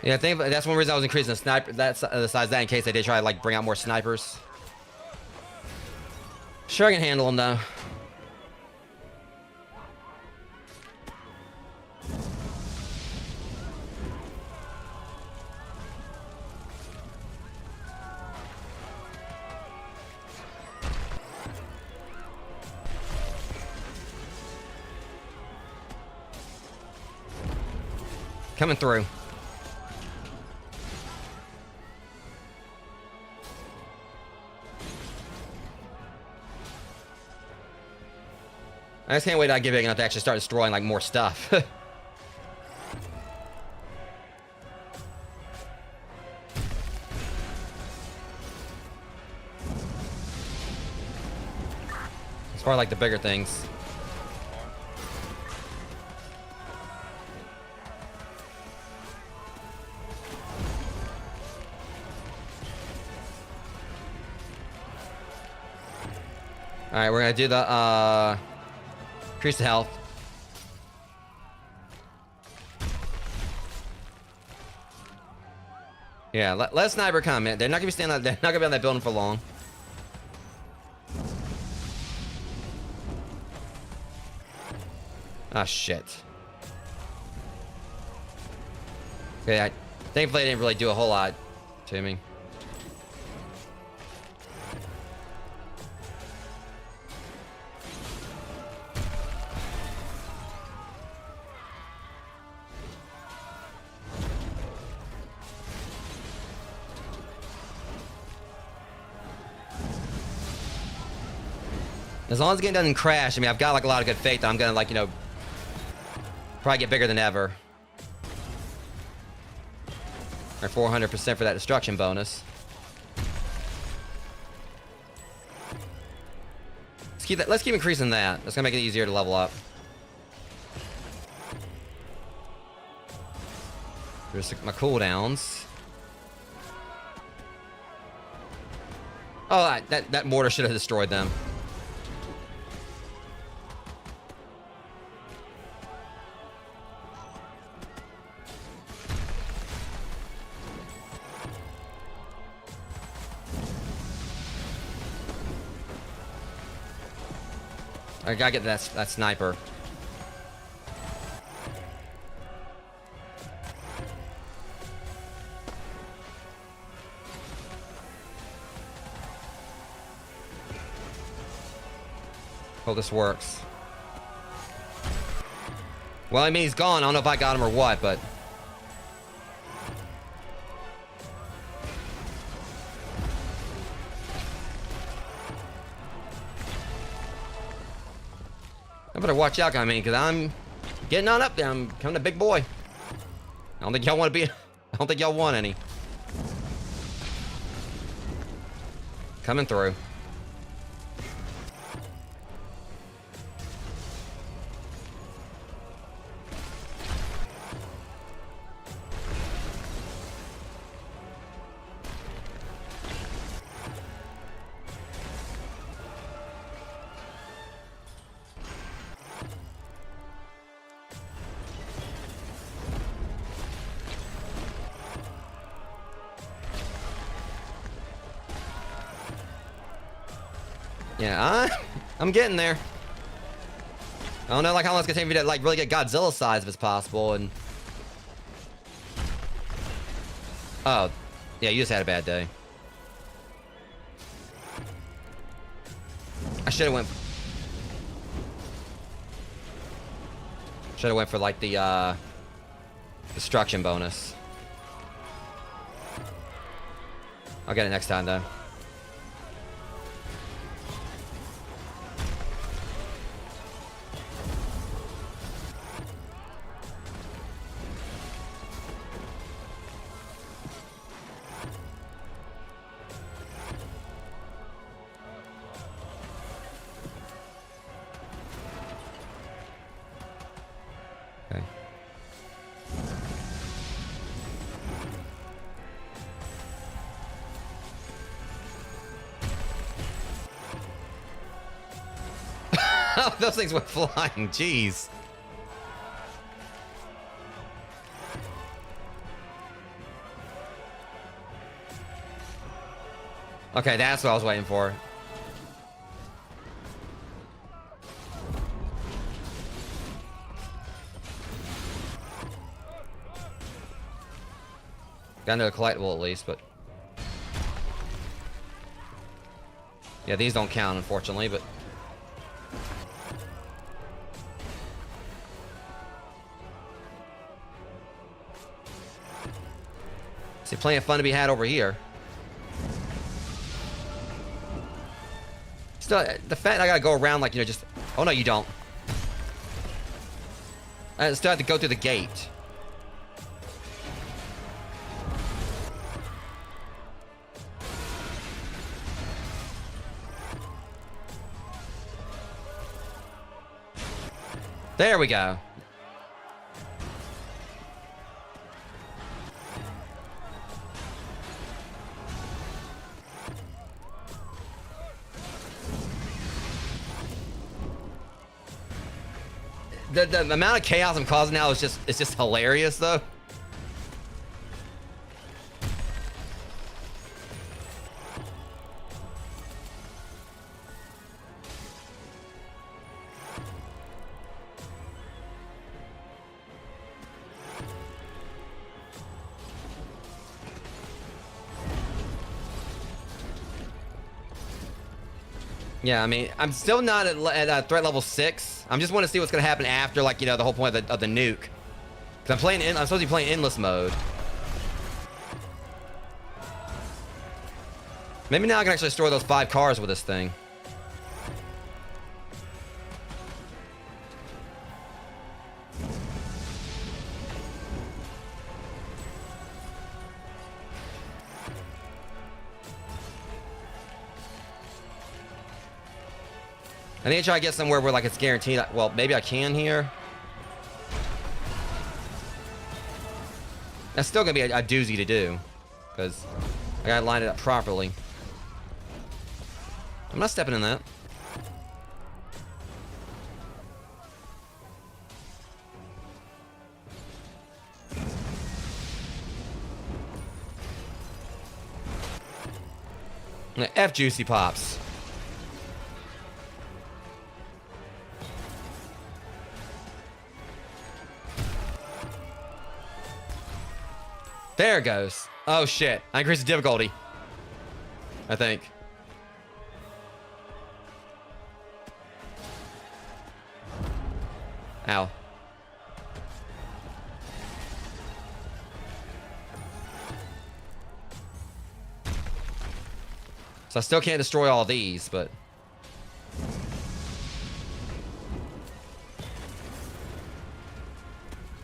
Yeah, I think that's one reason I was increasing the sniper. That's the size of that in case they did try to like bring out more snipers. Sure, I can handle them though. Coming through. I just can't wait till I get big enough to actually start destroying like more stuff. As far as like the bigger things. All right, we're gonna do the increase the health. Yeah, let sniper come in. They're not gonna be standing. They're not gonna be on that building for long. Ah, shit. Okay, thankfully they didn't really do a whole lot to me. As long as the game doesn't crash, I mean, I've got like a lot of good faith that I'm gonna like, you know, probably get bigger than ever. Or 400% for that destruction bonus. Let's keep increasing that. That's gonna make it easier to level up. There's my cooldowns. Oh, that mortar should have destroyed them. I gotta get that sniper. Hope this works. Well, I mean, he's gone. I don't know if I got him or what, but... I better watch out, I mean, because I'm getting on up there. I'm becoming a big boy. I don't think y'all want to be... I don't think y'all want any. Coming through. Yeah, I'm getting there. I don't know like how long it's gonna take me to like really get Godzilla size if it's possible. And oh, yeah, you just had a bad day. I should have went for like the destruction bonus. I'll get it next time though. Those things went flying, jeez. Okay, that's what I was waiting for. Got another collectible at least, but... Yeah, these don't count, unfortunately, but... See, plenty of fun to be had over here. Still, the fact I gotta go around, like, you know, just... Oh, no, you don't. I still have to go through the gate. There we go. The amount of chaos I'm causing now is just hilarious though. Yeah, I mean, I'm still not at threat level 6. I'm just want to see what's going to happen after, like, you know, the whole point of the nuke. Because I'm supposed to be playing endless mode. Maybe now I can actually store those 5 cars with this thing. I need to try to get somewhere where, like, it's guaranteed. Well, maybe I can here. That's still going to be a doozy to do. Because I got to line it up properly. I'm not stepping in that. F Juicy Pops. There it goes. Oh shit. I increased the difficulty. I think. Ow. So I still can't destroy all these, but...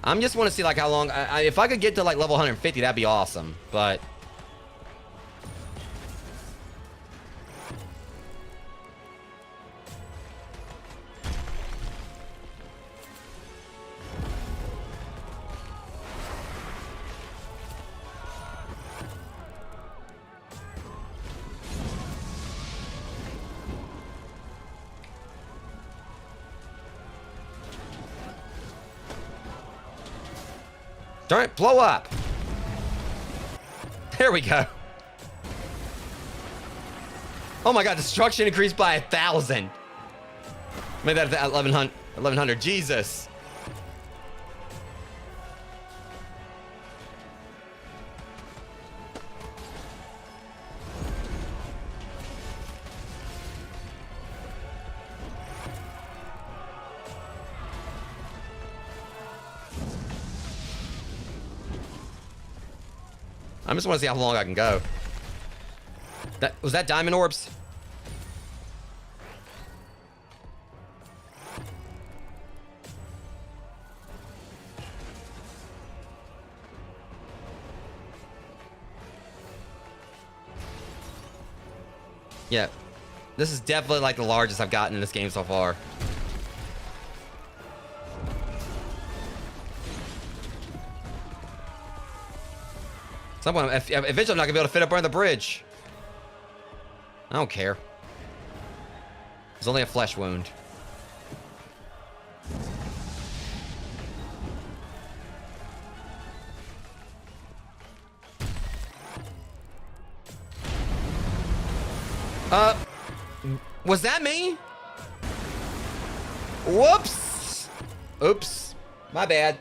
I'm just want to see, like, how long... if I could get to, like, level 150, that'd be awesome. But... Darn it, blow up! There we go. Oh my god, destruction increased by 1,000. Made that 1,100. Jesus. I just want to see how long I can go. Was that diamond orbs? Yeah. This is definitely like the largest I've gotten in this game so far. Eventually I'm not gonna be able to fit up under the bridge. I don't care. It's only a flesh wound. Uh, was that me? Whoops. Oops. My bad.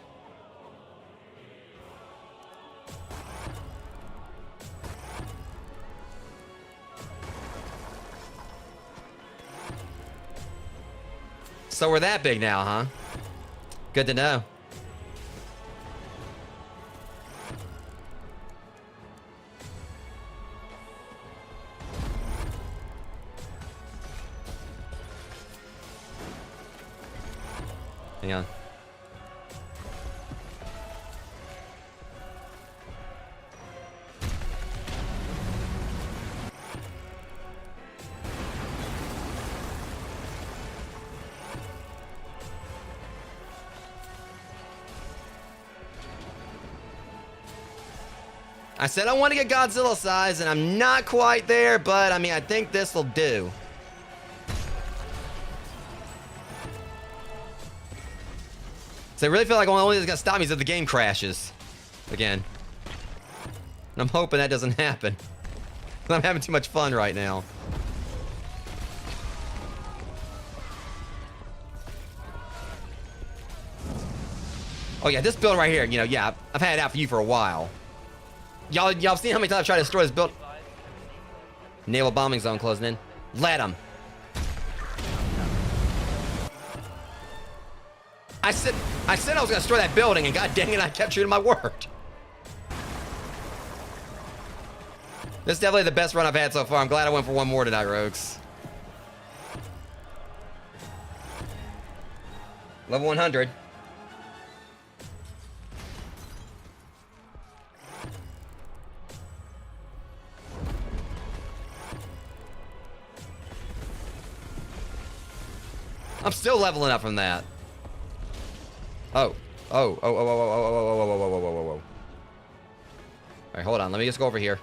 So we're that big now, huh? Good to know. Hang on. I said I want to get Godzilla size, and I'm not quite there, but I mean, I think this will do. So I really feel like the only thing that's gonna stop me is if the game crashes again. And I'm hoping that doesn't happen. I'm having too much fun right now. Oh yeah, this building right here, you know, yeah, I've had it out for you for a while. Y'all seen how many times I've tried to destroy this building? Naval bombing zone closing in. Let him. I said I was gonna destroy that building, and god dang it, I kept shooting my word. This is definitely the best run I've had so far. I'm glad I went for one more tonight, Rogues. Level 100. I'm still leveling up from that. Oh. Oh. Oh. Oh. Oh. Oh. Oh. Oh. Oh. Oh. Oh. Oh. All right, hold on. Let me just go over here.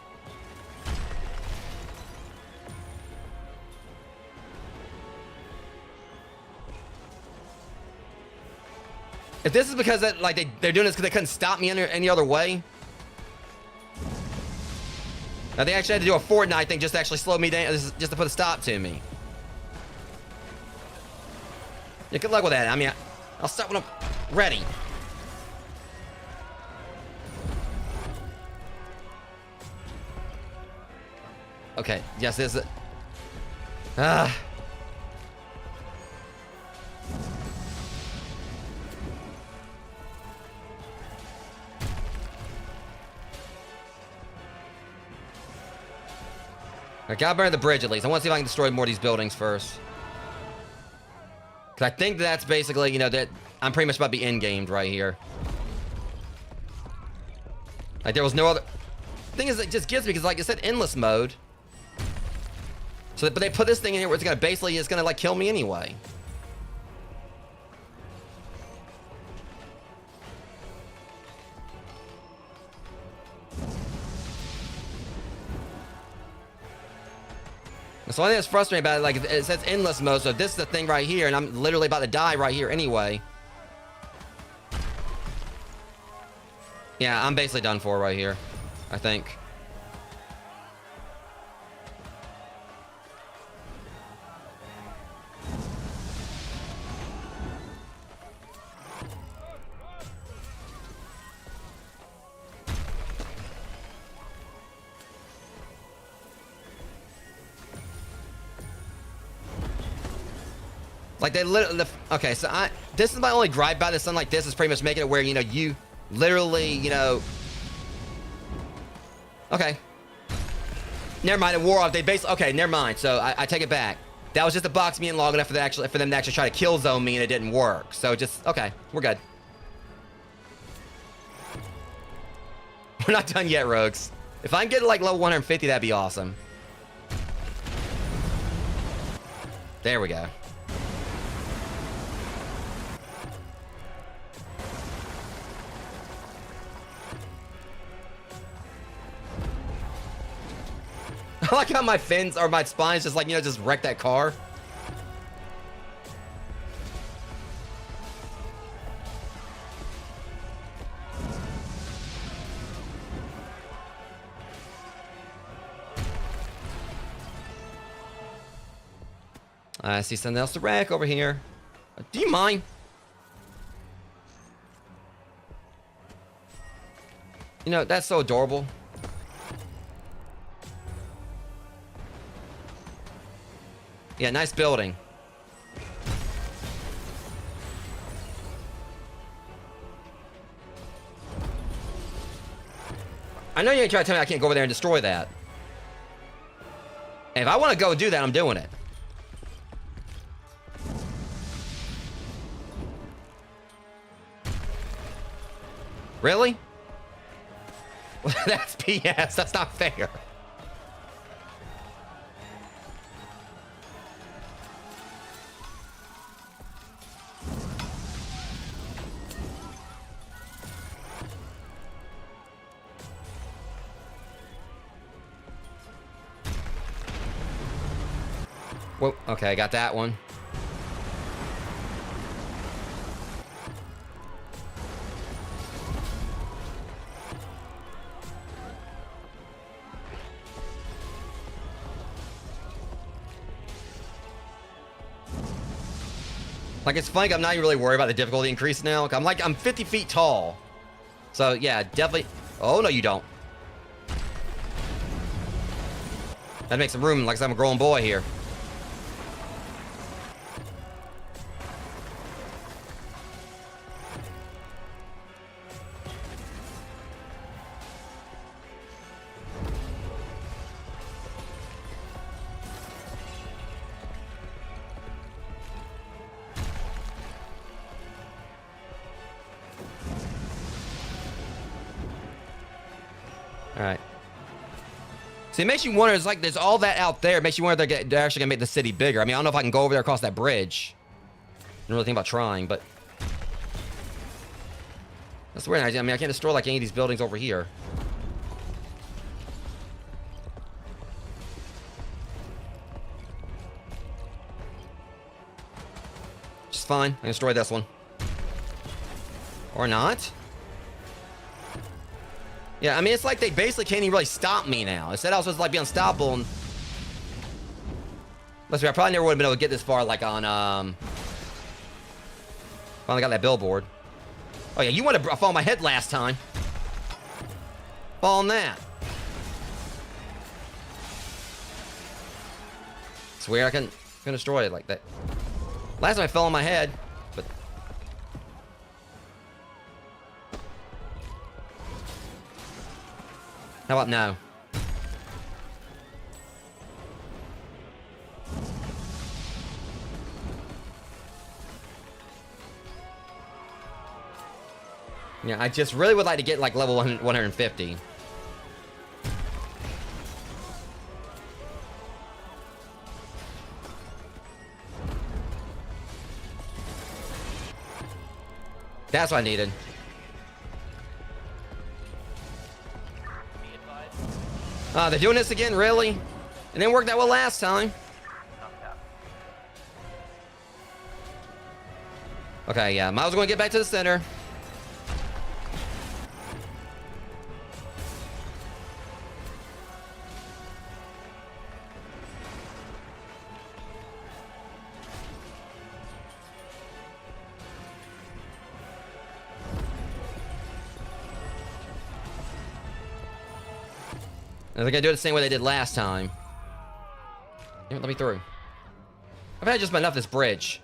If this is because that, like they're doing this because they couldn't stop me any other way. Now they actually had to do a Fortnite thing just to actually slow me down, just to put a stop to me. Yeah, good luck with that. I mean, I'll start when I'm ready. Okay, yes, this is it. I gotta burn the bridge at least. I want to see if I can destroy more of these buildings first. Because I think that's basically, you know, that I'm pretty much about to be end-gamed right here. Like, there was no other... thing is, it just gets me, because, like I said, endless mode. So, but they put this thing in here where it's gonna basically, it's gonna, like, kill me anyway. So I think that's frustrating about it, like, it says endless mode, so this is the thing right here, and I'm literally about to die right here anyway. Yeah, I'm basically done for right here, I think. Like they literally, okay, so this is my only gripe about this. Something like this is pretty much making it where, you know, you literally, you know, okay. Never mind, it wore off. They basically, okay, never mind. So I take it back. That was just to box me in long enough for them to actually try to kill zone me, and it didn't work. So just, okay, we're good. We're not done yet, Rogues. If I can get to like level 150, that'd be awesome. There we go. I like how my fins or my spines just like, you know, just wreck that car. I see something else to wreck over here. Do you mind? You know, that's so adorable. Yeah, nice building. I know you ain't trying to tell me I can't go over there and destroy that. And if I want to go do that, I'm doing it. Really? That's BS. That's not fair. Whoa, okay, I got that one. Like, it's funny, I'm not even really worried about the difficulty increase now. I'm 50 feet tall. So, yeah, definitely. Oh, no, you don't. That makes some room, like I'm a growing boy here. All right. See, it makes you wonder. It's like there's all that out there. It makes you wonder if they're actually gonna make the city bigger. I mean, I don't know if I can go over there across that bridge. I don't really think about trying, but that's weird. I mean, I can't destroy like any of these buildings over here. Just fine. I can destroy this one, or not. Yeah, I mean, it's like they basically can't even really stop me now. It said I was supposed to like be unstoppable, and let's see, I probably never would have been able to get this far, like on finally got that billboard. Oh yeah, you wanted to fall on my head last time. Fall on that. Swear I can destroy it like that. Last time I fell on my head, but how about now? Yeah, I just really would like to get like level 150. That's what I needed. They're doing this again, really? It didn't work that well last time. Okay, yeah, Miles going to get back to the center. I think I do it the same way they did last time. Damn it, let me through. I've had just enough of this bridge.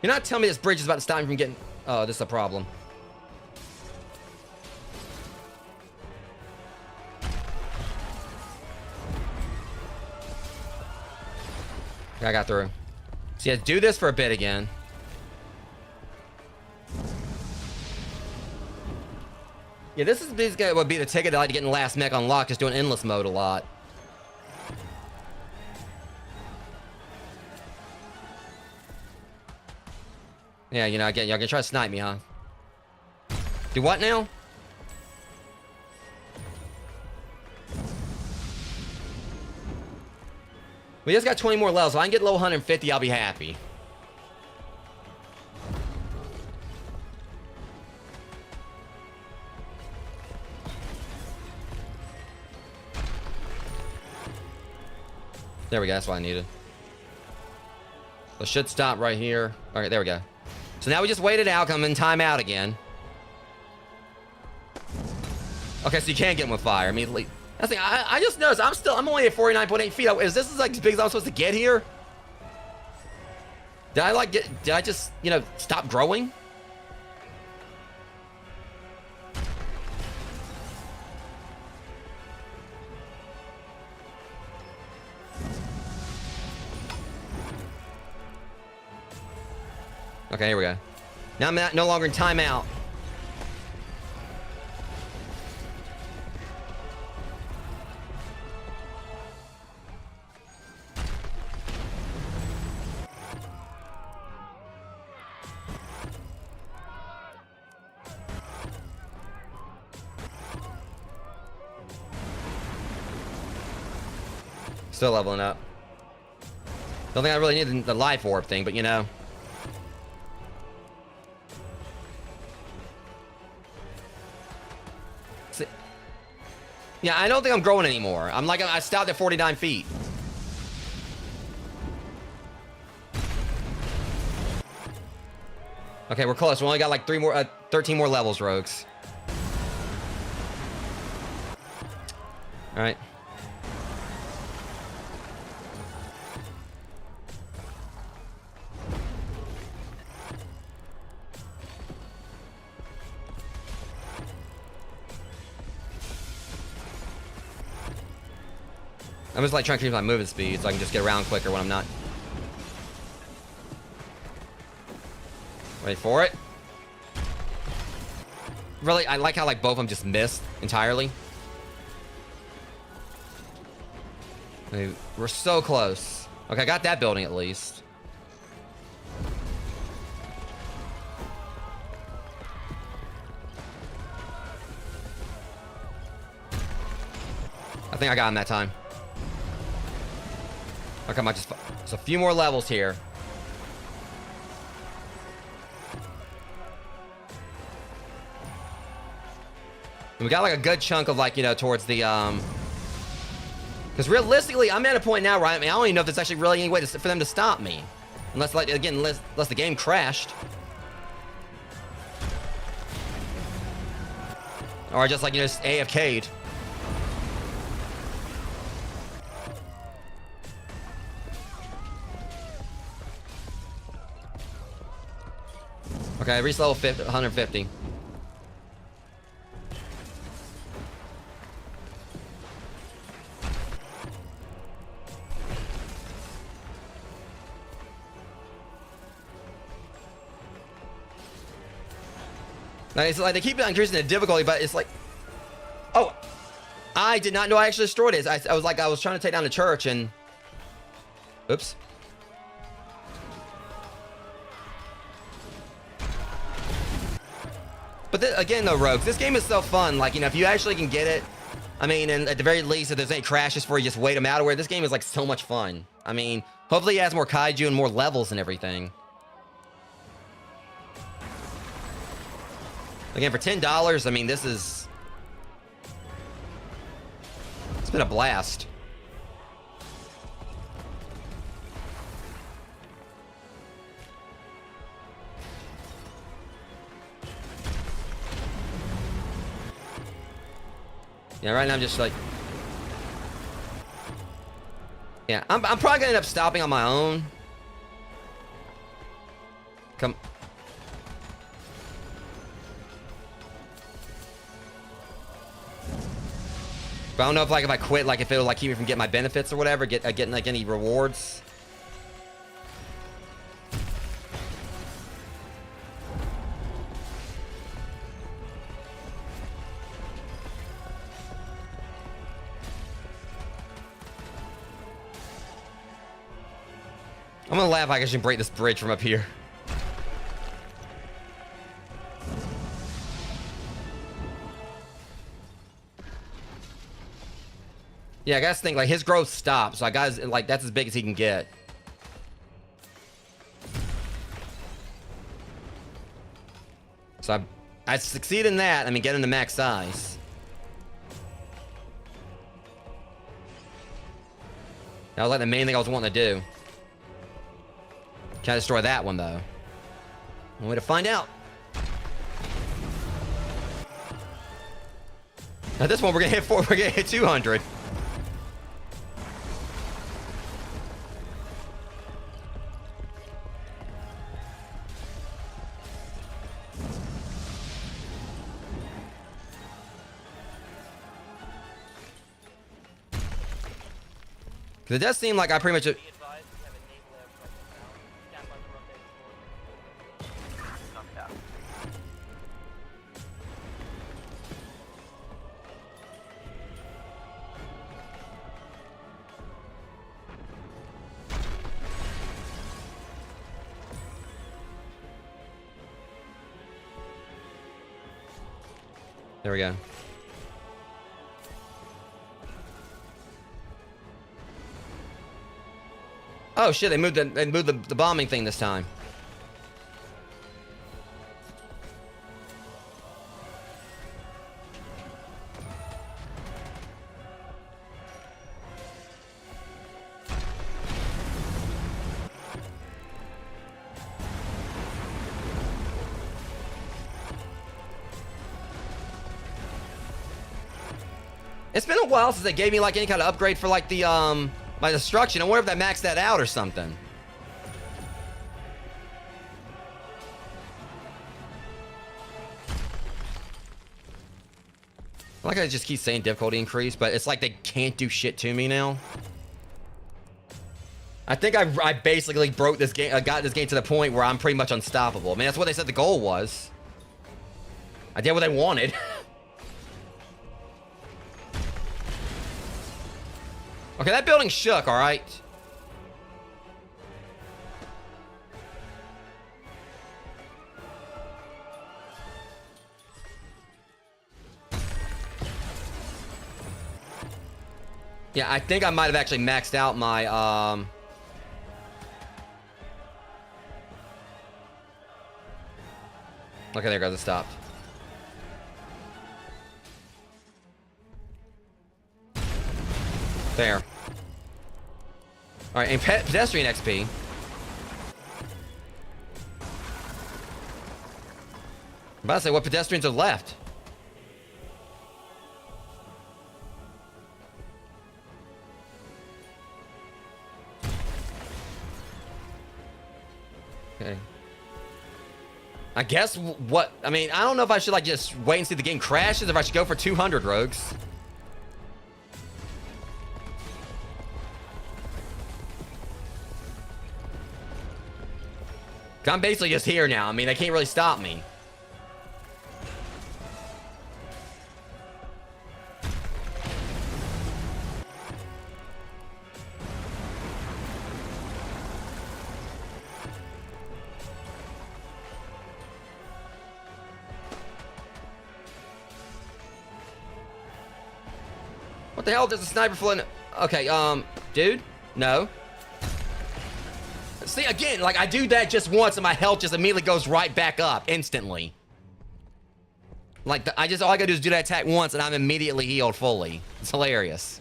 You're not telling me this bridge is about to stop me from getting... Oh, this is a problem. I got through. So yeah, do this for a bit again. Yeah, this would be the ticket that I like to get in last mech unlocked, just doing endless mode a lot. Yeah, you know, again, y'all gonna try to snipe me, huh? Do what now? We just got 20 more levels. If I can get level 150, I'll be happy. There we go. That's what I needed. So it should stop right here. All right, there we go. So now we just wait it out. I'm in timeout again. Okay, so you can't get him with fire immediately. That's the thing. I just noticed I'm only at 49.8 feet. Is this like as big as I'm supposed to get here? Did I just, you know, stop growing? Okay, here we go. Now I'm no longer in timeout. Still leveling up. Don't think I really need the life orb thing, but you know. See, yeah, I don't think I'm growing anymore. I stopped at 49 feet. Okay, we're close. We only got like 13 more levels, rogues. All right. I'm just like trying to increase my movement speed so I can just get around quicker when I'm not. Wait for it. Really, I like how like both of them just missed entirely. We're so close. Okay, I got that building at least. I think I got him that time. Okay, I might just a few more levels here. And we got like a good chunk of like, you know, towards the because realistically, I'm at a point now, right? I mean, I don't even know if there's actually really any way for them to stop me, unless like again, unless the game crashed, or just like, you know, just AFK'd. Okay, I reached level 150. Now, it's like they keep increasing the difficulty, but it's like, oh, I did not know I actually destroyed it. I was trying to take down the church and, oops. But again, though, rogues, this game is so fun. Like, you know, if you actually can get it, I mean, and at the very least, if there's any crashes for you, just wait them out. Where this game is like so much fun. I mean, hopefully it has more kaiju and more levels and everything. Again, for $10, I mean, it's been a blast. Yeah, right now I'm just like, yeah, I'm probably gonna end up stopping on my own. Come. But I don't know if like if I quit, like if it'll like keep me from getting my benefits or whatever, getting like any rewards. I'm gonna laugh like I should break this bridge from up here. Yeah, I gotta think like his growth stops, so I gotta like that's as big as he can get. So I succeed in that. I mean, get him to max size. That was like the main thing I was wanting to do. Can I destroy that one though? One way to find out. At this one, we're gonna hit 200. Because it does seem like I pretty much... There we go. Oh shit! They moved the bombing thing this time. It's been a while since they gave me like any kind of upgrade for like the my destruction. I wonder if that maxed that out or something. Like I just keep saying difficulty increase, but it's like they can't do shit to me now. I think I basically broke this game, got this game to the point where I'm pretty much unstoppable. I mean, that's what they said the goal was. I did what they wanted. Okay, that building shook, all right? Yeah, I think I might have actually maxed out my, Okay, there it goes, it stopped. There. Alright, and pedestrian XP. I'm about to say, what pedestrians are left? Okay. I guess what... I mean, I don't know if I should, like, just wait and see if the game crashes, if I should go for 200 rogues. I'm basically just here now. I mean, they can't really stop me. What the hell? There's a sniper flying. Okay, dude? No. See, again, like, I do that just once and my health just immediately goes right back up instantly. Like, all I gotta do is do that attack once and I'm immediately healed fully. It's hilarious.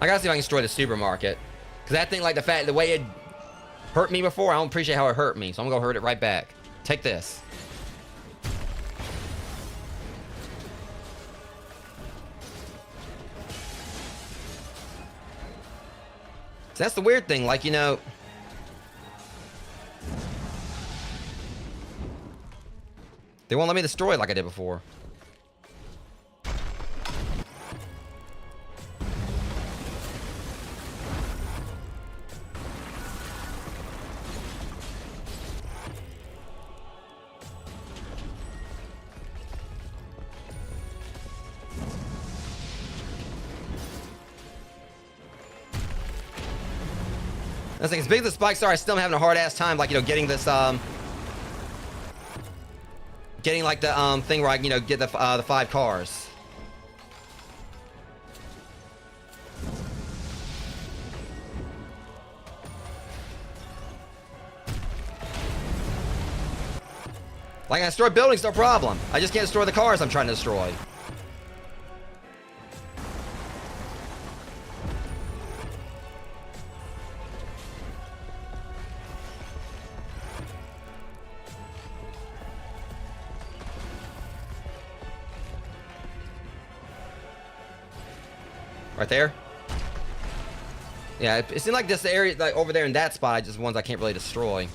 I gotta see if I can destroy the supermarket. Because that thing, like, the way it hurt me before, I don't appreciate how it hurt me. So I'm gonna go hurt it right back. Take this. So that's the weird thing, like, you know... They won't let me destroy it like I did before. I think as big as the spikes are, I still am having a hard ass time, like, you know, getting this, getting like the thing where I, you know, get the 5 cars. Like, I destroy buildings, no problem. I just can't destroy the cars I'm trying to destroy. Right there? Yeah, it seemed like this area, like over there in that spot, just ones I can't really destroy.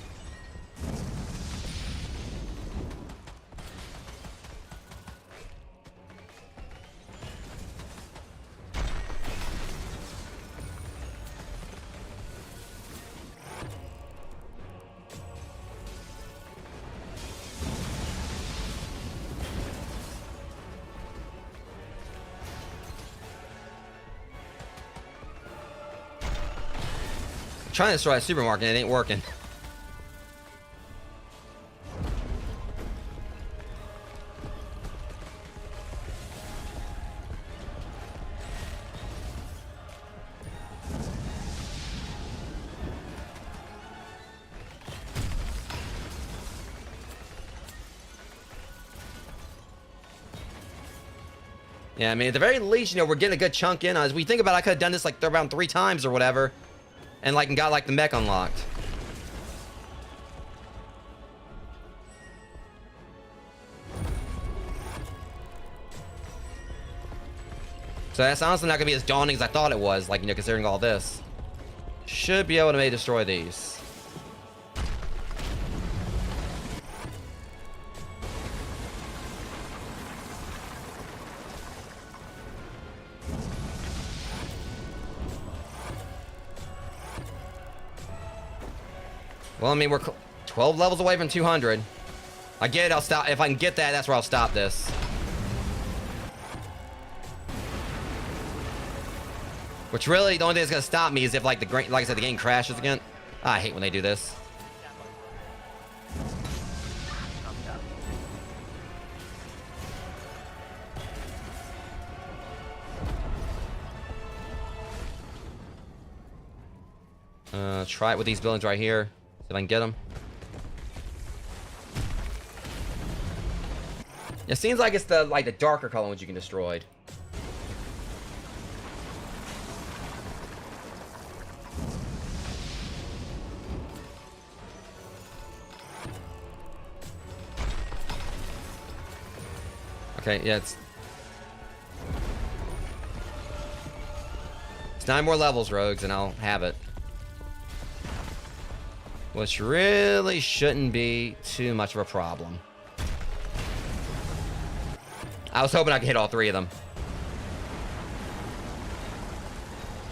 Trying to destroy a supermarket and it ain't working. Yeah, I mean, at the very least, you know, we're getting a good chunk in. As we think about it, I could have done this like around 3 times or whatever. And like, and got like the mech unlocked. So that's honestly not gonna be as daunting as I thought it was, like, you know, considering all this. Should be able to maybe destroy these. Well, I mean, we're 12 levels away from 200. I get it, I'll stop. If I can get that, that's where I'll stop this. Which really, the only thing that's gonna stop me is if, like, like I said, the game crashes again. I hate when they do this. Try it with these buildings right here. See if I can get them. It seems like it's the darker color ones you can destroy. Okay, yeah, it's 9 more levels, rogues, and I'll have it. Which really shouldn't be too much of a problem. I was hoping I could hit all 3 of them.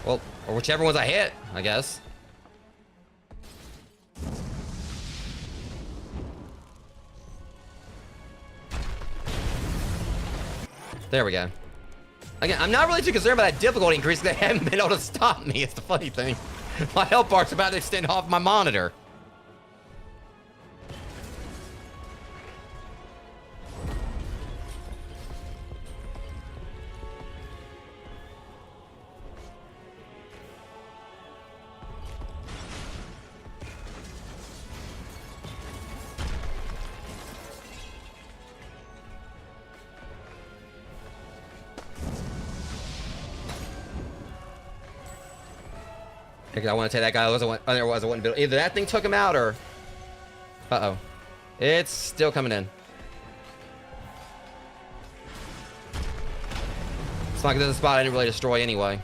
Well, or whichever ones I hit, I guess. There we go. Again, I'm not really too concerned about that difficulty increase because they haven't been able to stop me. It's the funny thing. My health bar's about to extend off my monitor. Because I want to take that guy. Otherwise, I wouldn't build. Either that thing took him out, or uh-oh, it's still coming in. It's not like there's a spot I didn't really destroy anyway.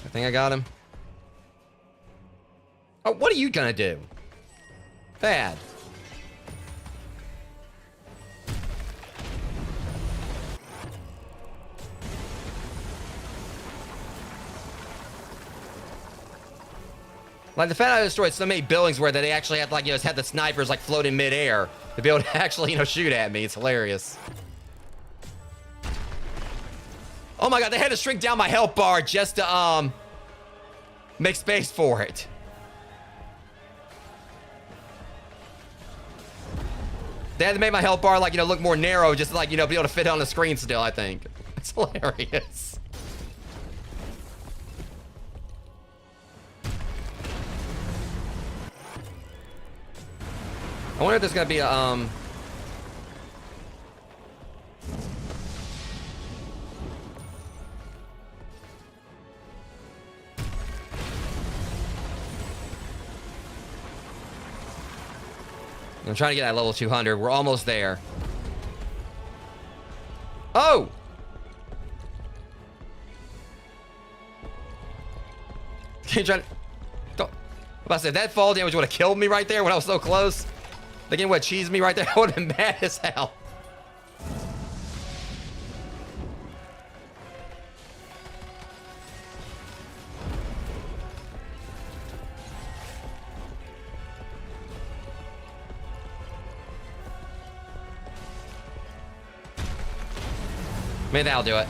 I think I got him. Oh, what are you gonna do? Bad. Like the fact I destroyed so many buildings where they actually had, like, you know, had the snipers like float in midair to be able to actually, you know, shoot at me. It's hilarious. Oh my god, they had to shrink down my health bar just to make space for it. They had to make my health bar, like, you know, look more narrow, just to, like, you know, be able to fit on the screen still, I think. It's hilarious. I wonder if there's gonna be a, I'm trying to get that level 200. We're almost there. Oh! Can't try to... Don't... I'm about to say, if that fall damage would have killed me right there when I was so close. The game would have cheesed me right there. I would have been mad as hell. Maybe that'll do it.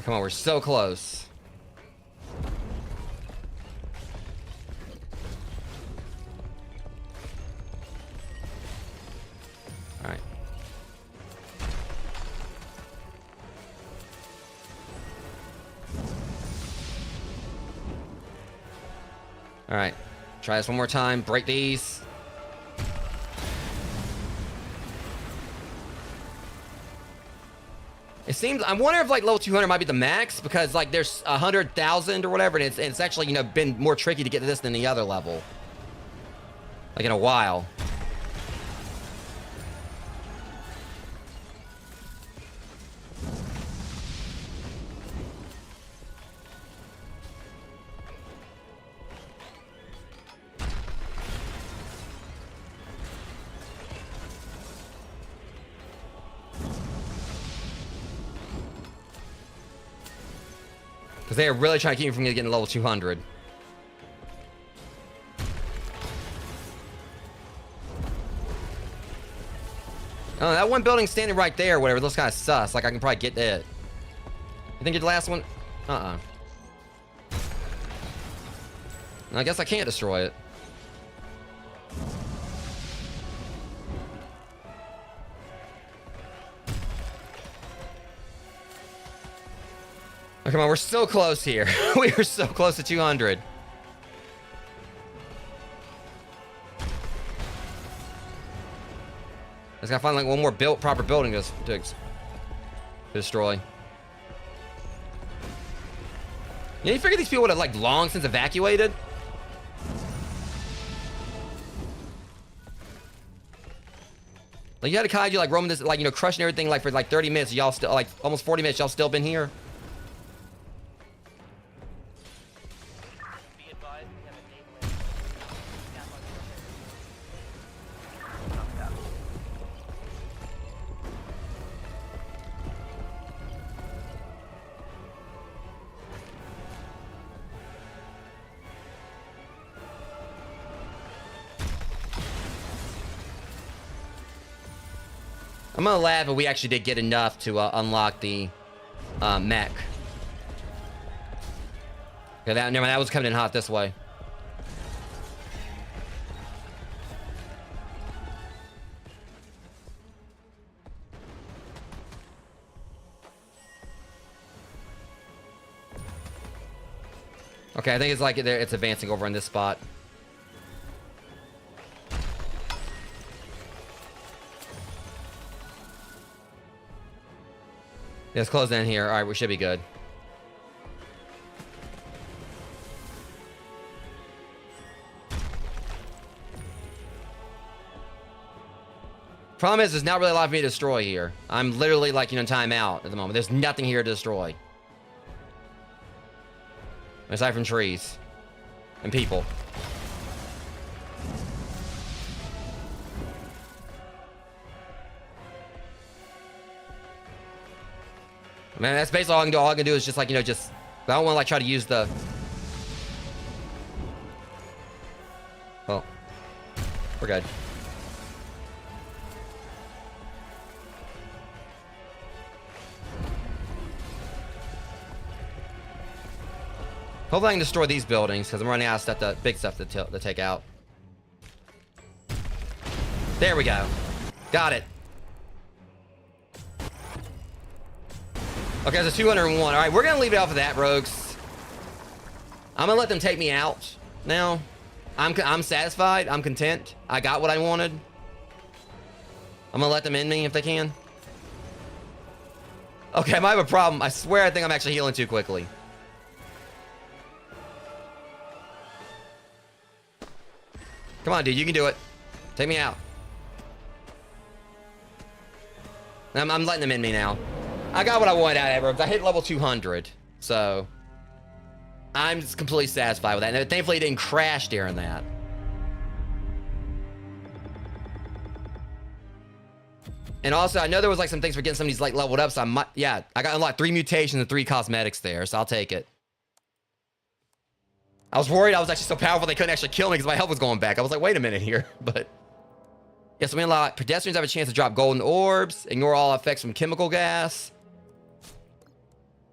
Come on, we're so close. All right. All right. Try this one more time. Break these. It seems, I wonder if like level 200 might be the max, because like there's 100,000 or whatever, and it's actually, you know, been more tricky to get to this than the other level. Like in a while. Because they are really trying to keep me from getting to level 200. Oh, that one building standing right there, whatever, looks kind of sus. Like, I can probably get it. You think you're the last one? Uh-uh. I guess I can't destroy it. Oh, come on, we're so close here. We are so close to 200. I just gotta find like one more proper building to destroy. Yeah, you figure these people would have like long since evacuated? Like you had a kaiju like roaming this, like, you know, crushing everything like for like 30 minutes. Y'all still, like almost 40 minutes, y'all still been here? I'm gonna laugh if we actually did get enough to unlock the mech. Okay, never mind, that was coming in hot this way. Okay, I think it's like it's advancing over in this spot. Yeah, it's closing in here. All right, we should be good. Problem is, there's not really a lot for me to destroy here. I'm literally like, you know, time out at the moment. There's nothing here to destroy. Aside from trees. And people. Man, that's basically all I can do. All I can do is just like, you know, I don't want to like try to use the... Well, we're good. Hopefully I can destroy these buildings because I'm running out of stuff, big stuff to take out. There we go. Got it. Okay, there's a 201. All right, we're going to leave it off of that, rogues. I'm going to let them take me out now. I'm satisfied. I'm content. I got what I wanted. I'm going to let them in me if they can. Okay, I might have a problem. I swear I think I'm actually healing too quickly. Come on, dude. You can do it. Take me out. I'm letting them in me now. I got what I wanted out of it. I hit level 200. So I'm just completely satisfied with that. And thankfully it didn't crash during that. And also, I know there was like some things for getting some of these like leveled up. So I might, yeah, I got unlocked 3 mutations and 3 cosmetics there. So I'll take it. I was worried I was actually so powerful they couldn't actually kill me because my health was going back. I was like, wait a minute here. But yeah, so we unlock pedestrians have a chance to drop golden orbs. Ignore all effects from chemical gas.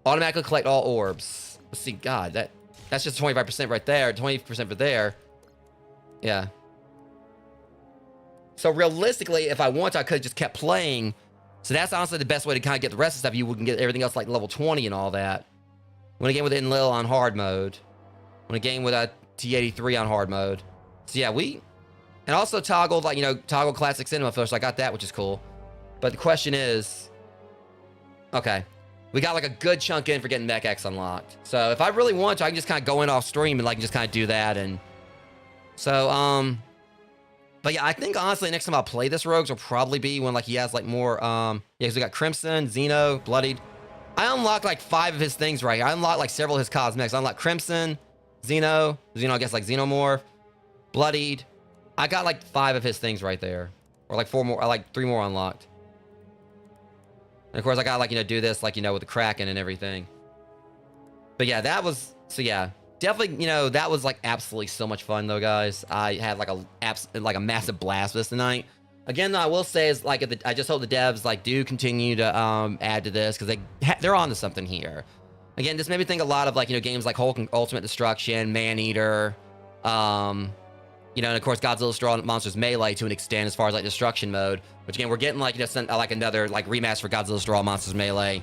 Automatically collect all orbs. Let's see, God, that's just 25% right there. 20% for there. Yeah. So realistically, if I want to, I could have just kept playing. So that's honestly the best way to kind of get the rest of stuff. You wouldn't get everything else like level 20 and all that. When a game with Enlil on hard mode. When a game with a T83 on hard mode. So yeah, and also toggled like, toggle classic cinema filter. So I got that, which is cool. But the question is, okay, we got like a good chunk in for getting Mech X unlocked. So if I really want to, I can just kind of go in off stream and like just kind of do that. And so, but yeah, I think honestly, next time I'll play this Rogues will probably be when like he has like more, yeah, because we got Crimson, Xeno, Bloodied. I unlocked like 5 of his things right here. I unlocked like several of his cosmetics. I unlocked Crimson, Xeno, I guess like Xenomorph, Bloodied. I got like 5 of his things right there. Or like 4 more, I like 3 more unlocked. And of course I got like, do this like, with the Kraken and everything. But yeah, that was, so yeah. Definitely, that was like absolutely so much fun though, guys. I had like a massive blast with this tonight. Again, though, I will say is like, I just hope the devs like do continue to add to this because they're onto something here. Again, this made me think a lot of like, games like Hulk and Ultimate Destruction, Maneater, and of course Godzilla Straw Monsters Melee to an extent as far as like destruction mode. Which again, we're getting like, like another like remaster for Godzilla Straw Monsters Melee.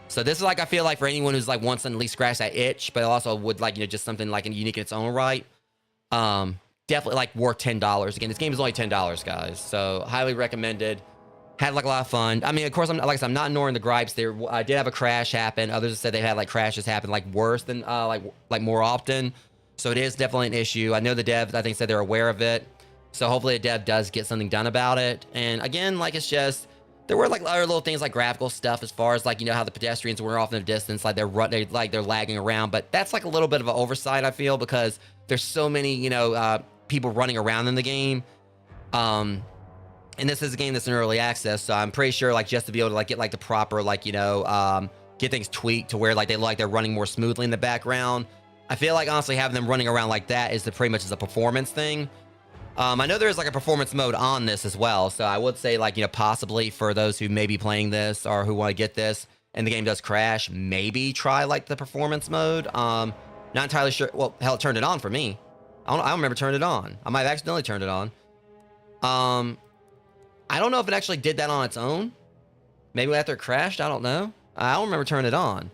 So this is like, I feel like for anyone who's like wants to at least scratch that itch, but also would like, just something like unique in its own right. Definitely like worth $10. Again, this game is only $10, guys. So highly recommended. Had like a lot of fun. I mean, of course, like I said, I'm not ignoring the gripes. There, I did have a crash happen. Others have said they've had like crashes happen like worse than like more often. So it is definitely an issue. I know the devs, I think, said they're aware of it. So hopefully a dev does get something done about it. And again, like it's just, there were like other little things like graphical stuff as far as like, how the pedestrians were off in the distance, like they're lagging around. But that's like a little bit of an oversight, I feel, because there's so many, people running around in the game. And this is a game that's in early access, so I'm pretty sure like just to be able to like get like the proper like, get things tweaked to where like they they're running more smoothly in the background. I feel like honestly having them running around like that is pretty much a performance thing. I know there's like a performance mode on this as well, so I would say like, possibly for those who may be playing this or who want to get this and the game does crash, maybe try like the performance mode. Not entirely sure. Well, hell, it turned it on for me. I don't remember turning it on. I might have accidentally turned it on. I don't know if it actually did that on its own. Maybe after it crashed, I don't know. I don't remember turning it on.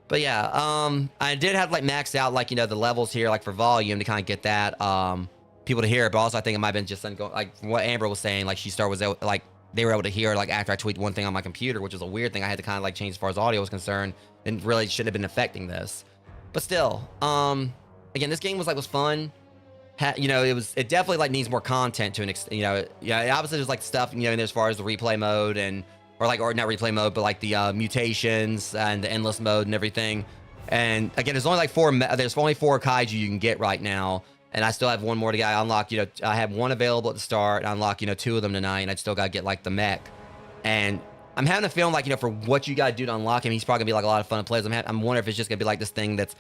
But yeah, I did have like maxed out like, the levels here like for volume to kind of get that people to hear it. But also I think it might have been just like from what Amber was saying, like like they were able to hear like after I tweaked one thing on my computer, which was a weird thing I had to kind of like change as far as audio was concerned, and really shouldn't have been affecting this. But still, again, this game was fun. It definitely like needs more content to an extent. Yeah, obviously there's like stuff, as far as the replay mode or not replay mode, but like the mutations and the endless mode and everything. And again, there's only like 4 Kaiju you can get right now. And I still have 1 more to get. I unlock, I have 1 available at the start. I unlock, 2 of them tonight, and I still got to get like the mech. And I'm having a feeling like, for what you got to do to unlock him, he's probably gonna be like a lot of fun to play. I'm wondering if it's just gonna be like this thing that's,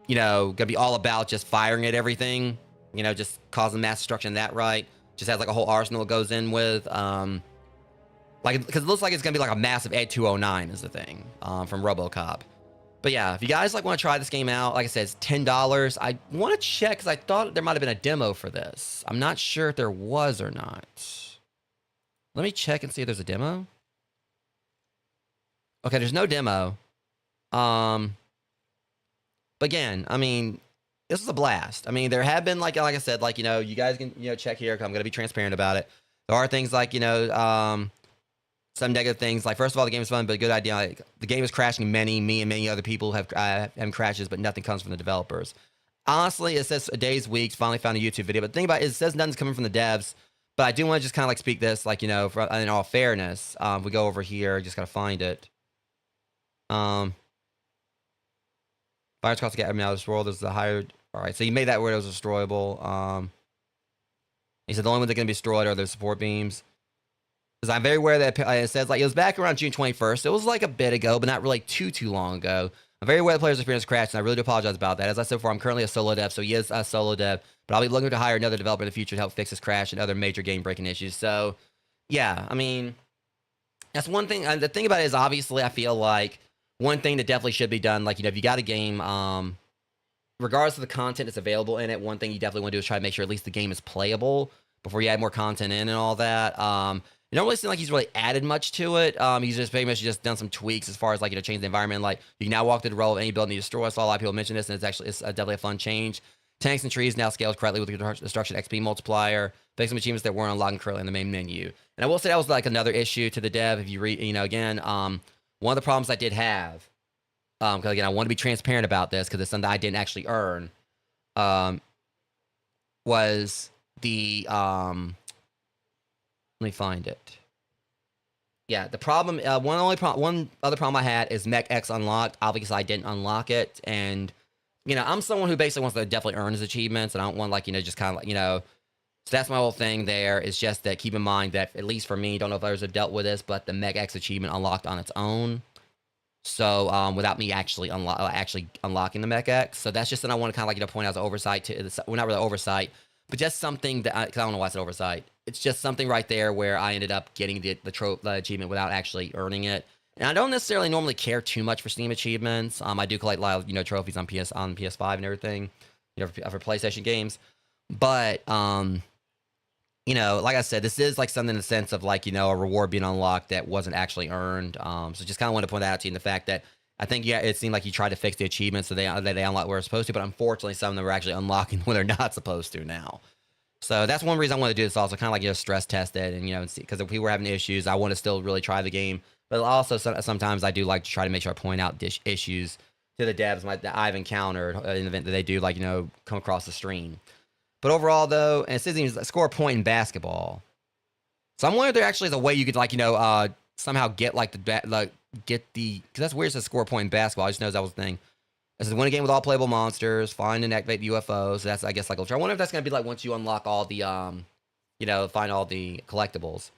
gonna be all about just firing at everything. Just causing mass destruction that right. Just has like a whole arsenal it goes in with. Like, because it looks like it's gonna be like a massive Ed 209 is the thing from RoboCop. But yeah, if you guys like want to try this game out, like I said, it's $10. I want to check because I thought there might have been a demo for this. I'm not sure if there was or not. Let me check and see if there's a demo. Okay, there's no demo. But again, I mean, this was a blast. I mean, there have been like I said, like, you guys can, check here. 'Cause I'm going to be transparent about it. There are things like, some negative things. Like, first of all, the game is fun, but a good idea. Like, the game is crashing. Me and many other people have crashes, but nothing comes from the developers. Honestly, it says a day's weeks. Finally found a YouTube video, but the thing about it is, it says nothing's coming from the devs. But I do want to just kind of like speak this, like, in all fairness. We go over here, just gotta find it. Virus cost to get out of this world is the higher. All right, so you made that word it was destroyable. He said the only ones that can be destroyed are the support beams. Because I'm very aware that it says, like, it was back around June 21st. It was like a bit ago, but not really too long ago. I'm very aware the player's experience crashed, and I really do apologize about that. As I said before, I'm currently a solo dev, so he is a solo dev, but I'll be looking to hire another developer in the future to help fix this crash and other major game-breaking issues. So, yeah, I mean, that's one thing. The thing about it is, obviously, I feel like one thing that definitely should be done, like, if you got a game, regardless of the content that's available in it, one thing you definitely want to do is try to make sure at least the game is playable before you add more content in and all that. It don't really seem like he's really added much to it. He's just pretty much just done some tweaks as far as, like, change the environment. Like, you can now walk through the role of any building you destroy. I saw a lot of people mention this, and it's definitely a fun change. Tanks and trees now scaled correctly with the destruction XP multiplier. Fix some achievements that weren't unlocked currently in the main menu. And I will say that was like another issue to the dev. If you read, again, one of the problems I did have, because again, I want to be transparent about this because it's something I didn't actually earn, was the let me find it. Yeah, the problem, one other problem I had is Mech X unlocked. Obviously, I didn't unlock it, and I'm someone who basically wants to definitely earn his achievements, and I don't want, like, just kind of like, so that's my whole thing there. Is just that keep in mind that, at least for me, don't know if others have dealt with this, but the Mech X achievement unlocked on its own. So, without me actually unlocking the Mech X. So that's just something I want to kind of like, point out as an oversight to, well, not really oversight, but just something that, because I don't know why it's an oversight. It's just something right there where I ended up getting the achievement without actually earning it. And I don't necessarily normally care too much for Steam achievements. I do collect a lot of, trophies on PS5 and everything, for PlayStation games. But, like I said, this is like something in the sense of, like, a reward being unlocked that wasn't actually earned. So just kind of want to point that out to you, in the fact that I think, it seemed like you tried to fix the achievements so they unlock where they're supposed to, but unfortunately some of them are actually unlocking when they're not supposed to now. So that's one reason I want to do this also, kind of like, stress test it, and, see, because if we were having issues, I want to still really try the game. But also, sometimes I do like to try to make sure I point out issues to the devs that I've encountered in the event that they do, like, come across the stream. But overall, though, and it says even score a point in basketball. So I'm wondering if there actually is a way you could, like, somehow get, like, because that's weird, it says score a point in basketball. I just know that was the thing. It says win a game with all playable monsters, find and activate the UFOs. So that's, I guess, like, I wonder if that's going to be like once you unlock all the, find all the collectibles.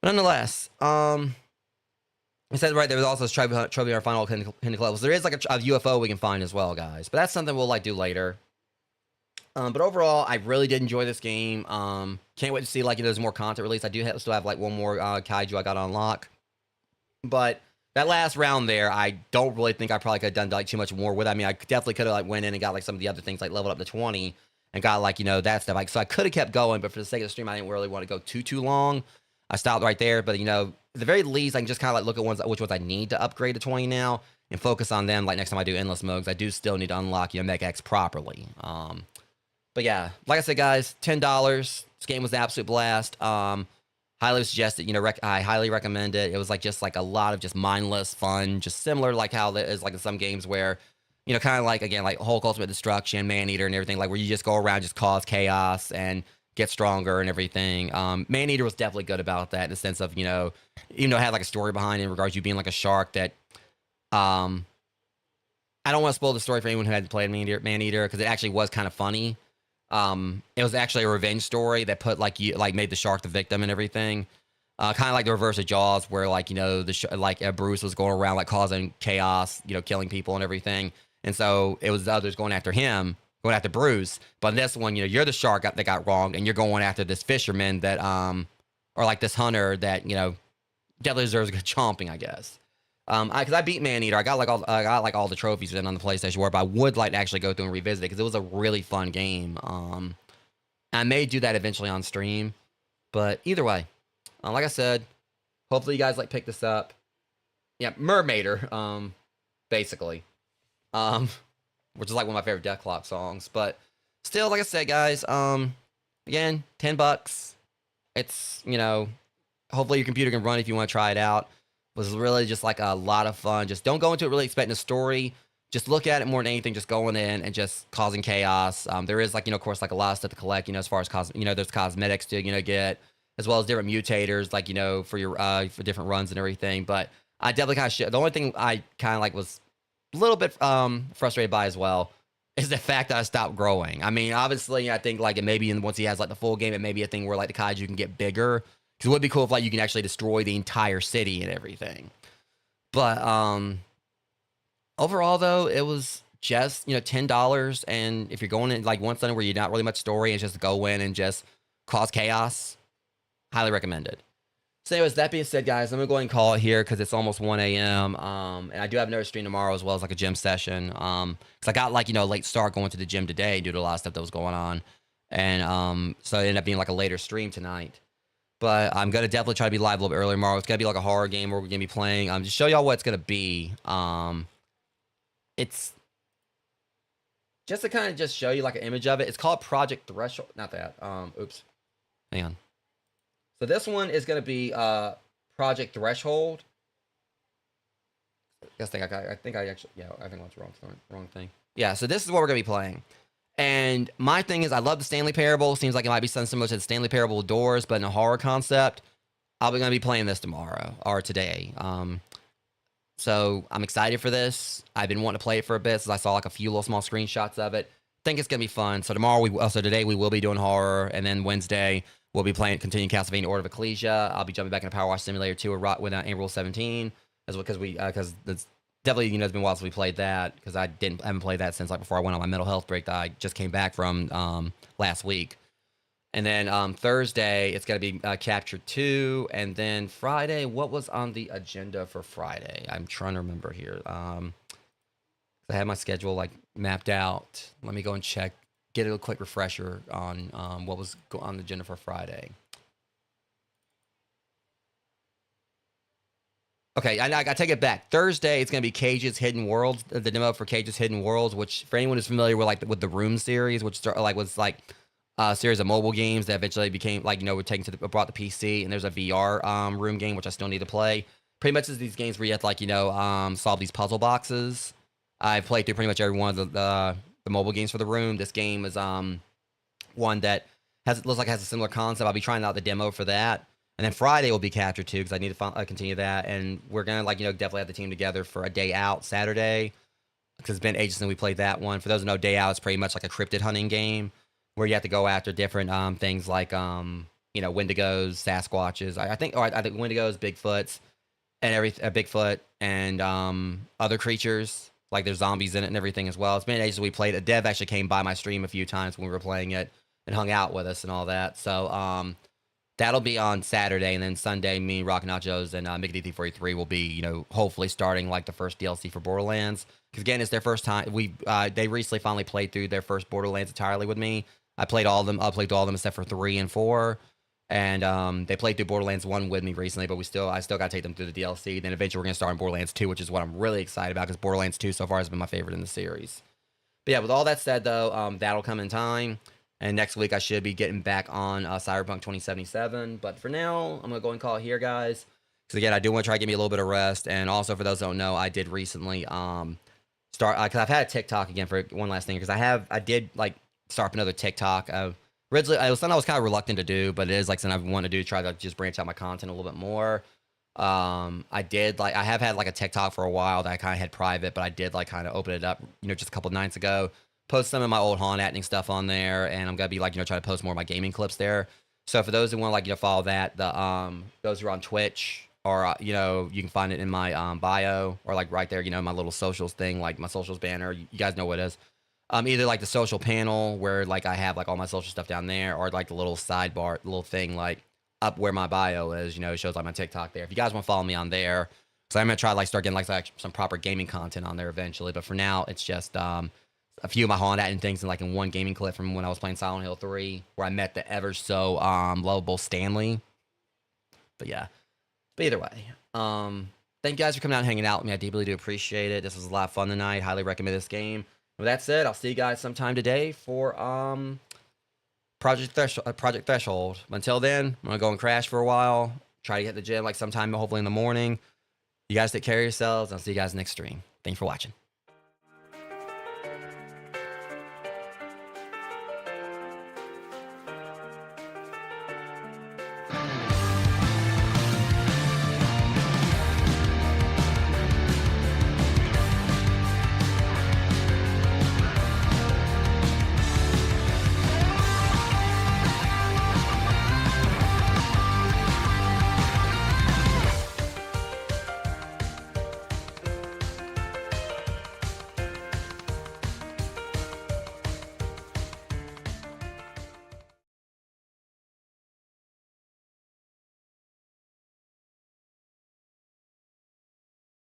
But nonetheless, it said right there was also this trophy our final hidden collectibles. There is like a UFO we can find as well, guys. But that's something we'll, like, do later. But overall, I really did enjoy this game. Can't wait to see, like, there's more content released. I do still have like one more Kaiju I got on lock. But that last round there, I don't really think I probably could have done, like, too much more with it. I mean, I definitely could have, like, went in and got, like, some of the other things, like leveled up to 20 and got, like, that stuff. Like, so I could have kept going, but for the sake of the stream, I didn't really want to go too long. I stopped right there. But, at the very least, I can just kind of, like, look at which ones I need to upgrade to 20 now and focus on them. Like, next time I do endless modes, I do still need to unlock, Mech X properly. But yeah, like I said, guys, $10. This game was an absolute blast. Highly suggested, I highly recommend it. It was, like, just, like, a lot of just mindless fun, just similar, like, how it is, like, in some games where, kind of like, again, like Hulk Ultimate Destruction, Maneater, and everything, like, where you just go around, just cause chaos and get stronger and everything. Maneater was definitely good about that in the sense of, even though it had, like, a story behind it in regards to you being, like, a shark that, I don't want to spoil the story for anyone who hadn't played Maneater, because it actually was kind of funny. It was actually a revenge story that put, like, made the shark the victim and everything. Kind of like the reverse of Jaws, where, like, Bruce was going around, like, causing chaos, killing people and everything. And so it was the others going after him, going after Bruce. But in this one, you're the shark that got wronged, and you're going after this fisherman that, or like this hunter that, definitely deserves a good chomping, I guess. Because I beat Maneater, I got like all the trophies in on the PlayStation 4, but I would like to actually go through and revisit it because it was a really fun game. I may do that eventually on stream, but either way, like I said, hopefully you guys like pick this up. Yeah, Mermaider, basically, um, which is like one of my favorite Death Clock songs. But still, like I said, guys, again, $10. It's hopefully your computer can run if you want to try it out. It was really just like a lot of fun. Just don't go into it really expecting a story. Just look at it more than anything, just going in and just causing chaos. There is like, of course, like a lot of stuff to collect, as far as there's cosmetics to, get, as well as different mutators, like, for your, for different runs and everything. But I definitely kind of the only thing I kind of like was a little bit, frustrated by as well is the fact that I stopped growing. I mean, obviously, I think like it maybe once he has like the full game, it may be a thing where like the kaiju can get bigger. Because it would be cool if like you can actually destroy the entire city and everything. But overall though, it was just $10, and if you're going in like one Sunday where you're not really much story, it's just go in and just cause chaos. Highly recommended. So anyways, that being said, guys, I'm gonna go ahead and call it here because it's almost 1 a.m. And I do have another stream tomorrow as well as like a gym session. Because I got like late start going to the gym today due to a lot of stuff that was going on, and so it ended up being like a later stream tonight. But I'm gonna definitely try to be live a little bit earlier tomorrow. It's gonna be like a horror game where we're gonna be playing. Just show y'all what it's gonna be. It's just to kind of just show you like an image of it. It's called Project Threshold. Not that. Oops. Hang on. So this one is gonna be Project Threshold. I think I actually I think that's wrong thing. Yeah. So this is what we're gonna be playing. And my thing is, I love the Stanley Parable. Seems like it might be something similar to the Stanley Parable with doors, but in a horror concept. I'll be going to be playing this tomorrow or today. So I'm excited for this. I've been wanting to play it for a bit since I saw like a few little small screenshots of it. Think it's going to be fun. So today we will be doing horror, and then Wednesday we'll be continuing Castlevania Order of Ecclesia. I'll be jumping back into Power Wash Simulator 2 with Amber Rule 17 as well because it's definitely it's been a while since we played that because I haven't played that since like before I went on my mental health break that I just came back from last week. And then Thursday it's gonna be Capture 2, and then Friday, what was on the agenda for Friday? I'm trying to remember here. I had my schedule like mapped out. Let me go and check, get a quick refresher on what was on the agenda for Friday. Okay, I take it back. Thursday, it's going to be Cage's Hidden Worlds, the demo for Cage's Hidden Worlds, which for anyone who's familiar with the Room series, which was like a series of mobile games that eventually became like were brought to PC, and there's a VR room game which I still need to play. Pretty much is these games where you have to like solve these puzzle boxes. I've played through pretty much every one of the mobile games for the Room. This game is one that looks like it has a similar concept. I'll be trying out the demo for that. And then Friday will be Capture 2 because I need to continue that. And we're going to definitely have the team together for a day out Saturday because it's been ages since we played that one. For those who know, Day Out is pretty much like a cryptid hunting game where you have to go after different things like Wendigos, Sasquatches. I think Wendigos, Bigfoots, and Bigfoot and other creatures. Like there's zombies in it and everything as well. It's been ages since we played it. Dev actually came by my stream a few times when we were playing it and hung out with us and all that. So that'll be on Saturday, and then Sunday, me, Rock Nachos, and Mickey D43 will be, hopefully starting like the first DLC for Borderlands. Because again, it's their first time. They recently finally played through their first Borderlands entirely with me. I played all of them. I played all of them except for 3 and 4, and they played through Borderlands 1 with me recently. But I still got to take them through the DLC. Then eventually we're gonna start on Borderlands 2, which is what I'm really excited about because Borderlands 2 so far has been my favorite in the series. But yeah, with all that said though, that'll come in time. And next week I should be getting back on Cyberpunk 2077. But for now, I'm going to go and call it here, guys. Because again, I do want to try to give me a little bit of rest. And also, for those who don't know, I did recently start... Because I've had a TikTok again for one last thing. Because I did, start up another TikTok. Originally, it was something I was kind of reluctant to do. But it is, something I want to do to try to just branch out my content a little bit more. I have had, a TikTok for a while that I kind of had private. But I did, kind of open it up, just a couple of nights ago. Post some of my old haunt acting stuff on there, and I'm gonna be try to post more of my gaming clips there. So for those who want to follow that, those who are on Twitch or you can find it in my bio or right there, my little socials thing, my socials banner. You guys know what it is. Either the social panel where I have all my social stuff down there, or the little sidebar little thing up where my bio is. It shows my TikTok there. If you guys want to follow me on there, So I'm gonna try to like start getting like some proper gaming content on there eventually. But for now, it's just a few of my Holland and things, and like in one gaming clip from when I was playing Silent Hill 3, where I met the ever so lovable Stanley. But yeah, but either way, thank you guys for coming out and hanging out with me. I deeply do appreciate it. This was a lot of fun tonight. Highly recommend this game. With that said, I'll see you guys sometime today for Project Threshold. Until then, I'm gonna go and crash for a while. Try to get to the gym like sometime, hopefully in the morning. You guys take care of yourselves. I'll see you guys next stream. Thanks for watching.